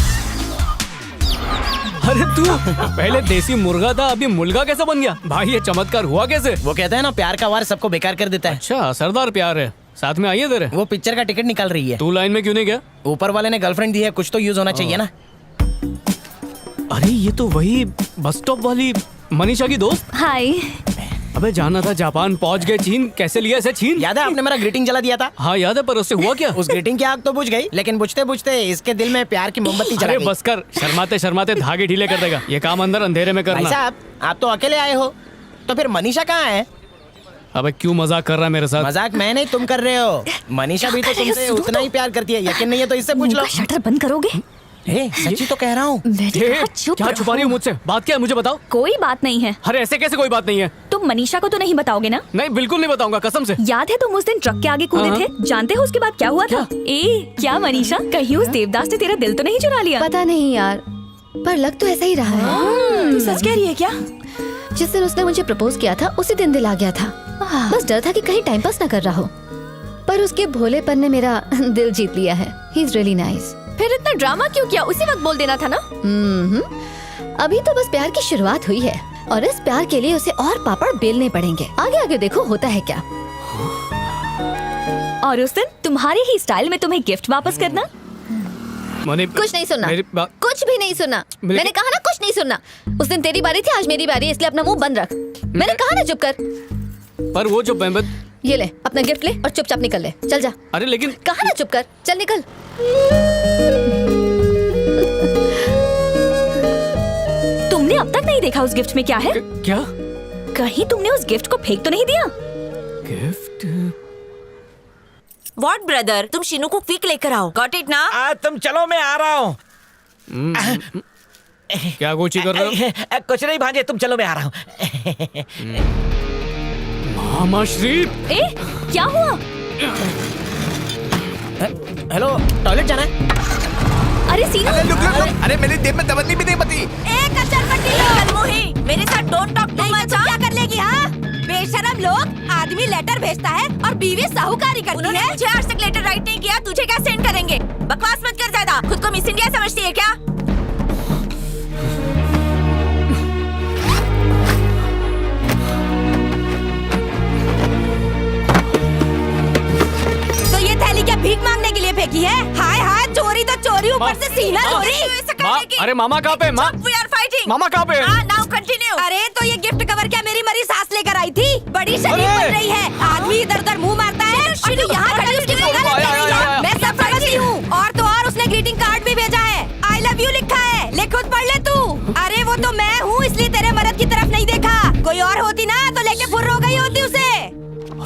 अरे तू पहले देसी मुर्गा था, अभी मुल्गा कैसे बन गया? भाई ये चमत्कार हुआ कैसे? वो कहते हैं ना, प्यार का वार सबको बेकार कर देता है। अच्छा, असरदार प्यार है। साथ में आइए तेरे। वो पिक्चर का टिकट निकाल रही है। तू लाइन में क्यों नहीं गया? ऊपर वाले ने गर्लफ्रेंड दी है, कुछ तो यूज होना चाहिए ना। अरे ये तो वही बस स्टॉप वाली मनीषा की दोस्त। हाय। अबे जाना था जापान, पहुंच गए चीन। कैसे लिया इसे चीन? याद है आपने मेरा ग्रीटिंग जला दिया था? हाँ याद है, पर उससे हुआ क्या? उस ग्रीटिंग की आग तो बुझ गई, लेकिन बुझते बुझते इसके दिल में प्यार की मोमबत्ती जला अरे गई। बस कर, शर्माते शर्माते धागे ढीले कर देगा। ये काम अंदर अंधेरे में भाई करना। साहब, आप तो अकेले आए हो, तो फिर मनीषा कहाँ है? अबे क्यों मजाक कर रहा है मेरे साथ? मजाक मैं नहीं, तुम कर रहे हो। मनीषा भी तो तुमसे उतना ही प्यार करती है। यकीन नहीं है तो इससे पूछ लो। शटर बंद करोगे? सच्ची तो कह रहा हूँ। क्या छुपा रही हो मुझसे? बात क्या है, मुझे बताओ। कोई बात नहीं है। अरे ऐसे कैसे कोई बात नहीं है? तुम मनीषा को तो नहीं बताओगे ना? नहीं, बिल्कुल नहीं बताऊंगा, कसम से। याद है तुम उस दिन ट्रक के आगे कूदे हाँ। थे? जानते हो उसके बाद क्या हुआ था? क्या मनीषा, कहीं उस देवदास ने तेरा दिल तो नहीं चुरा लिया? पता नहीं यार, पर लग तो ऐसा ही रहा है। तू सच कह रही है क्या? जिस दिन उसने मुझे प्रपोज किया था उसी दिन दिल आ गया था। बस डर था कि कहीं टाइम पास ना कर रहा हो, पर उसके भोलेपन ने मेरा दिल जीत लिया है। He is really nice. फिर इतना ड्रामा क्यों किया? उसी वक्त बोल देना था ना। अभी तो बस प्यार की शुरुआत हुई है और इस प्यार के लिए उसे और पापड़ बेलने पड़ेंगे। आगे आगे देखो होता है क्या। और उस दिन तुम्हारे ही स्टाइल में तुम्हें गिफ्ट वापस करना। कुछ नहीं सुनना, कुछ भी नहीं सुनना। मैंने कहा ना कुछ नहीं सुनना। उस दिन तेरी बारी थी, आज मेरी बारी है, इसलिए अपना मुंह बंद रख। मैंने कहा ना चुप कर। पर वो जो ये ले अपना गिफ्ट ले और चुपचाप निकल ले। चल जा। अरे लेकिन कहा ना चुप कर, चल निकल। तुमने अब तक नहीं देखा उस गिफ्ट में क्या है? क्या? कहीं तुमने उस गिफ्ट को फेंक तो नहीं दिया? गिफ्ट? व्हाट ब्रदर, तुम शीनू को क्विक लेकर आओ। गॉट इट ना? तुम चलो, मैं आ रहा हूँ। क्या कोची कर रहे हो? कुछ नहीं भांजे, तुम चलो, मैं आ रहा हूँ। मामा श्री, क्या हुआ? हेलो, टॉयलेट जाना है? अरे सीनू, अरे मेरी जेब में दवन्नी भी नहीं बची। मेरे साथ डोंट टॉक टू मच। क्या कर लेगी? हाँ, बेशरम लोग आदमी आदमी लेटर भेजता है और बीवी साहूकारी करती है। मुझे आज तक लेटर राइट नहीं किया, तुझे क्या सेंड करेंगे? बकवास मत कर ज्यादा, खुद को मिस इंडिया समझती है क्या? तो ये थैली क्या भीख मांगने के लिए फेंकी है? हाय हाय, चोरी तो चोरी, ऊपर से सीना चोरी। अरे मामा कहाँ पे? We are fighting. मामा कहाँ पे? Now continue. अरे तो ये गिफ्ट कवर क्या मेरी मरी सास लेकर आई थी? बड़ी शरीफ बन रही है, आदमी इधर उधर मुंह मारता है और तू यहाँ खड़ी उसकी फिंगर लग रही है। मैं सब समझती हूँ। और तो और उसने ग्रीटिंग कार्ड भी भेजा है, I love you लिखा है, ले खुद पढ़ ले तू। अरे वो तो मैं हूँ, इसलिए तेरे मर्द की तरफ नहीं देखा। कोई और होती ना तो लेके फुर्र हो गई होती उसे।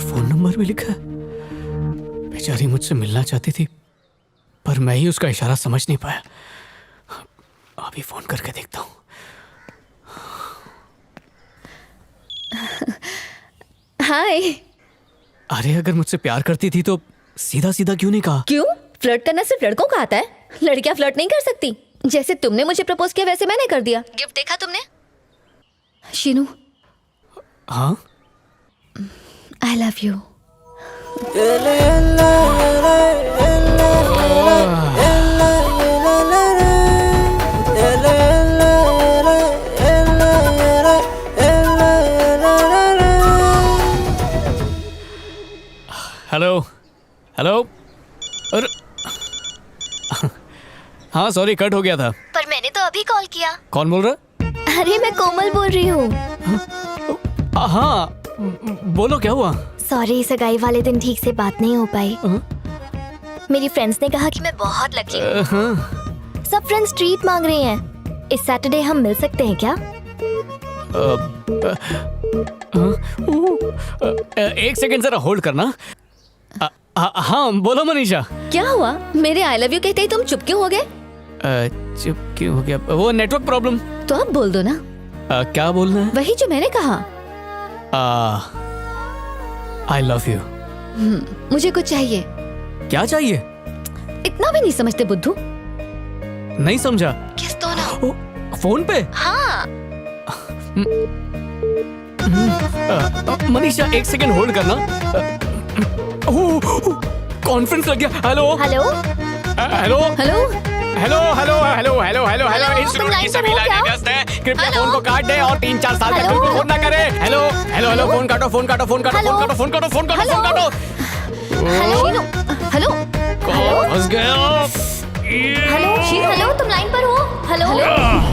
फोन नंबर भी लिखा है। बेचारी मुझसे मिलना चाहती थी, पर मैं ही उसका इशारा समझ नहीं पाया। अभी फोन करके देखता हूँ। हाय। अरे अगर मुझसे प्यार करती थी तो सीधा सीधा क्यों नहीं कहा? क्यों? फ्लर्ट करना सिर्फ लड़कों का आता है, लड़कियां फ्लर्ट नहीं कर सकती। जैसे तुमने मुझे प्रपोज किया वैसे मैंने कर दिया। गिफ्ट देखा तुमने? शीनू, हाँ? आई लव यू। Hello hello. अरे हाँ सॉरी, कट हो गया था। पर मैंने तो अभी कॉल किया। कौन बोल रहा? अरे मैं कोमल बोल रही हूँ। हाँ बोलो, क्या हुआ? सॉरी, सगाई वाले दिन ठीक से बात नहीं हो पाई। मेरी फ्रेंड्स ने कहा कि मैं बहुत लकी हूँ। सब फ्रेंड्स ट्रीट मांग रही हैं। इस सैटरडे हम मिल सकते हैं क्या? एक सेकंड जरा होल्ड करना। हाँ बोलो मनीषा। क्या हुआ? मेरे आई लव यू कहते ही तुम चुप क्यों हो गए? चुप क्यों हो गया? वो नेटवर्क प्रॉब्लम। तो आप बोल दो ना। क्या बोलना है? वही जो मैंने कहा। आई लव यू। मुझे कुछ चाहिए। क्या चाहिए? इतना भी नहीं समझते बुद्धू। नहीं समझा। किस दो ना। फोन पे? हाँ। मनीषा एक सेकंड होल्ड करना। कॉन्फ्रेंस लग गया। Hello hello hello hello hello hello hello hello hello hello. इस रूट की सभी लाइनें व्यस्त हैं, कृपया फोन को काट दे और 3-4 साल तक बिल्कुल फोन ना करे। हेलो हेलो हेलो, फोन काटो फोन काटो फोन काटो फोन काटो फोन काटो फोन काटो फोन काटो। हेलो फंस गया। हेलो शीन, हेलो तुम लाइन पर हो? Hello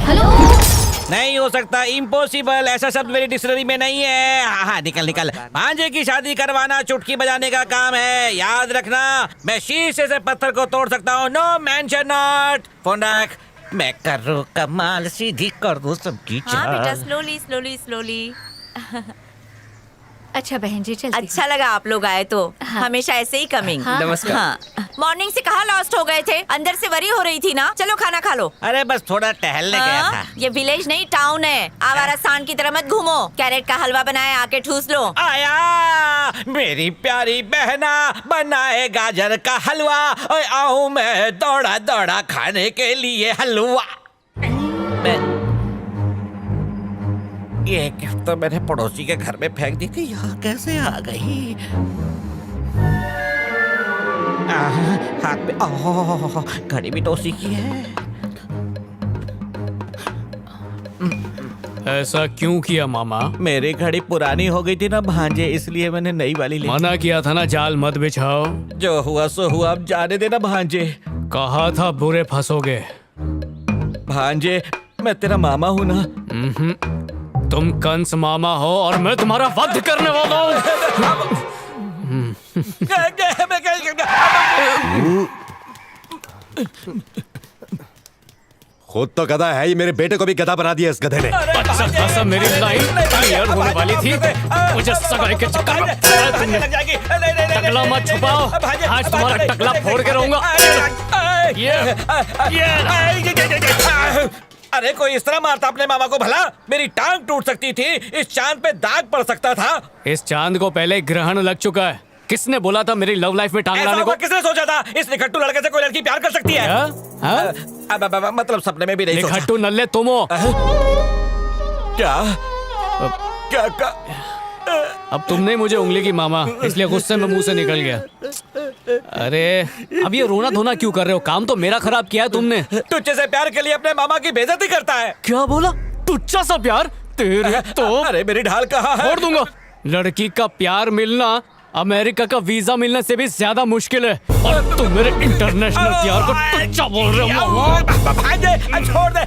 hello. नहीं हो सकता, इम्पॉसिबल, ऐसा शब्द मेरी डिक्शनरी में नहीं है। हाँ निकल निकल। भांजे की शादी करवाना चुटकी बजाने का काम है, याद रखना। मैं शीशे से पत्थर को तोड़ सकता हूँ, नो मेंशन नॉट। फोन रख, मैं करूँ कमाल, सीधी कर दूँ सबकी हाँ बेटा, चाल। Slowly slowly slowly. अच्छा बहन जी, चलती अच्छा लगा आप लोग आए तो। हमेशा ऐसे ही कमिंग। हाँ। नमस्कार। हाँ। मॉर्निंग से कहाँ लॉस्ट हो गए थे? अंदर से वरी हो रही थी ना। चलो खाना खा लो। अरे बस थोड़ा टहलने गया था। हाँ, ये विलेज नहीं टाउन है। आवारा सांड की तरह मत घूमो। कैरेट का हलवा बनाए, आके ठूस लो। आया मेरी प्यारी बहना, बनाए गाजर का हलवा। ओए आऊं मैं दौड़ा दौड़ा खाने के लिए हलवा। ये गिफ्ट तो मैंने पड़ोसी के घर में फेंक दी थी, यहाँ कैसे आ गई? हाथ में घड़ी भी तो उसी की है। ऐसा क्यों किया मामा? मेरी घड़ी पुरानी हो गई थी ना भांजे, इसलिए मैंने नई वाली ली। मना किया था ना, जाल मत बिछाओ। जो हुआ सो हुआ, अब जाने देना भांजे। कहा था बुरे फंसोगे। भांजे मैं तेरा मामा हूँ ना। तुम कंस मामा हो और मैं तुम्हारा वध करने वाला हूँ। खुद तो गधा है, ये मेरे बेटे को भी गधा बना दिया इस गधे ने। अच्छा खासा मेरी लाइन क्लियर होने वाली थी, मुझे सगाई के चक्कर में तुमने टकला मत छुपाओ। आज तुम्हारा टकला फोड़ के रहूंगा। अरे कोई इस तरह मारता अपने मामा को भला? मेरी टांग टूट सकती थी, इस चांद पे दाग पड़ सकता था। इस चांद को पहले ग्रहण लग चुका है। किसने बोला था मेरी लव लाइफ में टांग लाने को? किसने सोचा था इस निखट्टू लड़के से कोई लड़की प्यार कर सकती है? मतलब सपने में भी नहीं सोचा। निखट्टू नल्ले तुम हो। क्या क्या अब तुमने मुझे उंगली की मामा, इसलिए गुस्से में मुंह से निकल गया। अरे अब ये रोना धोना क्यों कर रहे हो? काम तो मेरा खराब किया है तुमने। तुझे से प्यार के लिए अपने मामा की बेइज्जती करता है। क्या बोला? तुच्चा सा प्यार? तेरे तो अरे मेरी ढाल कहाँ है? छोड़ दूंगा। लड़की का प्यार मिलना अमेरिका का वीजा मिलने से भी ज्यादा मुश्किल है, और तुम मेरे इंटरनेशनल प्यार को तुच्चा बोल रहे हो मामा। छोड़ दे।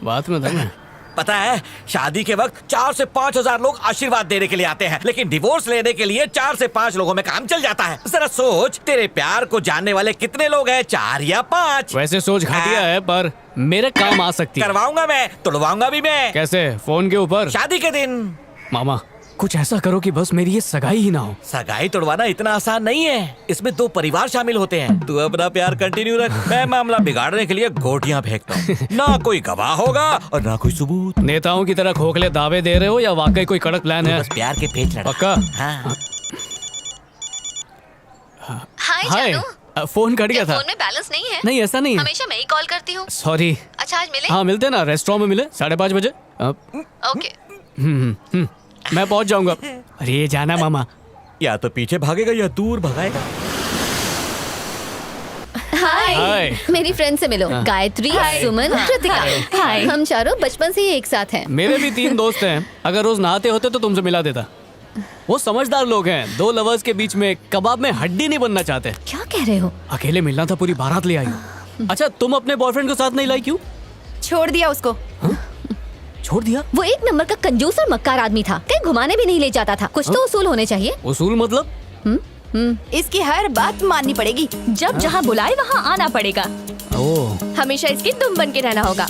बात में दम है। पता है, शादी के वक्त 4 से 5 हजार लोग आशीर्वाद देने के लिए आते हैं, लेकिन डिवोर्स लेने के लिए 4 से 5 लोगों में काम चल जाता है। जरा सोच, तेरे प्यार को जानने वाले कितने लोग हैं? 4 या 5? वैसे सोच घटिया है, पर मेरे काम आ सकती है। करवाऊंगा मैं, तुड़वाऊंगा भी मैं। कैसे? फोन के ऊपर? शादी के दिन। मामा कुछ ऐसा करो कि बस मेरी ये सगाई ही ना हो। सगाई तोड़वाना इतना आसान नहीं है, इसमें 2 परिवार शामिल होते हैं। तू अपना प्यार कंटिन्यू रख, मैं मामला बिगाड़ने के लिए गोटियां फेंकता हूँ। ना कोई गवाह होगा और ना कोई सबूत। नेताओं की तरह खोखले दावे दे रहे हो या वाकई कोई कड़क प्लान है? बस प्यार के पेच लड़ा। पक्का? हाँ। हाय जानू। फोन कट गया था। फोन में बैलेंस नहीं है? नहीं ऐसा नहीं है। हमेशा मैं ही कॉल करती हूँ। सॉरी। अच्छा आज मिले? हाँ मिलते ना, रेस्टोरेंट में मिले 5:30 बजे। ओके। मैं पहुंच जाऊंगा। अरे जाना मामा। या तो पीछे भागेगा या दूर भगाएगा। हाय, मेरी फ्रेंड से मिलो। गायत्री, सुमन, कृतिका। हाय, हम चारों बचपन से ही एक साथ हैं। मेरे भी 3 दोस्त हैं। अगर रोज नहाते होते तो तुमसे मिला देता। वो समझदार लोग हैं। 2 लवर्स के बीच में कबाब में हड्डी नहीं बनना चाहते। क्या कह रहे हो? अकेले मिलना था, पूरी बारात ले आई हो। अच्छा तुम अपने बॉयफ्रेंड को साथ नहीं लाई क्यों? छोड़ दिया उसको। छोड़ दिया? वो एक नंबर का कंजूस और मक्कार आदमी था, कहीं घुमाने भी नहीं ले जाता था। कुछ तो उसूल होने चाहिए। उसूल मतलब? इसकी हर बात माननी पड़ेगी। जब जहाँ बुलाए वहाँ आना पड़ेगा। हमेशा इसकी तुम बन के रहना होगा,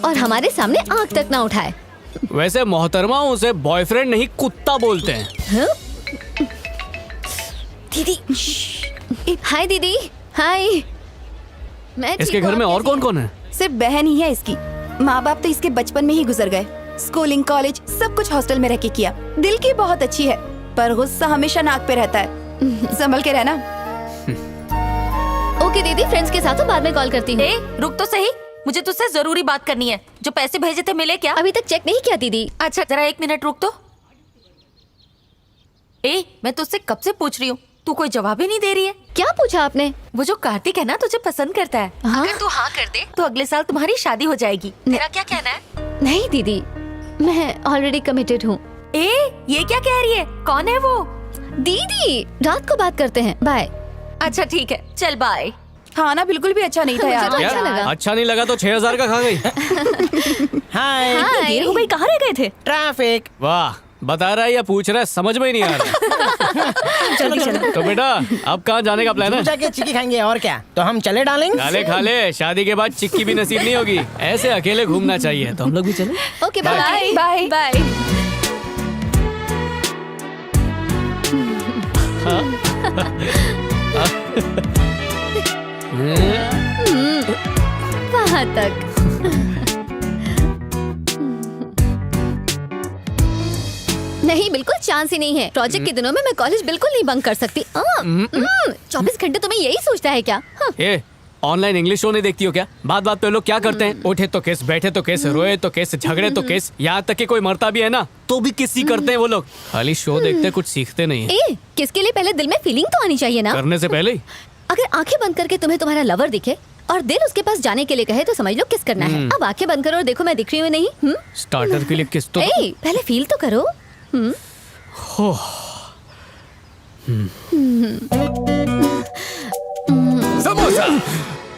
और हमारे सामने आंख तक ना उठाए। वैसे मोहतरमा उसे बॉयफ्रेंड नहीं कुत्ता बोलते हैं। दीदी। हाय दीदी। हाय। मैं इसके घर में और कौन कौन है? सिर्फ बहन ही है इसकी। माँ बाप तो इसके बचपन में ही गुजर गए। स्कूलिंग, कॉलेज सब कुछ हॉस्टल में रह के किया। दिल की बहुत अच्छी है, पर गुस्सा हमेशा नाक पे रहता है। संभल के रहना। ओके दीदी, फ्रेंड्स के साथ बाद में कॉल करती हूँ। रुक तो सही, मुझे तुझसे जरूरी बात करनी है। जो पैसे भेजे थे मिले क्या? अभी तक चेक नहीं किया दीदी। अच्छा जरा 1 मिनट रुक तो। मैं तुझसे कब से पूछ रही हूँ, तू कोई जवाब ही नहीं दे रही है। क्या पूछा आपने? वो जो कार्तिक है ना, तुझे पसंद करता है। अगर तू हाँ कर दे तो अगले साल तुम्हारी शादी हो जाएगी। तेरा क्या कहना है? नहीं दीदी, मैं ऑलरेडी कमिटेड हूँ। ये क्या कह रही है? कौन है वो? दीदी रात को बात करते हैं, बाय। अच्छा ठीक है, चल बाय। हाँ ना, बिल्कुल भी अच्छा नहीं था यार। अच्छा लगा। अच्छा नहीं लगा तो 6000 का खा गई। हाय। देर हो गई, कहाँ रह गए थे? ट्रैफिक। वाह, बता रहा है या पूछ रहा है समझ में ही नहीं आ रहा। चलो। तो बेटा अब कहाँ जाने का प्लान है? जाके चिक्की खाएंगे और क्या। तो हम चले डालेंगे। खा ले, शादी के बाद चिक्की भी नसीब नहीं होगी। ऐसे अकेले घूमना चाहिए। तो हम लोग भी चले। Okay bye bye bye. वहाँ तक। नहीं, बिल्कुल चांस ही नहीं है। प्रोजेक्ट के दिनों में मैं कॉलेज बिल्कुल नहीं बंक कर सकती। 24 घंटे तुम्हें यही सोचता है क्या? ये ऑनलाइन इंग्लिश शो नहीं देखती हो क्या? बात बात पे लोग क्या करते हैं? उठे तो केस, बैठे तो केस, रोए तो केस, झगड़े तो केस, यहाँ तक कि कोई मरता भी है ना तो भी किसी करते हैं वो लोग। खाली शो देखते कुछ सीखते नहीं है। किसके लिए पहले दिल में फीलिंग तो आनी चाहिए ना। करने से पहले ही। अगर आंखें बंद करके तुम्हें तुम्हारा लवर दिखे और दिल उसके पास जाने के लिए कहे तो समझ लो किस करना है। अब आंखें बंद करो और देखो मैं दिख रही हूँ नहीं। स्टार्टर के लिए किस तो पहले फील तो करो। समोसा।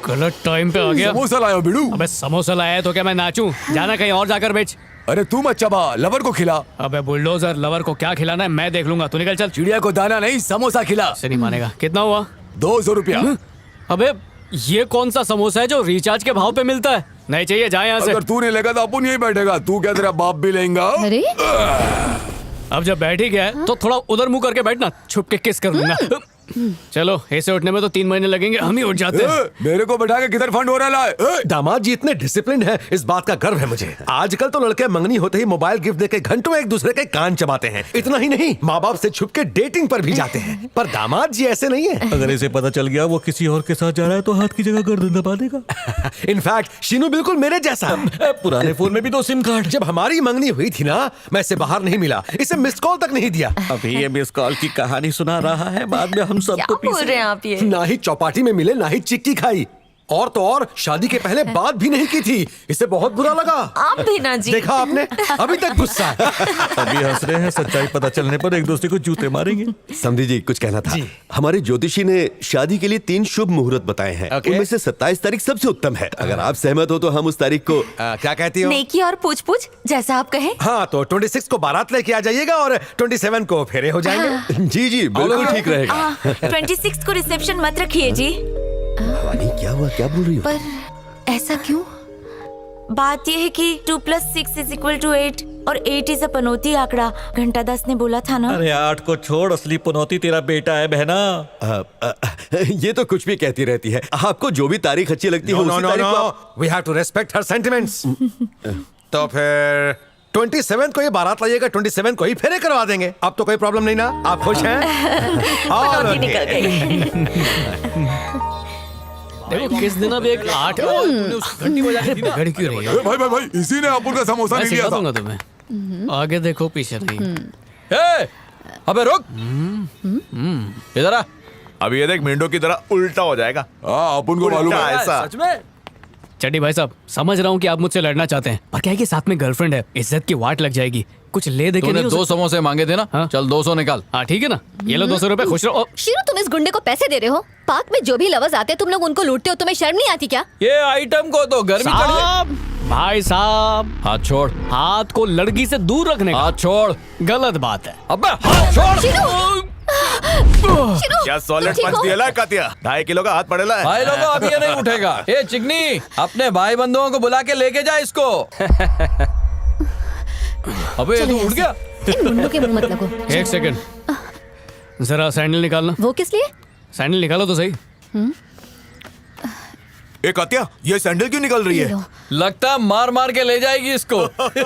गलत टाइम पे आ गया। समोसा लाया बिड़ू। अबे समोसा लाया है तो क्या मैं नाचूं? जाना कहीं और जाकर बेच। अरे तू मत चबा, लवर को खिला। अबे बुलडोजर, लवर को क्या खिलाना है मैं देख लूंगा। तू निकल चल। चिड़िया को दाना नहीं, समोसा खिला। से नहीं मानेगा। कितना हुआ? 200 रुपया। अबे ये कौन सा समोसा है जो रिचार्ज के भाव पे मिलता है? नहीं चाहिए, जा यहाँ से। अगर तू नहीं लेगा तो अपन यहीं बैठेगा। तू क्या तेरा बाप भी लेगा? अरे अब जब बैठ ही गया है तो थोड़ा उधर मुंह करके बैठना, छुप के किस कर लूंगा। चलो ऐसे उठने में तो 3 महीने लगेंगे, हम ही उठ जाते हैं। मेरे को बैठा के किधर फंड हो रहा है? दामाद जी इतने डिसिप्लिन है, इस बात का गर्व है मुझे। आजकल तो लड़के मंगनी होते ही मोबाइल गिफ्ट देके घंटों में एक दूसरे के कान चबाते हैं। इतना ही नहीं, माँ बाप से छुप के डेटिंग पर भी जाते हैं। पर दामाद जी ऐसे नहीं है। अगर इसे पता चल गया वो किसी और के साथ जा रहा है तो हाथ की जगह गर्दन दबा देगा। इनफैक्ट शीनू बिल्कुल मेरे जैसा है। पुराने फोन में भी 2 सिम कार्ड। जब हमारी मंगनी हुई थी ना, मैं इसे बाहर नहीं मिला, इसे मिस कॉल तक नहीं दिया। अभी ये मिस कॉल की कहानी सुना रहा है, बाद में हम सबको पीछे। आप ये ना ही चौपाटी में मिले, ना ही चिक्की खाई, और तो और शादी के पहले बात भी नहीं की थी। इसे बहुत बुरा लगा। आप भी ना जी। देखा आपने, अभी तक गुस्सा है। अभी हंस रहे हैं, सच्चाई पता चलने पर एक दूसरे को जूते मारेंगे। समधी जी कुछ कहना था। हमारे ज्योतिषी ने शादी के लिए 3 शुभ मुहूर्त बताए हैं। उनमें से 27 तारीख सबसे उत्तम है। अगर आप सहमत हो तो हम उस तारीख को क्या कहती हो? नेकी और पूछ पूछ जैसा आप कहें। हाँ, तो 26 को बारात लेके आ जाइएगा और 27 को फेरे हो जाएंगे। जी जी बिल्कुल ठीक रहेगा। 26 को रिसेप्शन मत रखिए जी। क्या हुआ, क्या बोल रही हो? पर ऐसा क्यों? बात यह है कि 2 + 6 = 8 और 8 इज अ पनौती आंकड़ा। घंटा 10 ने बोला था ना। अरे 8 को छोड़, असली पनौती तेरा बेटा है बहना। ये तो कुछ भी कहती रहती है। आपको जो भी तारीख अच्छी लगती है उसी तारीख को आप... We have to respect her sentiments। तो फिर 27 को ये बारात लाइएगा, 27 को ही फेरे करवा देंगे। अब तो कोई प्रॉब्लम नहीं ना? आप खुश हैं? पनौती निकल गई। देखो किस दिन अब एक 8 घंटी बजा के बिगड़ क्यों रही है? भाई भाई भाई, इसी ने अपुन का समोसा नहीं लिया था। तुम्हें आगे देखो पीछे नहीं। अबे रुक, इधर आ। अभी ये देख, मेंढो की तरह उल्टा हो जाएगा। अपुन को मालूम है ऐसा। सच में? चड्डी भाई साहब, समझ रहा हूँ कि आप मुझसे लड़ना चाहते हैं, पर क्या है कि साथ में गर्लफ्रेंड है, इज्जत की वाट लग जाएगी। कुछ ले दे के तूने नहीं 2 समोसे मांगे थे ना? हाँ? चल 200 निकाल। हाँ ठीक है ना, ये लो 200 रुपए, खुश रहो। शीनू तुम इस गुंडे को पैसे दे रहे हो? पार्क में जो भी लवर्स आते हैं तुम लोग उनको लूटते हो, तुम्हें शर्म नहीं आती क्या? ये आइटम को तो गर्मी चढ़ गई। साहब, भाई साहब, हाथ छोड़। हाथ को लड़की से दूर रखने का। हाथ छोड़। गलत बात है। अबे हाथ छोड़। क्या सॉलिड पंच दिया कातिया? 2.5 किलो का हाथ पड़ेला है। भाई लोगों, अब ये नहीं उठेगा। ए चिकनी, अपने भाई बंधुओं को बुला के लेके जा इसको। अबे ये तो उठ गया। इन मुंडों के मुंह मत लगो। 1 सेकंड, जरा सैंडल निकालना। वो किस लिए? सैंडल निकालो तो सही। ए कातिया, ये सैंडल क्यों निकल रही है? लगता मार मार के ले जाएगी इसको। अरे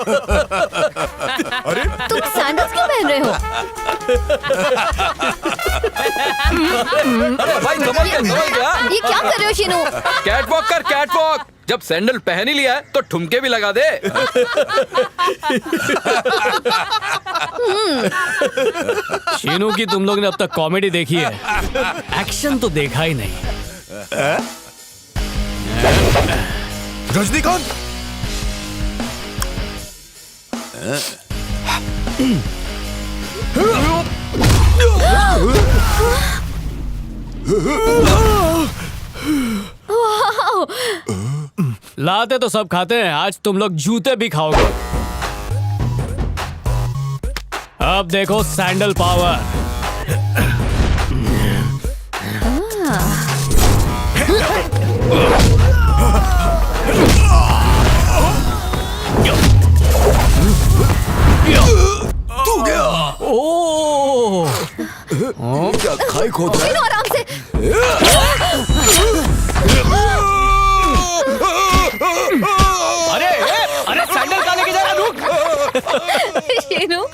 तुम सैंडल्स क्यों पहन रहे हो? अरे भाई समझ गया? ये क्या कर रहे हो शीनू? कैटवॉक कर, कैटवॉक। जब सैंडल पहन ही लिया है तो ठुमके भी लगा दे। शीनू की तुम लोग ने अब तक कॉमेडी देखी है, एक्शन तो देखा ही नहीं। रजनीकांत, लाते तो सब खाते हैं, आज तुम लोग जूते भी खाओगे। अब देखो सैंडल पावर। तू गया। ओह, क्या खाई खोद रहा है? शीनू आराम से। अरे सैंडल कहाँ लेके जा रहा? रुक। शीनू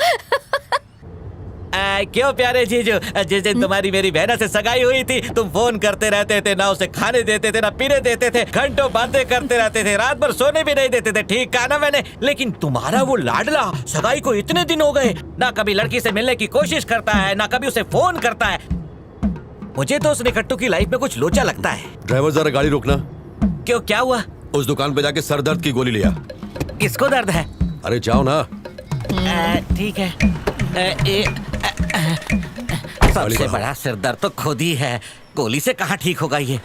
क्यों प्यारे जीजू, जिस दिन तुम्हारी मेरी बहना से सगाई हुई थी तुम फोन करते रहते थे, ना उसे खाने देते थे ना पीने देते थे, घंटों बातें करते रहते थे, रात भर सोने भी नहीं देते थे। ठीक कहा ना मैंने? लेकिन तुम्हारा वो लाडला सगाई को इतने दिन हो गए, ना कभी लड़की से मिलने की कोशिश करता है, ना कभी उसे फोन करता है। मुझे तो उस निकट्टू की लाइफ में कुछ लोचा लगता है। ड्राइवर जरा गाड़ी रोकना। क्यों, क्या हुआ? उस दुकान पे जाके सर दर्द की गोली लिया। किसको दर्द है? अरे जाओ ना। ठीक है। सबसे बड़ा सिर दर्द तो खुद ही है, गोली से कहाँ ठीक होगा ये?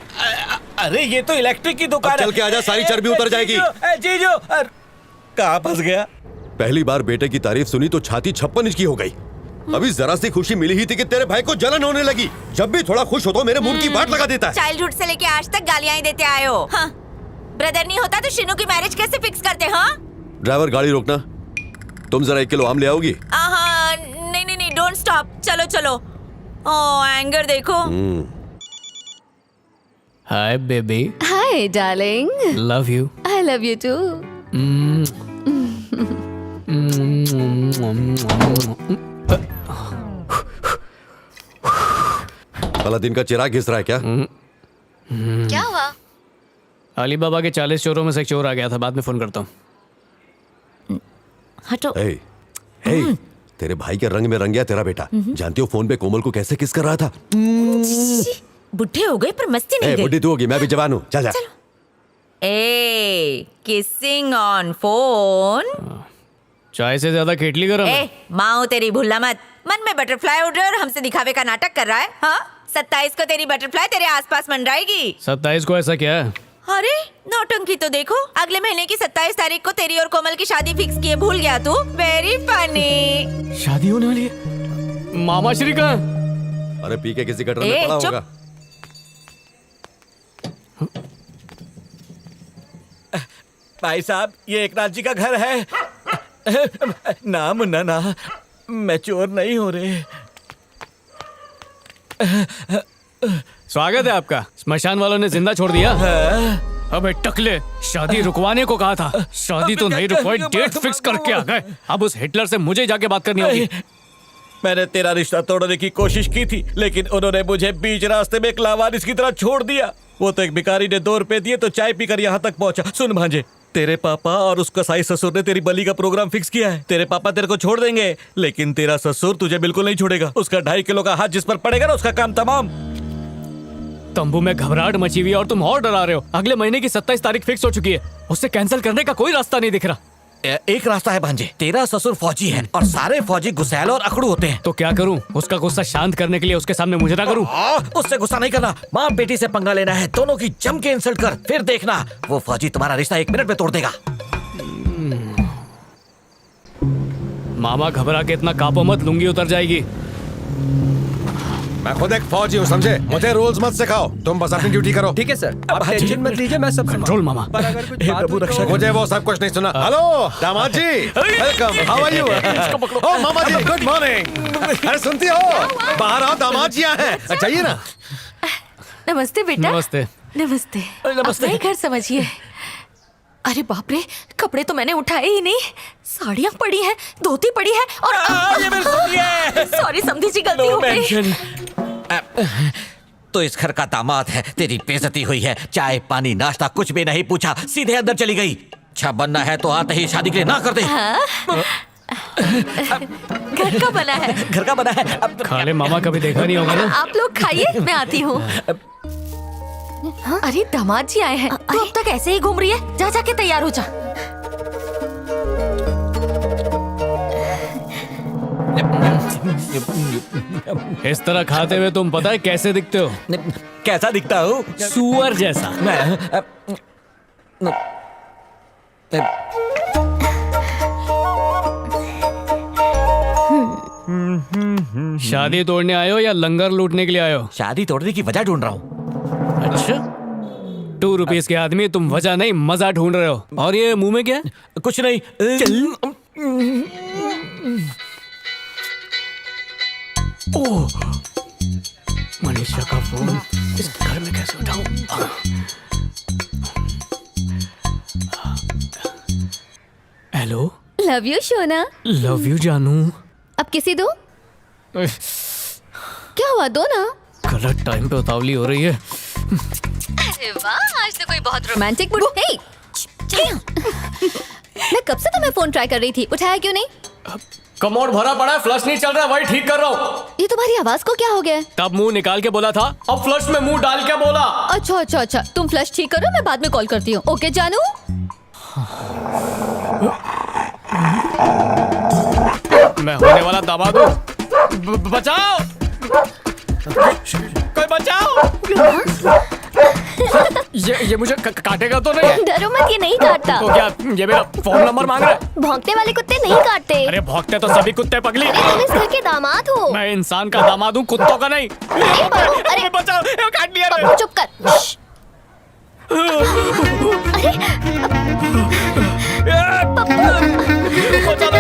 अरे ये तो इलेक्ट्रिक की दुकान है। चल के आजा, सारी चर्बी उतर जाएगी। जीजू कहाँ फंस गया? पहली बार बेटे की तारीफ सुनी तो छाती 56 इंच की हो गई। अभी जरा सी खुशी मिली ही थी कि तेरे भाई को जलन होने लगी। जब भी थोड़ा खुश हो तो मेरे मूड की बात लगा देता है। चाइल्डहुड से लेके आज तक गालियां ही देते आए हो। हाँ। ब्रदर नहीं होता तो शीनू की मैरिज कैसे फिक्स करते? हाँ ड्राइवर गाड़ी रोकना। तुम जरा 1 किलो आम ले आओगी? नहीं, डोंट स्टॉप। चलो चलो। ओ एंगर देखो। Hi baby, hi darling, love you. I love you too. Aladdin का चिराग घिस रहा है क्या? क्या हुआ? अली बाबा के 40 चोरों में से एक चोर आ गया था, बाद में फोन करता हूँ। हटो। हे, तेरे भाई के रंग में रंग गया तेरा बेटा। जानती हो फोन पे कोमल को कैसे किस कर रहा था? बुढ़े हो गए पर मस्ती नहीं गई। बुढ़ी तू होगी, मैं भी जवान हूँ। चल जा। ए किसिंग ऑन फोन। चाय से ज्यादा केटली गरम है। माँ तेरी भूलना मत। मन में बटरफ्लाई उड़ रहा है और हमसे दिखावे का नाटक कर रहा है। हाँ 27 को तेरी बटरफ्लाई तेरे आसपास मंडराएगी। 27 को ऐसा क्या है? अरे नौटंकी तो देखो, अगले महीने की 27 तारीख को तेरी और कोमल की शादी फिक्स किए, भूल गया तू? Very funny. शादी होने वाली है? मामा श्री का? अरे पी के किसी गटर में पड़ा होगा। भाई साहब, ये एकनाथ जी का घर है। ना मुन्ना ना, मैं चोर नहीं हो रहे। स्वागत है आपका। स्मशान वालों ने जिंदा छोड़ दिया। अबे टकले, शादी रुकवाने को कहा था। शादी तो नहीं रुकवाई, डेट फिक्स करके आ गए। अब उस हिटलर से मुझे जाके बात करनी होगी। मैंने तेरा रिश्ता तोड़ने की कोशिश की थी, लेकिन उन्होंने मुझे बीच रास्ते में एक लावारिस की तरह छोड़ दिया। वो तो एक भिखारी ने 2 रुपए दिए तो चाय पीकर यहाँ तक पहुंचा। सुन भांजे, तेरे पापा और उस कसाई ससुर ने तेरी बलि का प्रोग्राम फिक्स किया है। तेरे पापा तेरे को छोड़ देंगे, लेकिन तेरा ससुर तुझे बिल्कुल नहीं छोड़ेगा। उसका 2.5 किलो का हाथ जिस पर पड़ेगा ना, उसका काम तमाम। तंबू में घबराहट मची हुई है और तुम और डरा रहे हो। अगले महीने की 27 तारीख फिक्स हो चुकी है, उससे कैंसिल करने का कोई रास्ता नहीं दिख रहा। एक रास्ता है भांजे, तेरा ससुर फौजी है और सारे फौजी गुस्सैल और अकड़ू होते हैं। तो क्या करूं? उसका गुस्सा शांत करने के लिए उसके सामने मुजरा करूं? उससे गुस्सा नहीं करना, माँ बेटी से पंगा लेना है। दोनों की जम के इंसल्ट कर, फिर देखना वो फौजी तुम्हारा रिश्ता 1 मिनट में तोड़ देगा। मामा घबरा के इतना कापो मत, लुंगी उतर जाएगी। मैं खुद एक फौजी हूँ, समझे? मुझे रूल्स मत सिखाओ, तुम बस अपनी ड्यूटी करो। ठीक है सर, आप टेंशन मत लीजिए, मैं सब कंट्रोल मामा। पर अगर कुछ बात हुई तो... मुझे वो सब कुछ नहीं सुना। हेलो दामाद जी, वेलकम, हाउ आर यू? ओ मामा जी, गुड मॉर्निंग। अरे सुनती हो, बाहर आओ, दामाद जी आए हैं। जाइए ना। नमस्ते बेटा। नमस्ते। नमस्ते। नमस्ते। अपना ही घर समझिए। अरे बाप रे, कपड़े तो मैंने उठाए ही नहीं। साड़ियाँ पड़ी हैं, धोती पड़ी है और सॉरी समझी जी, गलती हो गई। तो इस घर का दामाद है, तेरी बेइज्जती हुई है। चाय पानी नाश्ता कुछ भी नहीं पूछा, सीधे अंदर चली गई। अच्छा बनना है तो आते ही शादी के लिए ना कर दे। घर का बना है। घर का बना है। अब खाले मामा कभी देखा नहीं होगा ना। आप लोग खाइए, मैं आती हूँ। अरे दामाद जी आए हैं। तू अब तक ऐसे ही घूम रही है, जा जाके तैयार हो जा। इस तरह खाते हुए तुम पता है कैसे दिखते हो? कैसा दिखता हूँ? सुअर जैसा। शादी तोड़ने आए हो या लंगर लूटने के लिए आए हो? शादी तोड़ने की वजह ढूंढ रहा हूँ। अच्छा, 2 रुपीस के आदमी, तुम वजह नहीं मजा ढूंढ रहे हो। और ये मुंह में क्या है? कुछ नहीं। ओह, मनीषा का फोन। इस घर में कैसे उठाऊं? हेलो। लव यू शोना। लव यू जानू। अब किसी दो। क्या हुआ, दो ना। गलत टाइम पे उतावली हो रही है। अरे वाह, आज तो कोई बहुत रोमांटिक मूड। हे, मैं कब से तुम्हें फोन ट्राई कर रही थी, उठाया क्यों नहीं? कमोड भरा पड़ा है, फ्लश नहीं चल रहा, वही ठीक कर रहा हूँ। ये तुम्हारी आवाज को क्या हो गया? तब मुंह निकाल के बोला था, अब फ्लश में मुंह डाल के बोला। अच्छा अच्छा अच्छा, तुम फ्लश ठीक करो, मैं बाद में कॉल करती हूँ। ओके जानू। मैं होने वाला दामाद हूँ। बचाओ, कोई बचाओ। ये मुझे काटेगा तो नहीं? डरो मत, ये नहीं काटता। तो क्या ये मेरा फोन नंबर मांग रहा है? भौंकने वाले कुत्ते नहीं काटते। अरे भौंकते तो सभी कुत्ते पगली। तुम इस घर के दामाद हो। मैं इंसान का दामाद हूँ, कुत्तों का नहीं। अरे बचाओ, काट लिया। पप्पू चुप कर। बचा दो।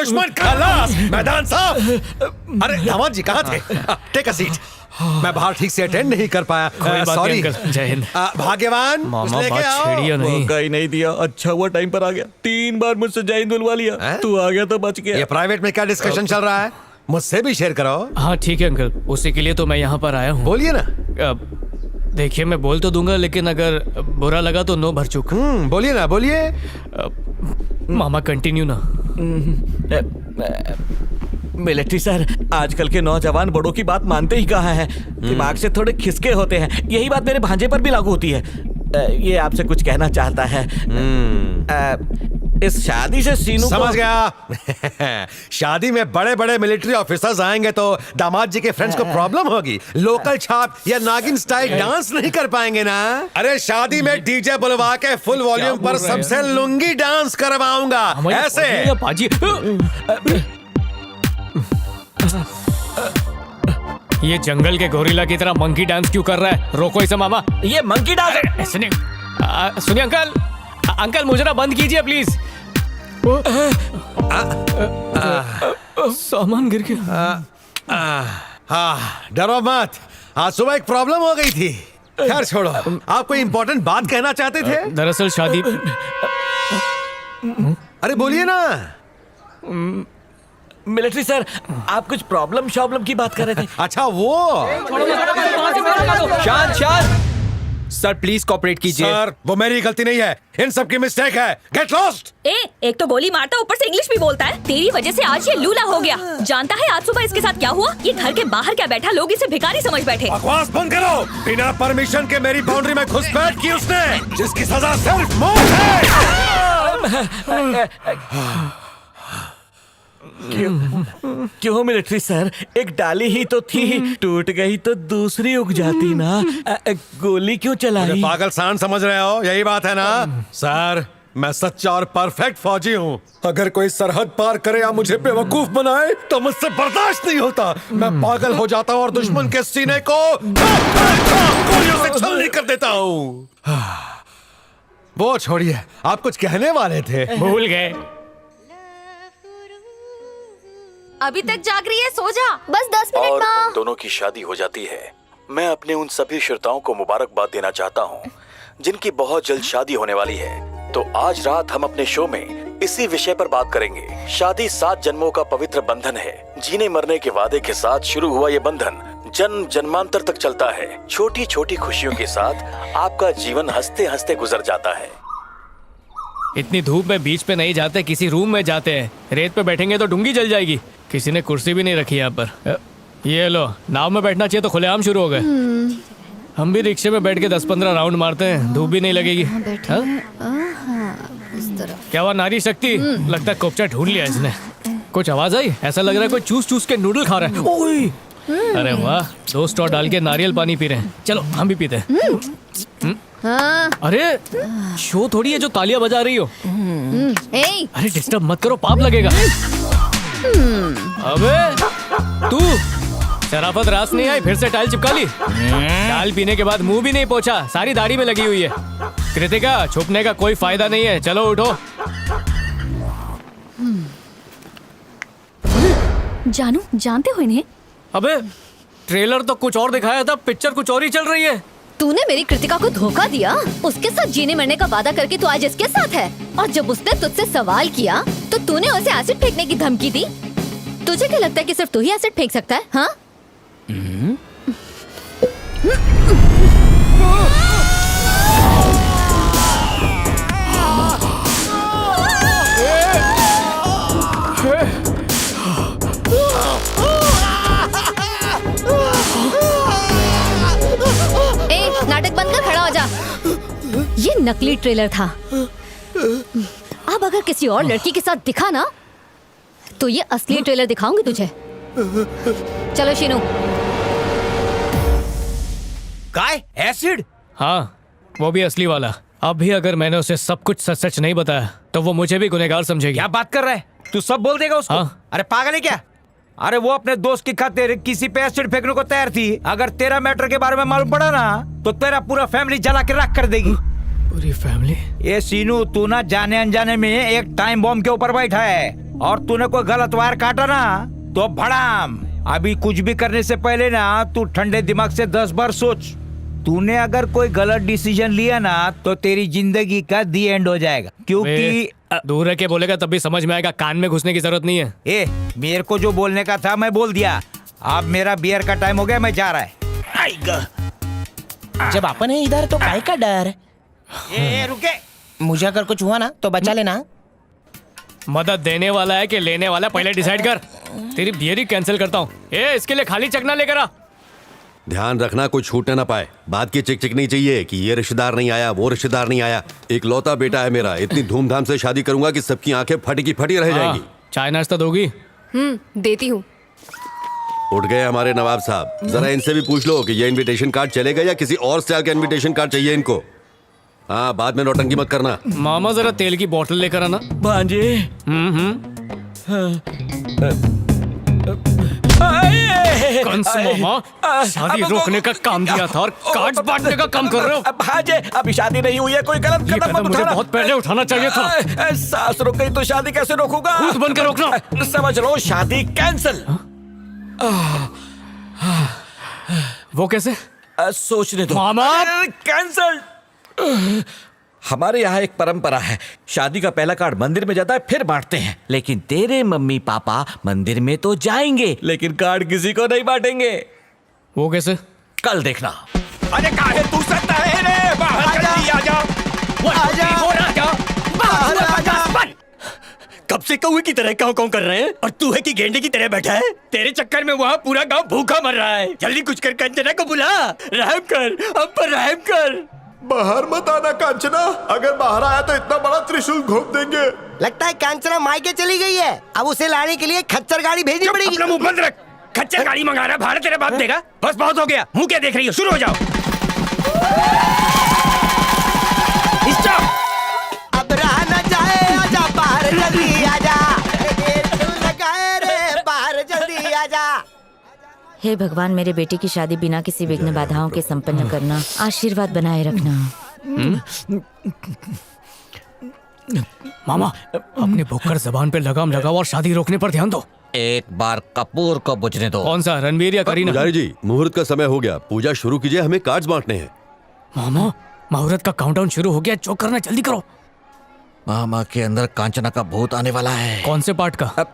दुश्मन खलास, मैदान साफ। अरे दामाद जी कहाँ थे? Take a seat. मैं बाहर ठीक से अटेंड नहीं कर पाया, सॉरी। जय हिंद। भाग्यवान, मामा लेके बात आओ। छेड़िया नहीं। मौका ही नहीं दिया। अच्छा हुआ टाइम पर आ गया। 3 बार मुझसे जय हिंद बुलवा लिया। तू आ गया तो बच गया। ये प्राइवेट में क्या डिस्कशन चल रहा है? मुझसे भी शेयर करो। हाँ ठीक है अंकल, उसी के लिए तो मैं यहाँ पर आया हूँ। बोलिए ना। देखिए मैं बोल तो दूंगा, लेकिन अगर बुरा लगा तो नो भरचूक। बोलिए ना, बोलिए। मामा कंटिन्यू ना। मिलिट्री सर, आजकल के नौजवान बड़ों की बात मानते ही कहाँ हैं। दिमाग से थोड़े खिसके होते हैं। यही बात मेरे भांजे पर भी लागू होती है। ये आपसे कुछ कहना चाहता है। इस शादी से सीनू समझ गया। शादी में बड़े बड़े मिलिट्री ऑफिसर्स आएंगे तो दामाद जी के फ्रेंड्स को प्रॉब्लम होगी। लोकल छाप या नागिन स्टाइल डांस नहीं कर पाएंगे ना। अरे शादी में डीजे बुलवा के फुल वॉल्यूम पर सबसे लुंगी डांस करवाऊंगा, ऐसे। पाजी ये जंगल के गोरिल्ला की तरह मंकी डांस क्यों कर रहा है? रोको इसे मामा। ये मंकी डांस है। सुनिए अंकल, अंकल मुझे ना बंद कीजिए प्लीज। सामान गिर गया। डरो मत, आज सुबह एक प्रॉब्लम हो गई थी। खैर छोड़ो, आप कोई इंपॉर्टेंट बात कहना चाहते थे? दरअसल शादी। अरे बोलिए ना। मिलिट्री सर, आप कुछ प्रॉब्लम की बात कर रहे थे। अच्छा वो। शांत शांत। सर प्लीज कोऑपरेट कीजिए। सर वो मेरी गलती नहीं है, इन सब की मिस्टेक है। Get lost. एक तो गोली मारता, ऊपर से इंग्लिश भी बोलता है। तेरी वजह से आज ये लूला हो गया। जानता है आज सुबह इसके साथ क्या हुआ? ये घर के बाहर क्या बैठा, लोग इसे भिखारी समझ बैठे। बकवास बंद करो। बिना परमिशन के मेरी बाउंड्री में घुसपैठ की उसने, जिसकी सजा सिर्फ मौत है। क्यों मिलिट्री सर, एक डाली ही तो थी, टूट गई तो दूसरी उग जाती ना। गोली क्यों चलाई? पागल सांड समझ रहे हो, यही बात है ना? सर मैं सच्चा और परफेक्ट फौजी हूँ। अगर कोई सरहद पार करे या मुझे बेवकूफ बनाए तो मुझसे बर्दाश्त नहीं होता। मैं पागल हो जाता हूँ और दुश्मन के सीने को गोलियों से छलनी कर देता हूँ। वो छोड़िए, आप कुछ कहने वाले थे। भूल गए। अभी तक जाग रही है, सो जा। बस 10 मिनट और माँ। उन दोनों की शादी हो जाती है। मैं अपने उन सभी श्रोताओं को मुबारकबाद देना चाहता हूँ जिनकी बहुत जल्द शादी होने वाली है। तो आज रात हम अपने शो में इसी विषय पर बात करेंगे। शादी 7 जन्मों का पवित्र बंधन है। जीने मरने के वादे के साथ शुरू हुआ ये बंधन जन्म जन्मांतर तक चलता है। छोटी छोटी खुशियों के साथ आपका जीवन हंसते हंसते गुजर जाता है। इतनी धूप में बीच पे नहीं जाते, किसी रूम में जाते हैं। रेत पे बैठेंगे तो डूंगी जल जाएगी। किसी ने कुर्सी भी नहीं रखी यहाँ पर। ये लो, नाव में बैठना चाहिए तो खुलेआम शुरू हो गए। हम भी रिक्शे में बैठ के 10-15 राउंड मारते हैं, धूप भी नहीं लगेगी। क्या हुआ नारी शक्ति? लगता है कोपचा ढूंढ लिया इसने। कुछ आवाज आई? ऐसा लग रहा है कोई चूस चूस के नूडल खा रहा है। ओए! अरे वाह, 2 स्ट्रॉ डाल के नारियल पानी पी रहे हैं। चलो हम भी पीते हैं। अरे शो थोड़ी है जो तालियां बजा रही हो। अरे डिस्टर्ब मत करो, पाप लगेगा। अबे तू शराफत रास नहीं आई, फिर से टाइल चिपका ली। टाइल पीने के बाद मुंह भी नहीं पोछा, सारी दाढ़ी में लगी हुई है। कृतिका, छुपने का कोई फायदा नहीं है, चलो उठो। जानू, जानते हो इन्हें? अबे ट्रेलर तो कुछ और दिखाया था, पिक्चर कुछ और ही चल रही है। तूने मेरी कृतिका को धोखा दिया। उसके साथ जीने मरने का वादा करके तू आज इसके साथ है। और जब उसने तुझसे सवाल किया तो तूने उसे एसिड फेंकने की धमकी दी। तुझे क्या लगता है कि सिर्फ तू ही एसिड फेंक सकता है? हाँ? नाटक बंद कर, खड़ा हो जा। ये नकली ट्रेलर था। अब अगर किसी और लड़की के साथ दिखा ना तो ये असली ट्रेलर दिखाऊंगी तुझे। चलो शीनू। काय एसिड? हाँ, वो भी असली वाला। अब भी अगर मैंने उसे सब कुछ सच सच नहीं बताया तो वो मुझे भी गुनहगार समझेगी। क्या बात कर रहा है? तू सब बोल देगा उसको? हाँ। अरे पागल है क्या? अरे वो अपने दोस्त की खातिर किसी पे एसिड फेंकने को तैयार थी। अगर तेरा मैटर के बारे में मालूम पड़ा ना तो तेरा पूरा फैमिली जला के राख कर देगी। पूरी फैमिली? ये सीनू, तू ना जाने अनजाने में एक टाइम बॉम्ब के ऊपर बैठा है और तूने कोई गलत वायर काटा ना तो भड़ाम। अभी कुछ भी करने से पहले ना तू ठंडे दिमाग से 10 बार सोच। तूने अगर कोई गलत डिसीजन लिया ना तो तेरी जिंदगी का दी एंड हो जाएगा, क्योंकि दूर रह के बोलेगा तब भी समझ में आएगा, कान में घुसने की जरूरत नहीं है। ए, मेरे को जो बोलने का था मैं बोल दिया। अब मेरा बियर का टाइम हो गया, मैं जा रहा है। जब अपन है इधर तो काय का डर। ए, रुके। मुझे अगर कुछ हुआ ना तो बचा लेना। मदद देने वाला है कि लेने वाला, पहले डिसाइड कर। तेरी बियर ही कैंसिल करता हूँ। ए, इसके लिए खाली चकना लेकर आ। ध्यान रखना कोई छूटने ना पाए। बात की चिक चिक नहीं चाहिए कि ये रिश्तेदार नहीं आया, वो रिश्तेदार नहीं आया। एक लौता बेटा है मेरा, इतनी धूमधाम से शादी करूंगा कि सबकी आंखें फटी की फटी रह जाएंगी। चाय नाश्ता दोगी? देती हूँ। उठ गए हमारे नवाब साहब। जरा इनसे भी पूछ लो कि ये इनविटेशन कार्ड चलेगा या किसी और स्टाइल का इनविटेशन कार्ड चाहिए इनको। हाँ, बाद में नौटंकी मत करना। मामा जरा तेल की बोतल लेकर आना। भांजे। कंस मामा, शादी रोकने का काम दिया था और कार्ड बांटने का काम कर रहे हो। भांजे, अभी शादी नहीं हुई है, कोई गलत कदम मत मुझे उठाना। बहुत पहले उठाना चाहिए था। सास रुक गई तो शादी कैसे रोकूंगा? खुद बनकर रोकना। समझ लो, शादी कैंसिल। वो कैसे? सोचने दो मामा। कैंसिल। हमारे यहाँ एक परंपरा है, शादी का पहला कार्ड मंदिर में जाता है फिर बांटते हैं। लेकिन तेरे मम्मी पापा मंदिर में तो जाएंगे लेकिन कार्ड किसी को नहीं बांटेंगे। वो कैसे? कल देखना। अरे काहे तू सत्ता है रे? बाहर जल्दी आ जा। बाहर आ जा। कब से कौवे की तरह काऊ काऊ कर रहे हैं और तू है कि गेंडे की तरह बैठा है? तेरे चक्कर में वहाँ पूरा गांव भूखा मर रहा है। जल्दी कुछ कर, कंचना को बुला। रहम कर, अब पर रहम कर। बाहर मत आना कांचना, अगर बाहर आया तो इतना बड़ा त्रिशूल घोंप देंगे। लगता है कांचना मायके चली गई है। अब उसे लाने के लिए खच्चर गाड़ी भेजनी पड़ेगी। अपना मुंह बंद रख। खच्चर गाड़ी मंगा रहा, भारत तेरा बाप देगा। बस बहुत हो गया, मुंह क्या देख रही हो? शुरू हो जाओ। अब रहा न जाए, आजा बाहर जल्दी आजा। लगाए रे, बाहर जल्दी आजा। हे भगवान, मेरे बेटे की शादी बिना किसी विघ्न बाधाओं के संपन्न करना, आशीर्वाद बनाए रखना। मामा, अपने भुक्कड़ जबान पे लगाम लगाओ और शादी रोकने पर ध्यान दो। एक बार कपूर को बुझने दो। कौन सा, रणवीर या करीना? पुजारी जी, मुहूर्त का समय हो गया, पूजा शुरू कीजिए, हमें कार्ड्स बांटने हैं। मामा, मुहूर्त का काउंटडाउन शुरू हो गया, जो करना जल्दी करो। मामा के अंदर कांचना का भूत आने वाला है। कौन से पार्ट का?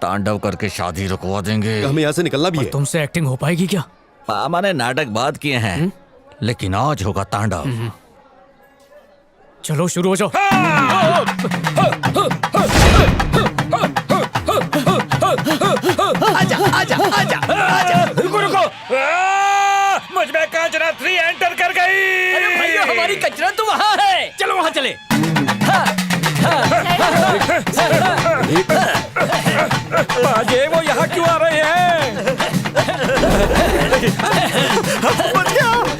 तांडव करके शादी रुकवा देंगे। हमें यहाँ से निकलना भी है। तुमसे एक्टिंग हो पाएगी क्या? मामा ने नाटक बात किए हैं, लेकिन आज होगा तांडव। चलो शुरू हो जाओ। आजा आजा आजा आजा। रुको रुको। मुझ में कांचना 3 एंटर कर गई। अरे भैया, हमारी कंचना तो वहाँ है। चलो वहाँ चले। बाजे, वो यहाँ क्यों आ रहे हैं?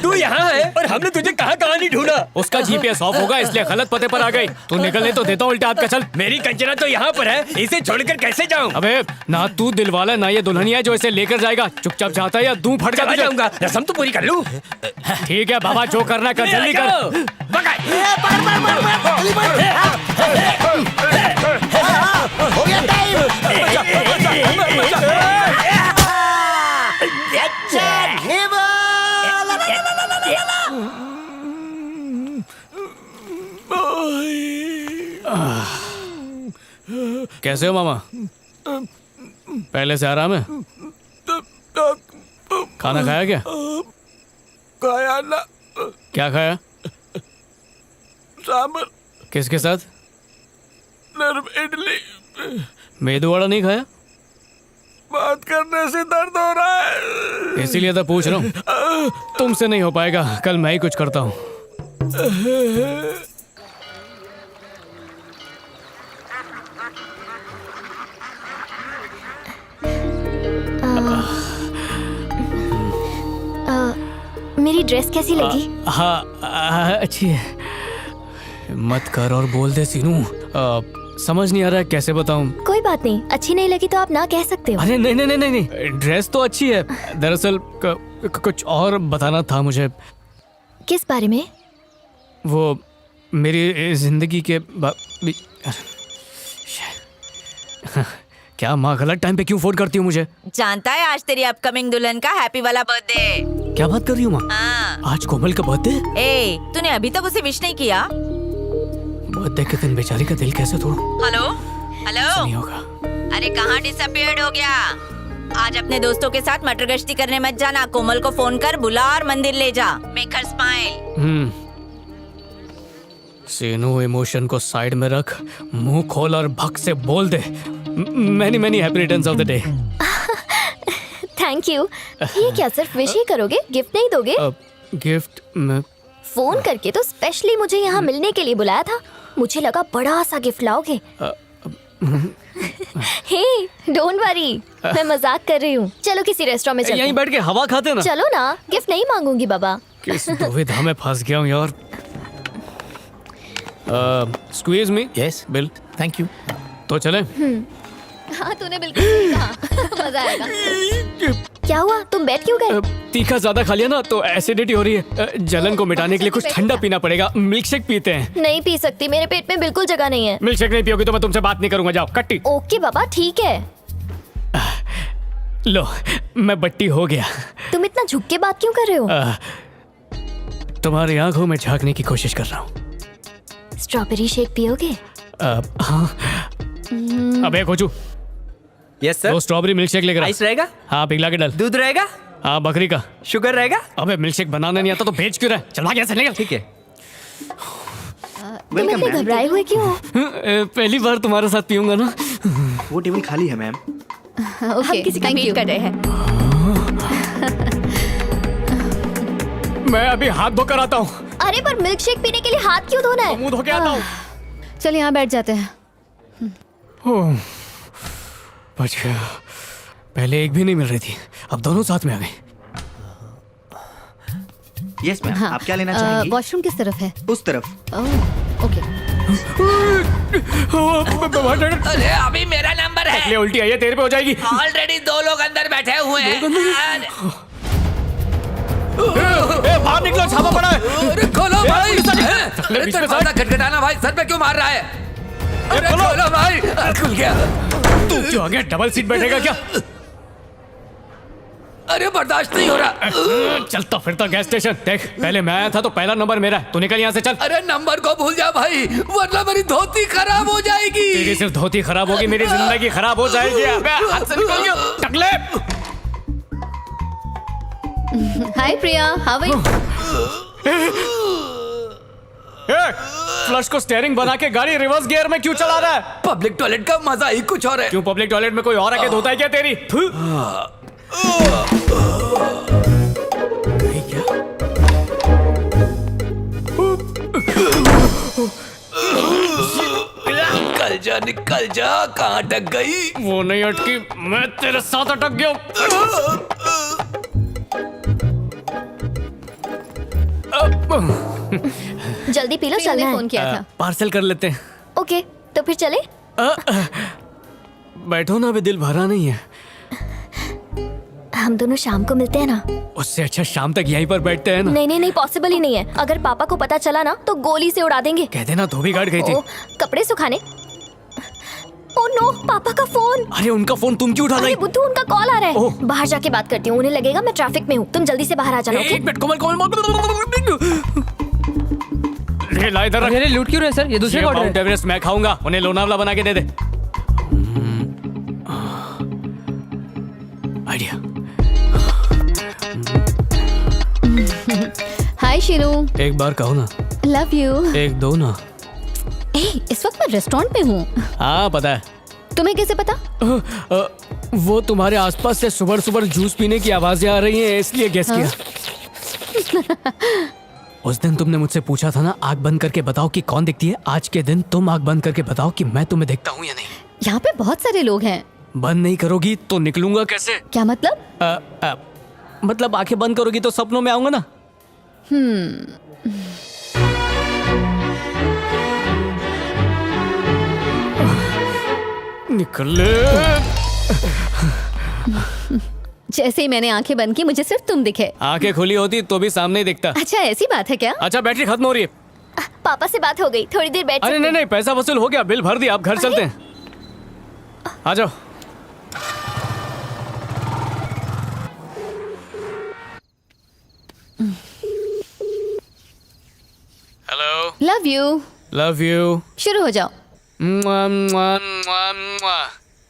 तू यहाँ है और हमने तुझे कहाँ कहाँ नहीं ढूंढा। उसका जीपीएस ऑफ होगा इसलिए गलत पते पर आ गई। तू निकलने तो देता हूँ उल्टा हाथ का। चल। मेरी कंचना तो यहाँ पर है, इसे छोड़कर कैसे जाऊँ? अबे, ना तू दिलवाला ना ये दुल्हनिया जो इसे लेकर जाएगा। चुपचाप जाता है या दूं फट चला जाऊंगा, रस्म तो पूरी कर लूं। ठीक है बाबा, जो करना कर, जल्दी कर। हो गया टाइम। कैसे हो मामा? पहले से आराम है? खाना खाया क्या? खाया ना। क्या खाया? सांबर। किसके साथ? नरम इडली। मेदू वड़ा नहीं खाया? बात करने से दर्द हो रहा है। इसीलिए तो पूछ रहा हूँ। तुमसे नहीं हो पाएगा, कल मैं ही कुछ करता हूँ। मेरी ड्रेस कैसी लगी? हाँ, अच्छी है। मत कर और बोल दे सीनू। समझ नहीं आ रहा है कैसे बताऊं। कोई बात नहीं, अच्छी नहीं लगी तो आप ना कह सकते हो। अरे नहीं नहीं नहीं नहीं, ड्रेस तो अच्छी है। दरअसल कुछ और बताना था मुझे। किस बारे में? वो मेरी जिंदगी के क्या माँ गलत टाइम पे क्यों फोन करती हूँ मुझे? जानता है आज तेरी अपकमिंग दुल्हन का हैप्पी वाला बर्थडे। क्या बात कर रही हूँ माँ? हाँ। आज कोमल का बर्थडे? ए, तूने अभी तक उसे विश नहीं किया? बर्थडे के दिन बेचारी का दिल कैसे तोड़ूं? हेलो हेलो, नहीं होगा। अरे कहाँ डिसअपियर्ड हो गया? आज अपने दोस्तों के साथ मटर गश्ती करने मत जाना। कोमल को फोन कर बुला और मंदिर ले जा। Make her smile. Seenu, emotion को साइड में रख, मुंह खोल और भक से बोल दे many many happy returns of the day. Thank you. ये क्या सिर्फ विश ही करोगे, गिफ्ट नहीं दोगे? गिफ्ट में फोन करके तो स्पेशली मुझे यहाँ मिलने के लिए बुलाया था। मुझे लगा बड़ा सा गिफ्ट लाओगे। हे, डोंट वरी, मैं मजाक कर रही हूँ। चलो किसी रेस्टोरेंट में चलते हैं। यहीं बैठ के हवा खाते ना। चलो ना, गिफ्ट नहीं मांगूंगी बाबा। किस दुविधा में फंस गया हूँ यार। Squeeze me. Yes bill. Thank you. तो चले? हाँ, तूने बिल्कुल सही कहा। मजा आएगा। क्या हुआ, तुम बैठ क्यों गए? तीखा ज्यादा खा लिया ना तो एसिडिटी हो रही है। जलन को मिटाने के लिए कुछ ठंडा पीना पड़ेगा। मिल्क शेक पीते हैं। नहीं पी सकती, मेरे पेट में बिल्कुल जगह नहीं है। मिल्क शेक नहीं पियोगी तो मैं तुमसे बात नहीं करूंगा। जाओ कट्टी। ओके बाबा, ठीक है। लो, मैं बट्टी हो गया। तुम इतना झुक के बात क्यों कर रहे हो? तुम्हारी आंखों में झांकने की कोशिश कर रहा हूँ। स्ट्रॉबेरी शेक पियोगे? हाँ। अबे कोचू। Yes sir. वो स्ट्रॉबेरी मिल्क शेक लेकर आइस रहेगा? हाँ, पिघला के डाल। दूध रहेगा? हाँ, बकरी का। शुगर रहेगा? अबे मिल्क शेक बनाना नहीं आता तो भेज क्यों रहा है? चल भाग यहाँ से, निकल। ठीक है। तुम इतने घबराए हुए क्यों हो? पहली बार तुम्हारे साथ पीऊंगा ना। वो टेबल खाली है मैम। हम किसी का वेट कर रहे हैं। मैं अभी हाथ धोकर आता हूँ। अरे पर मिल्क शेक पीने के लिए हाथ क्यों धोना है? मुंह धो के आता हूँ। चल यहाँ बैठ जाते हैं। बच गया। पहले एक भी नहीं मिल रही थी, अब दोनों साथ में आ गए। Yes ma'am. आप क्या लेना चाहेंगी? वॉशरूम किस तरफ है? उस तरफ। ओके। अरे अभी मेरा नंबर है। ले उल्टी आई है, तेरे पे हो जाएगी। ऑलरेडी 2 लोग अंदर बैठे हुए हैं। बाहर निकलो, छापा पड़ा है। अरे खोलो भाई। दरवाजा खटखटाना भाई, सर पे क्यों मार रहा है? अरे खोलो भाई। खुल गया। तू क्यों आ गया? डबल सीट बैठेगा क्या? अरे बर्दाश्त नहीं हो रहा। चलता फिरता गैस स्टेशन। देख, पहले मैं आया था तो पहला नंबर मेरा है। तू निकल यहाँ से, चल। अरे नंबर को भूल जा भाई, वरना मेरी धोती खराब हो जाएगी। तेरी सिर्फ धोती खराब होगी, मेरी जिंदगी खराब हो जाएगी। अबे हाथ से निकल गया, टकले। हाय प्रिया, हाउ आर यू? फ्लश को स्टीयरिंग बना के गाड़ी रिवर्स गियर में क्यों चला रहा है? पब्लिक टॉयलेट का मजा ही कुछ और है। क्यों, पब्लिक टॉयलेट में कोई और आके धोता है क्या तेरी? निकल जा, कहाँ अटक गई? वो नहीं अटकी, मैं तेरे साथ अटक गया। जल्दी पी लो, चलना है। फोन किया था। पार्सल कर लेते हैं। ओके, तो फिर चले? बैठो ना, अभी दिल भरा नहीं है। हम दोनों शाम को मिलते हैं ना? उससे अच्छा शाम तक यहीं पर बैठते हैं ना। नहीं नहीं नहीं, पॉसिबल ही नहीं है। अगर पापा को पता चला ना तो गोली से उड़ा देंगे। कह देना धोबी गाड़ गई थी। कपड़े सुखाने। ओह नो, पापा का फोन। अरे उनका फोन तुम क्यों उठा रही? अरे बुद्धू, उनका कॉल आ रहा है। बाहर जाके बात करती हूँ, उन्हें लगेगा मैं ट्रैफिक में हूँ। तुम जल्दी से बाहर आ जाना। एक मिनट, कोमल ये ला इधर रख। अरे लूट क्यों रहे सर? ये दूसरे ऑर्डर है। माउंट एवरेस्ट मैं खाऊंगा, उन्हें लोनावला बना के दे दे। आइडिया। हाय शीनू। एक बार कहो ना। Love you. एक दो ना। इस वक्त मैं रेस्टोरेंट में हूँ। हाँ पता है। तुम्हें कैसे पता? वो तुम्हारे आसपास से सुबह सुबह जूस पीने की आवाजें आ रही हैं, इसलिए गेस किया। उस दिन तुमने मुझसे पूछा था ना, आग बंद करके बताओ कि कौन दिखती है। आज के दिन तुम आग बंद करके बताओ कि मैं तुम्हें देखता हूँ या नहीं। यहाँ पे बहुत सारे लोग हैं। बंद नहीं करोगी तो निकलूंगा कैसे? क्या मतलब? मतलब आंखें बंद करोगी तो सपनों में आऊंगा ना। निकल। जैसे ही मैंने आंखें बंद की मुझे सिर्फ तुम दिखे। आंखें खुली होती तो भी सामने ही दिखता। अच्छा ऐसी बात है क्या? अच्छा बैटरी खत्म हो रही है। पापा से बात हो गई, थोड़ी देर बैठ। अरे नहीं नहीं, पैसा वसूल हो गया, बिल भर दिया, अब घर चलते हैं। आ जाओ। Hello. Love you. Love you. शुरू हो जाओ।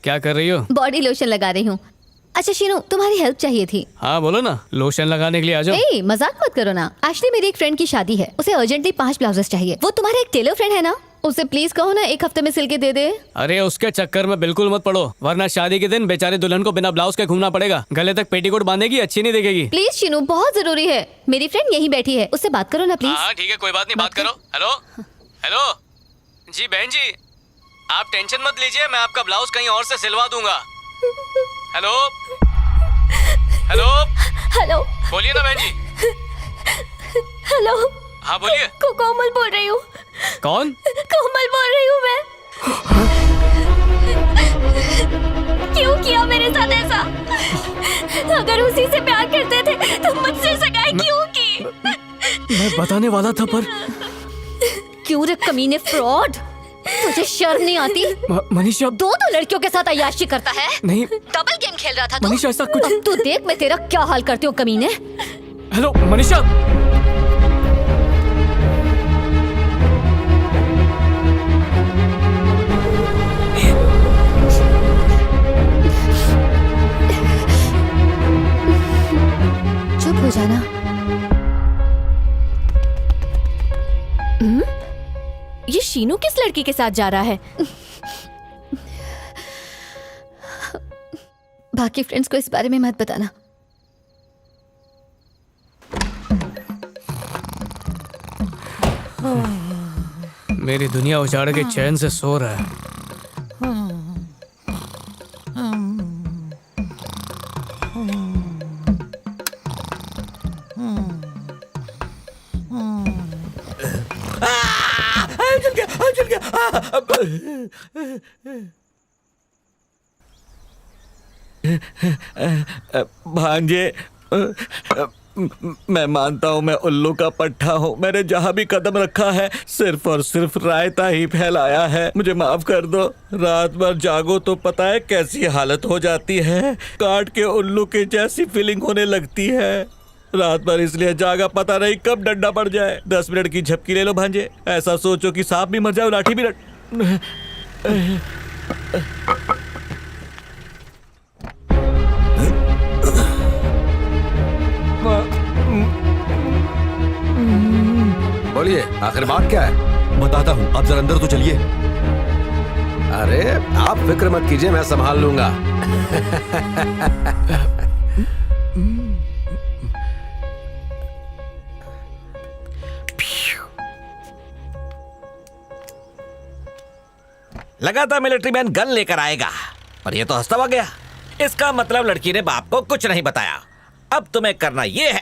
क्या कर रही हो? बॉडी लोशन लगा रही हूँ। अच्छा शीनू, तुम्हारी हेल्प चाहिए थी। हाँ बोलो ना, लोशन लगाने के लिए आ जाओ। ए, मजाक मत करो ना। एक्चुअली मेरी एक फ्रेंड की शादी है, उसे अर्जेंटली 5 ब्लाउजेस चाहिए। वो तुम्हारा एक टेलर फ्रेंड है ना, उसे प्लीज कहो ना 1 हफ्ते में सिल के दे दे। अरे उसके चक्कर में बिल्कुल मत पड़ो, वरना शादी के दिन बेचारे दुल्हन को बिना ब्लाउज के घूमना पड़ेगा। गले तक पेटीकोट बांधेगी, अच्छी नहीं दिखेगी। प्लीज शीनू, बहुत जरूरी है। मेरी फ्रेंड यहीं बैठी है, उससे बात करो ना प्लीज। हाँ ठीक है, कोई बात नहीं, बात करो। हेलो हेलो जी बहन जी, आप टेंशन मत लीजिए, मैं आपका ब्लाउज कहीं और से सिलवा दूंगा। हेलो हेलो हेलो, बोलिए ना बहन जी। हेलो। हाँ बोलिए। कोमल बोल रही हूँ। कौन? कोमल बोल रही हूँ मैं। क्यों किया मेरे साथ ऐसा? अगर उसी से प्यार करते थे तो मुझसे सगाई क्यों की? मैं बताने वाला था पर क्यों रे कमीने फ्रॉड, तुझे शर्म नहीं आती? मनीषा, 2 लड़कियों के साथ अय्याशी करता है। नहीं, डबल गेम खेल रहा था तू। मनीषा ऐसा कुछ। अब तू देख मैं तेरा क्या हाल करती हूँ कमीने। हेलो मनीषा। चुप हो जाना। ये शीनू किस लड़की के साथ जा रहा है? बाकी फ्रेंड्स को इस बारे में मत बताना। मेरी दुनिया उजाड़ के चैन से सो रहा है। भांजे, मैं मानता हूँ मैं उल्लू का पट्टा हूँ। मैंने जहाँ भी कदम रखा है सिर्फ और सिर्फ रायता ही फैलाया है। मुझे माफ कर दो। रात भर जागो तो पता है कैसी हालत हो जाती है, काट के उल्लू के जैसी फीलिंग होने लगती है। रात भर इसलिए जागा, पता नहीं कब डंडा पड़ जाए। 10 मिनट की झपकी ले लो भांजे। ऐसा सोचो कि सांप भी मर जाए और लाठी भी बोलिए, आखिर बात क्या है? बताता हूँ, आप जरा अंदर तो चलिए। अरे आप फिक्र मत कीजिए, मैं संभाल लूंगा। लगा था मिलिट्री मैन गन लेकर आएगा, पर ये तो हंसता हुआ गया। इसका मतलब लड़की ने बाप को कुछ नहीं बताया। अब तुम्हें करना ये है,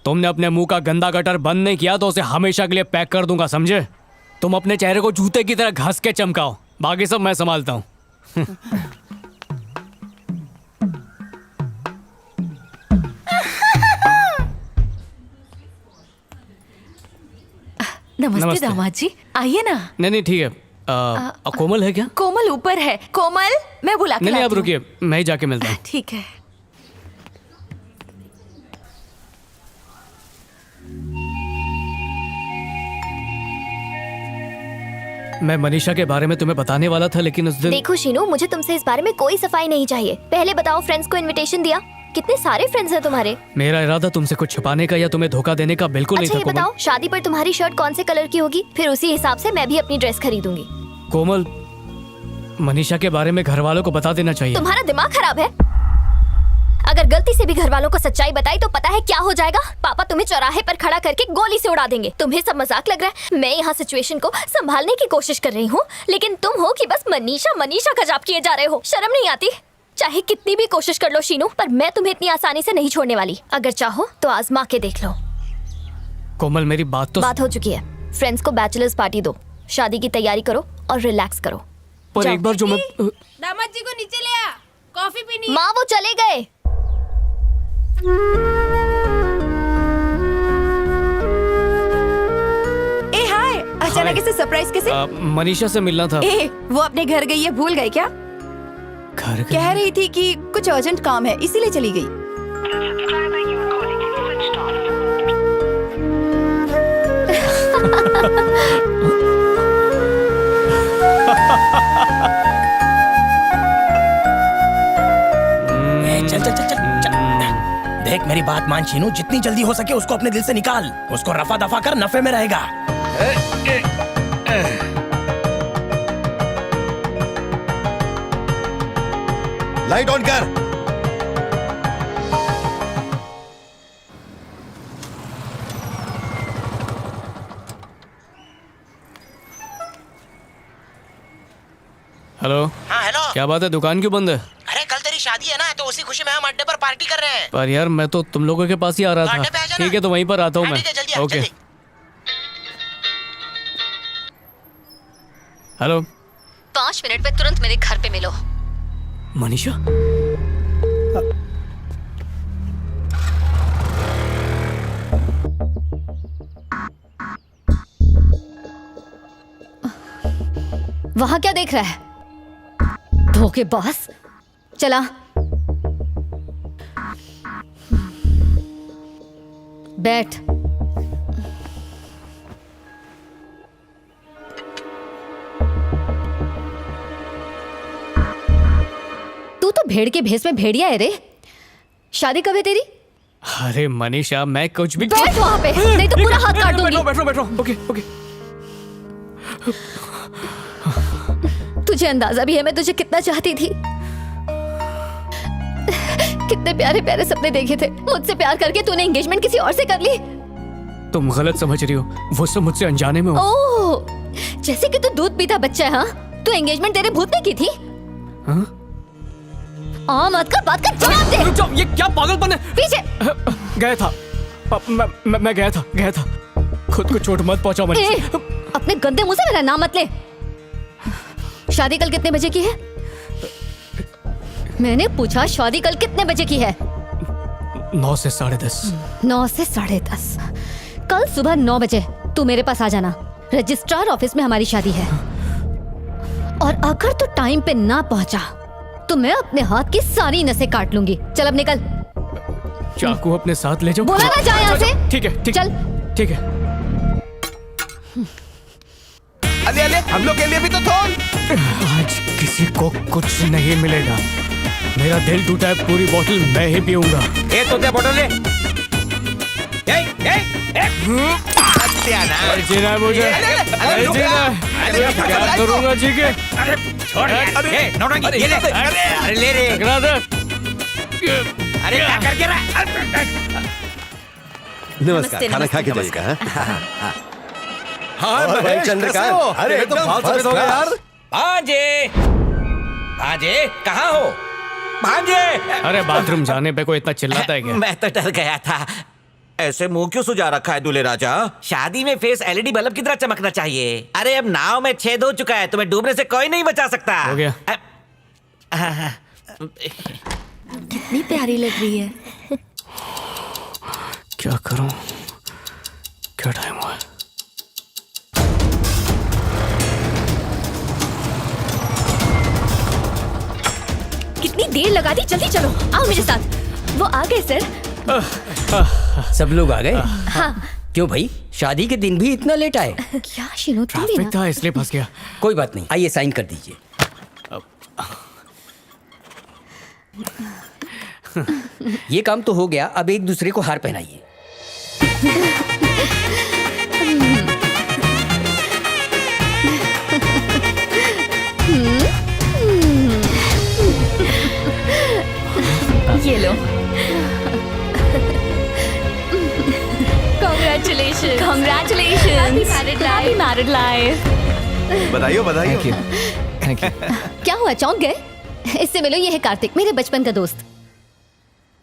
तुमने अपने मुंह का गंदा गटर बंद नहीं किया तो उसे हमेशा के लिए पैक कर दूंगा, समझे? तुम अपने चेहरे को जूते की तरह घस के चमकाओ, बाकी सब मैं संभालता हूँ। नमस्ते दामाद जी, आइए ना। नहीं ठीक है। कोमल है क्या? कोमल ऊपर है। कोमल, मैं बुला के नहीं आप लाती हूँ। रुकिए, मैं ही जाके मिलता हूँ। ठीक है। मैं मनीषा के बारे में तुम्हें बताने वाला था, लेकिन उस दिन। देखो शीनू, मुझे तुमसे इस बारे में कोई सफाई नहीं चाहिए। पहले बताओ, फ्रेंड्स को इनविटेशन दिया? कितने सारे फ्रेंड्स हैं तुम्हारे? मेरा इरादा तुमसे कुछ छुपाने का या तुम्हें धोखा देने का बिल्कुल अच्छा नहीं ये था। बताओ, शादी पर तुम्हारी शर्ट कौन से कलर की होगी? फिर उसी हिसाब से मैं भी अपनी ड्रेस खरीदूंगी। कोमल, मनीषा के बारे में घर वालों को बता देना चाहिए। तुम्हारा दिमाग खराब है? अगर गलती से भी घर वालों को सच्चाई बताई तो पता है क्या हो जाएगा? पापा तुम्हें चौराहे पर खड़ा करके गोली से उड़ा देंगे। तुम्हें सब मजाक लग रहा है? मैं यहाँ सिचुएशन को संभालने की कोशिश कर रही हूँ, लेकिन तुम हो कि बस मनीषा मनीषा का जाप किए जा रहे हो। शर्म नहीं आती? चाहे कितनी भी कोशिश कर लो शीनू, पर मैं तुम्हें इतनी आसानी से नहीं छोड़ने वाली। अगर चाहो तो आजमा के देख लो। कोमल मेरी बात तो। बात हो चुकी है। फ्रेंड्स को बैचलर्स पार्टी दो, शादी की तैयारी करो और रिलैक्स करो। पर एक बार जो मैं। दामाद जी को नीचे ले आ, कॉफी पीनी। माँ वो चले गए। ए हाय, अचानक इसे सरप्राइज कैसे? मनीषा से मिलना था। ए, वो अपने घर गई है, भूल गए क्या? घर कह रही थी कि कुछ अर्जेंट काम है इसीलिए चली गई। चल चल चल चल चल। देख मेरी बात मान शीनू, जितनी जल्दी हो सके उसको अपने दिल से निकाल। उसको रफा दफा कर, नफे में रहेगा। लाइट ऑन कर। हेलो। हाँ हेलो। क्या बात है, दुकान क्यों बंद है? अरे कल तेरी शादी है ना, तो उसी खुशी में हम अड्डे पर पार्टी कर रहे हैं। पर यार मैं तो तुम लोगों के पास ही आ रहा अड्डे पे आ था। जाना। ठीक है तो वहीं पर आता हूँ हाँ, मैं। ठीक है, जल्दी आ, ओके। जल्दी। हेलो। 5 मिनट में तुरंत मेरे घर पे मिलो। मनीषा। वहां क्या देख रहा है? धोखेबाज। चला। बैठ। तू तो भेड़ के भेष में भेड़िया है रे। शादी कब है तेरी? अरे मनीषा मैं कुछ भी। बैठ वहां पे, नहीं तो पूरा हाथ काट दूंगी। बैठो। Okay okay. तुझे अंदाजा भी है मैं तुझे कितना चाहती थी। कितने प्यारे प्यारे सपने देखे थे। मुझसे प्यार करके तूने एंगेजमेंट किसी और से कर ली। तुम गलत समझ रही हो, वो सब मुझसे अनजाने में हो। ओह, जैसे कि तू दूध पीता बच्चा है। हाँ, तू एंगेजमेंट तेरे भूत ने की थी। हाँ? मत कर, बात कर, जवाब दे। रुक जाओ, ये क्या पागलपन है? पीछे। गया था। मैं गया था। खुद को चोट मत पहुंचाओ मनीषा। अपने गंदे मुंह से मेरा नाम मत ले। शादी कल कितने बजे की है? मैंने पूछा शादी कल कितने बजे की है? 9 से 10:30। 9 से 10:30। कल सुबह 9 बजे तू मेरे पास आ जाना। रजिस्ट्रार ऑफिस में हमारी शादी है। और अगर तू टाइम पे ना पहुंचा तो मैं अपने हाथ की सारी नसें काट लूंगी। चल अब निकल। चाकू अपने साथ ले जाओ। बोला ना जा यहाँ से। ठीक है चल। ठीक है। अले अले, हम लोग के लिए भी तो थोड़। आज किसी को कुछ नहीं मिलेगा। मेरा दिल टूटा है, पूरी बोतल मैं ही पीऊंगा। ए तो दे बोतल ले। अरे जीना है मुझे। अरे जीना है। क्या करूंगा जी के? अरे छोड़ यार। ए नौटंकी, ये ले। अरे ले रे। टकरा दे। अरे क्या कर रहा है? नमस्कार। खाना खा के जाइएगा। हाँ और भाई चंद्रकांत, अरे तो बाल सफेद हो गए यार। भांजे कहाँ हो? भांजे। अरे बाथरूम जाने पे कोई इतना चिल्लाता है क्या? मैं तो डर गया था। ऐसे मुंह क्यों सुजा रखा है दूल्हे राजा? शादी में फेस एलईडी बल्ब की तरह चमकना चाहिए। अरे अब नाव में छेद हो चुका है, तुम्हें डूबने से कोई नहीं बचा सकता। हो गया। कितनी प्यारी लग रही है। क्या करूं? क्या टाइम हुआ है? कितनी देर लगा दी, जल्दी चलो। आओ मेरे साथ। वो आ गए सर। सब लोग आ गए? हाँ। क्यों भाई, शादी के दिन भी इतना लेट आए? क्या शीनू, तुम भी ट्रैफिक ना? था इसलिए फंस गया। कोई बात नहीं, आइए साइन कर दीजिए। ये काम तो हो गया, अब एक दूसरे को हार पहनाइए। ये लो। Congratulations. Congratulations. Happy married life. बधाई बधाई। Thank you. क्या हुआ, चौंक गए? इससे मिलो, ये है कार्तिक, मेरे बचपन का दोस्त।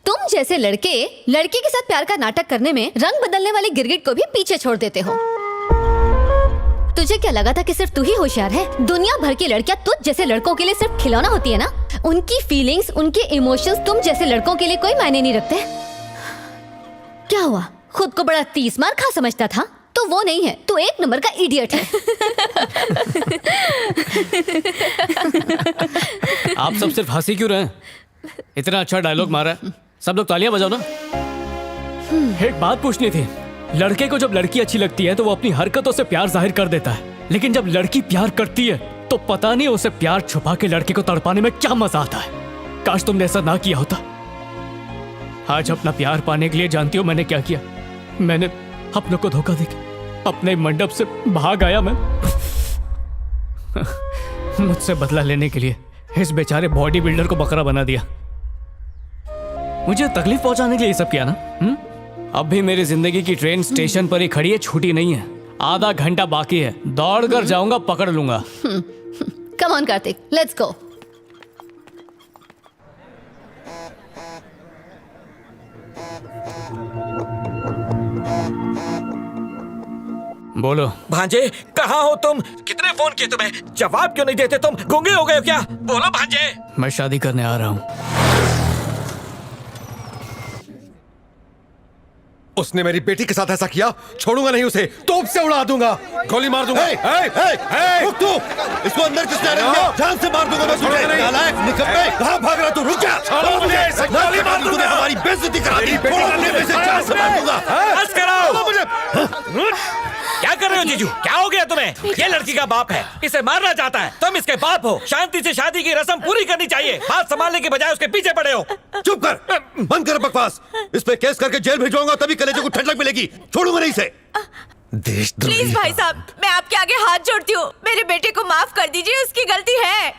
तुम जैसे लड़के लड़की के साथ प्यार का नाटक करने में रंग बदलने वाले गिरगिट को भी पीछे छोड़ देते हो। तुझे क्या लगा था कि सिर्फ तू ही होशियार है? दुनिया भर की लड़कियां तुझ जैसे लड़कों के लिए सिर्फ खिलौना होती है ना। उनकी फीलिंग्स, उनके इमोशंस तुम जैसे लड़कों के लिए कोई मायने नहीं रखते। क्या हुआ, खुद को बड़ा 30 मार खा समझता था? तो वो नहीं है, तू एक नंबर का इडियट है। आप सब सिर्फ हंसी क्यों रहे हैं? इतना अच्छा डायलॉग मारा है, सब लोग तालियां बजाओ ना। एक बात पूछनी थी, लड़के को जब लड़की अच्छी लगती है तो वो अपनी हरकतों से प्यार जाहिर कर देता है, लेकिन जब लड़की प्यार करती है तो पता नहीं उसे प्यार छुपा के लड़के को तड़पाने में क्या मजा आता है। काश तुमने ऐसा ना किया होता। आज अपना प्यार पाने के लिए जानती हो मैंने क्या किया? मैंने अपनों को धोखा देके अपने मंडप से भाग आया। मैं मुझसे बदला लेने के लिए इस बेचारे बॉडी बिल्डर को बकरा बना दिया। मुझे तकलीफ पहुंचाने के लिए ये सब किया ना। अब भी मेरी जिंदगी की ट्रेन स्टेशन पर ही खड़ी है, छूटी नहीं है। आधा घंटा बाकी है, दौड़ कर जाऊंगा, पकड़ लूंगा। Come on Kartik, let's go. बोलो भांजे, कहाँ हो तुम? कितने फोन किए तुम्हें, जवाब क्यों नहीं देते तुम? गूंगे हो गए हो क्या? बोलो भांजे। मैं शादी करने आ रहा हूँ। उसने मेरी बेटी के साथ ऐसा किया, छोड़ूंगा नहीं उसे, तोप से उड़ा दूंगा, गोली मार दूंगा। रुक तू, इसको अंदर किसने अरेस्ट किया? जान से मार दूंगा मैं तुझे। नालायक, निकम्मे, कहाँ भाग रहा तू? रुक जा, छोड़ो मुझे। गोली मार दूंगा, तूने हमारी बेइज्जती करा दी। जान से मार दूंगा। बस करो। क्या कर रहे हो जीजू? क्या हो गया तुम्हें? ये लड़की का बाप है, इसे मारना चाहता है, तुम इसके बाप हो। शांति से शादी की रस्म पूरी करनी चाहिए, बात संभालने के बजाय उसके पीछे पड़े हो। चुप कर, बंद कर बकवास। इस पे केस करके जेल भिजवाऊंगा, तभी कलेजे को ठंडक मिलेगी। छोड़ूंगा नहीं इसे। देशद्रोही। प्लीज भाई साहब, मैं आपके आगे हाथ जोड़ती हूँ, मेरे बेटे को माफ कर दीजिए, उसकी गलती है।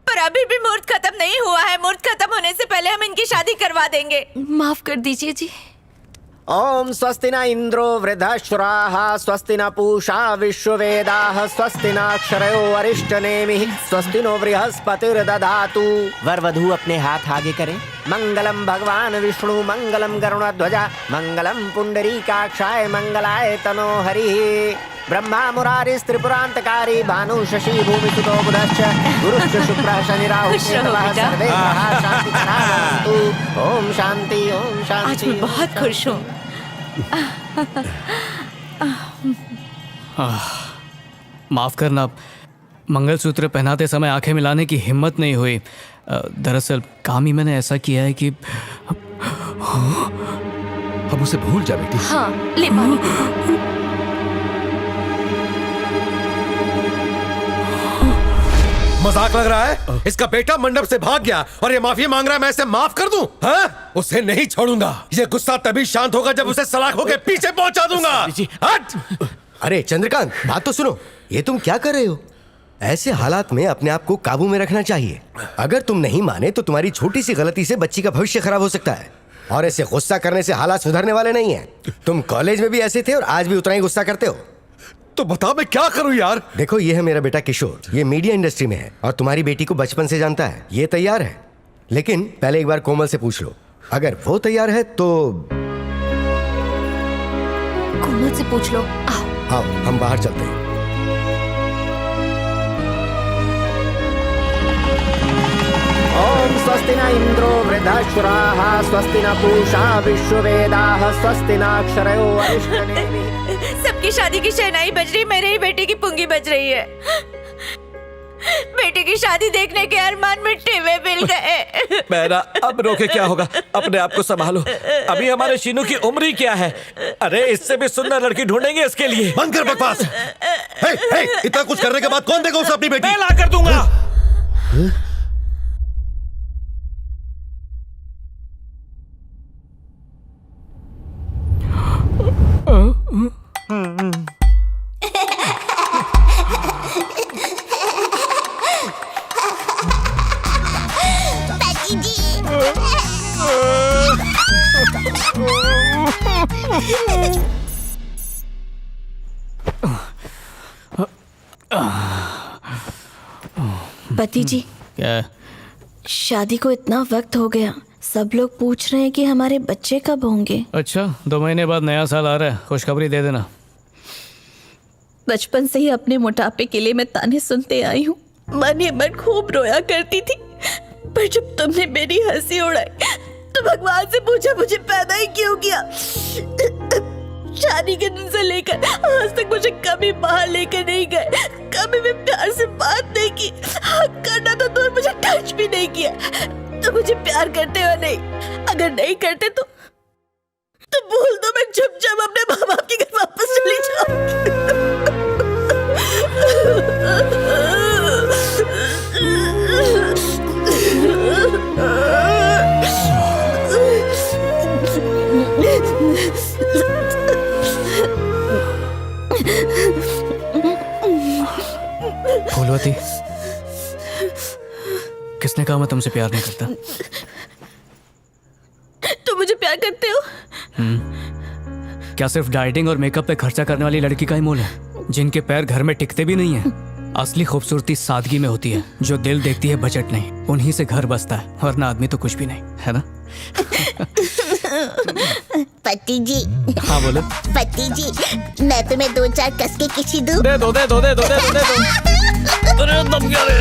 पर अभी भी मुहूर्त खत्म नहीं हुआ है, मुहूर्त खत्म होने से पहले हम इनकी शादी करवा देंगे। माफ कर दीजिए जी। ओम स्वस्ति न इंद्रो वृद्धश्राः स्वस्ति न पूषा विश्ववेदाः स्वस्ति न अक्षरयो अरिष्टनेमिः स्वस्ति नो बृहस्पतिर्दधातु। वर वधू अपने हाथ आगे करें। मंगलम भगवान विष्णु मंगलम गरुणध्वजा मंगलम पुंडरीकाक्षाय मंगलाय तनो हरिः। ब्रह्मा मुरारी त्रिपुरांतकारी भानु शशि भूमिसुतो बुधश्च गुरुश्च शुक्रः शनि राहु केतवः सर्वे ग्रहाः शान्तिकराः भवन्तु। ओम शांति ओम शांति। आज मैं बहुत खुश हूँ। माफ करना, मंगलसूत्र पहनाते समय आंखें मिलाने की हिम्मत नहीं हुई। दरअसल काम ही मैंने ऐसा किया है कि अब उसे भूल जा बेटी। हाँ, ले पानी। मजाक लग रहा है? इसका बेटा मंडप से भाग गया और ये माफी मांग रहा है, मैं इसे माफ कर दूं? हाँ? उसे नहीं छोड़ूंगा। ये गुस्सा तभी शांत होगा जब उसे सलाख होके पीछे पहुंचा दूंगा। हट! अरे चंद्रकांत, बात तो सुनो। ये तुम क्या कर रहे हो? ऐसे हालात में अपने आप को काबू में रखना चाहिए। अगर तुम नहीं माने तो तुम्हारी छोटी सी गलती से बच्ची का भविष्य खराब हो सकता है, और ऐसे गुस्सा करने से हालात सुधरने वाले नहीं है। तुम कॉलेज में भी ऐसे थे और आज भी उतना ही गुस्सा करते हो। तो बताओ मैं क्या करूं यार? देखो, ये है मेरा बेटा किशोर, ये मीडिया इंडस्ट्री में है और तुम्हारी बेटी को बचपन से जानता है। ये तैयार है, लेकिन पहले एक बार कोमल से पूछ लो। अगर वो तैयार है तो कोमल से पूछ लो। आओ आओ, हम बाहर चलते हैं। ओम स्वस्ति न इंद्रो वृद्धश्राः स्वस्ति न पूषा विश्ववेदाः स्वस्ति न अक्षरयो अरिष्टनेमिः। सबकी शादी की शहनाई बज रही, मेरे ही बेटे की पुंगी बज रही है। बेटे की शादी देखने के अरमान मिट्टी में मिल गए। मेरा अब रोके क्या होगा? अपने आप को संभालो, अभी हमारे शीनू की उम्र ही क्या है। अरे इससे भी सुंदर लड़की ढूंढेंगे इसके लिए। बंद कर बकवास। हे, इतना कुछ करने के बाद कौन देगा उसे अपनी बेटी? मैं ला कर दूंगा। पति जी, क्या? शादी को इतना वक्त हो गया, सब लोग पूछ रहे हैं कि हमारे बच्चे कब होंगे। अच्छा, 2 महीने बाद नया साल आ रहा है, खुशखबरी दे देना। बचपन से ही अपने मोटापे के लिए मैं ताने सुनते आई हूँ। मन ही मन खूब रोया करती थी, पर जब तुमने मेरी हंसी उड़ाई तो भगवान से पूछा मुझे पैदा ही क्यों किया। शादी के दिन से लेकर आज तक मुझे कभी बाहर लेके नहीं गए, कभी भी प्यार से बात नहीं की, हक करना तो दूर, मुझे टच भी नहीं किया। तो मुझे प्यार करते हो नहीं? अगर नहीं करते तो बोल दो, मैं चुपचाप अपने माँ बाप के घर वापस चली फूलवती, किसने कहा मैं तुमसे प्यार नहीं करता? तुम मुझे प्यार करते हो? क्या सिर्फ डाइटिंग और मेकअप पे खर्चा करने वाली लड़की का ही मोल है, जिनके पैर घर में टिकते भी नहीं है? असली खूबसूरती सादगी में होती है, जो दिल देखती है बजट नहीं, उन्हीं से घर बसता है, वरना आदमी तो कुछ भी नहीं है ना। पति जी। हाँ बोलो। पति जी, मैं तुम्हें 2-4 कसके किसी दूं? दे दो। अरे दम क्या रे?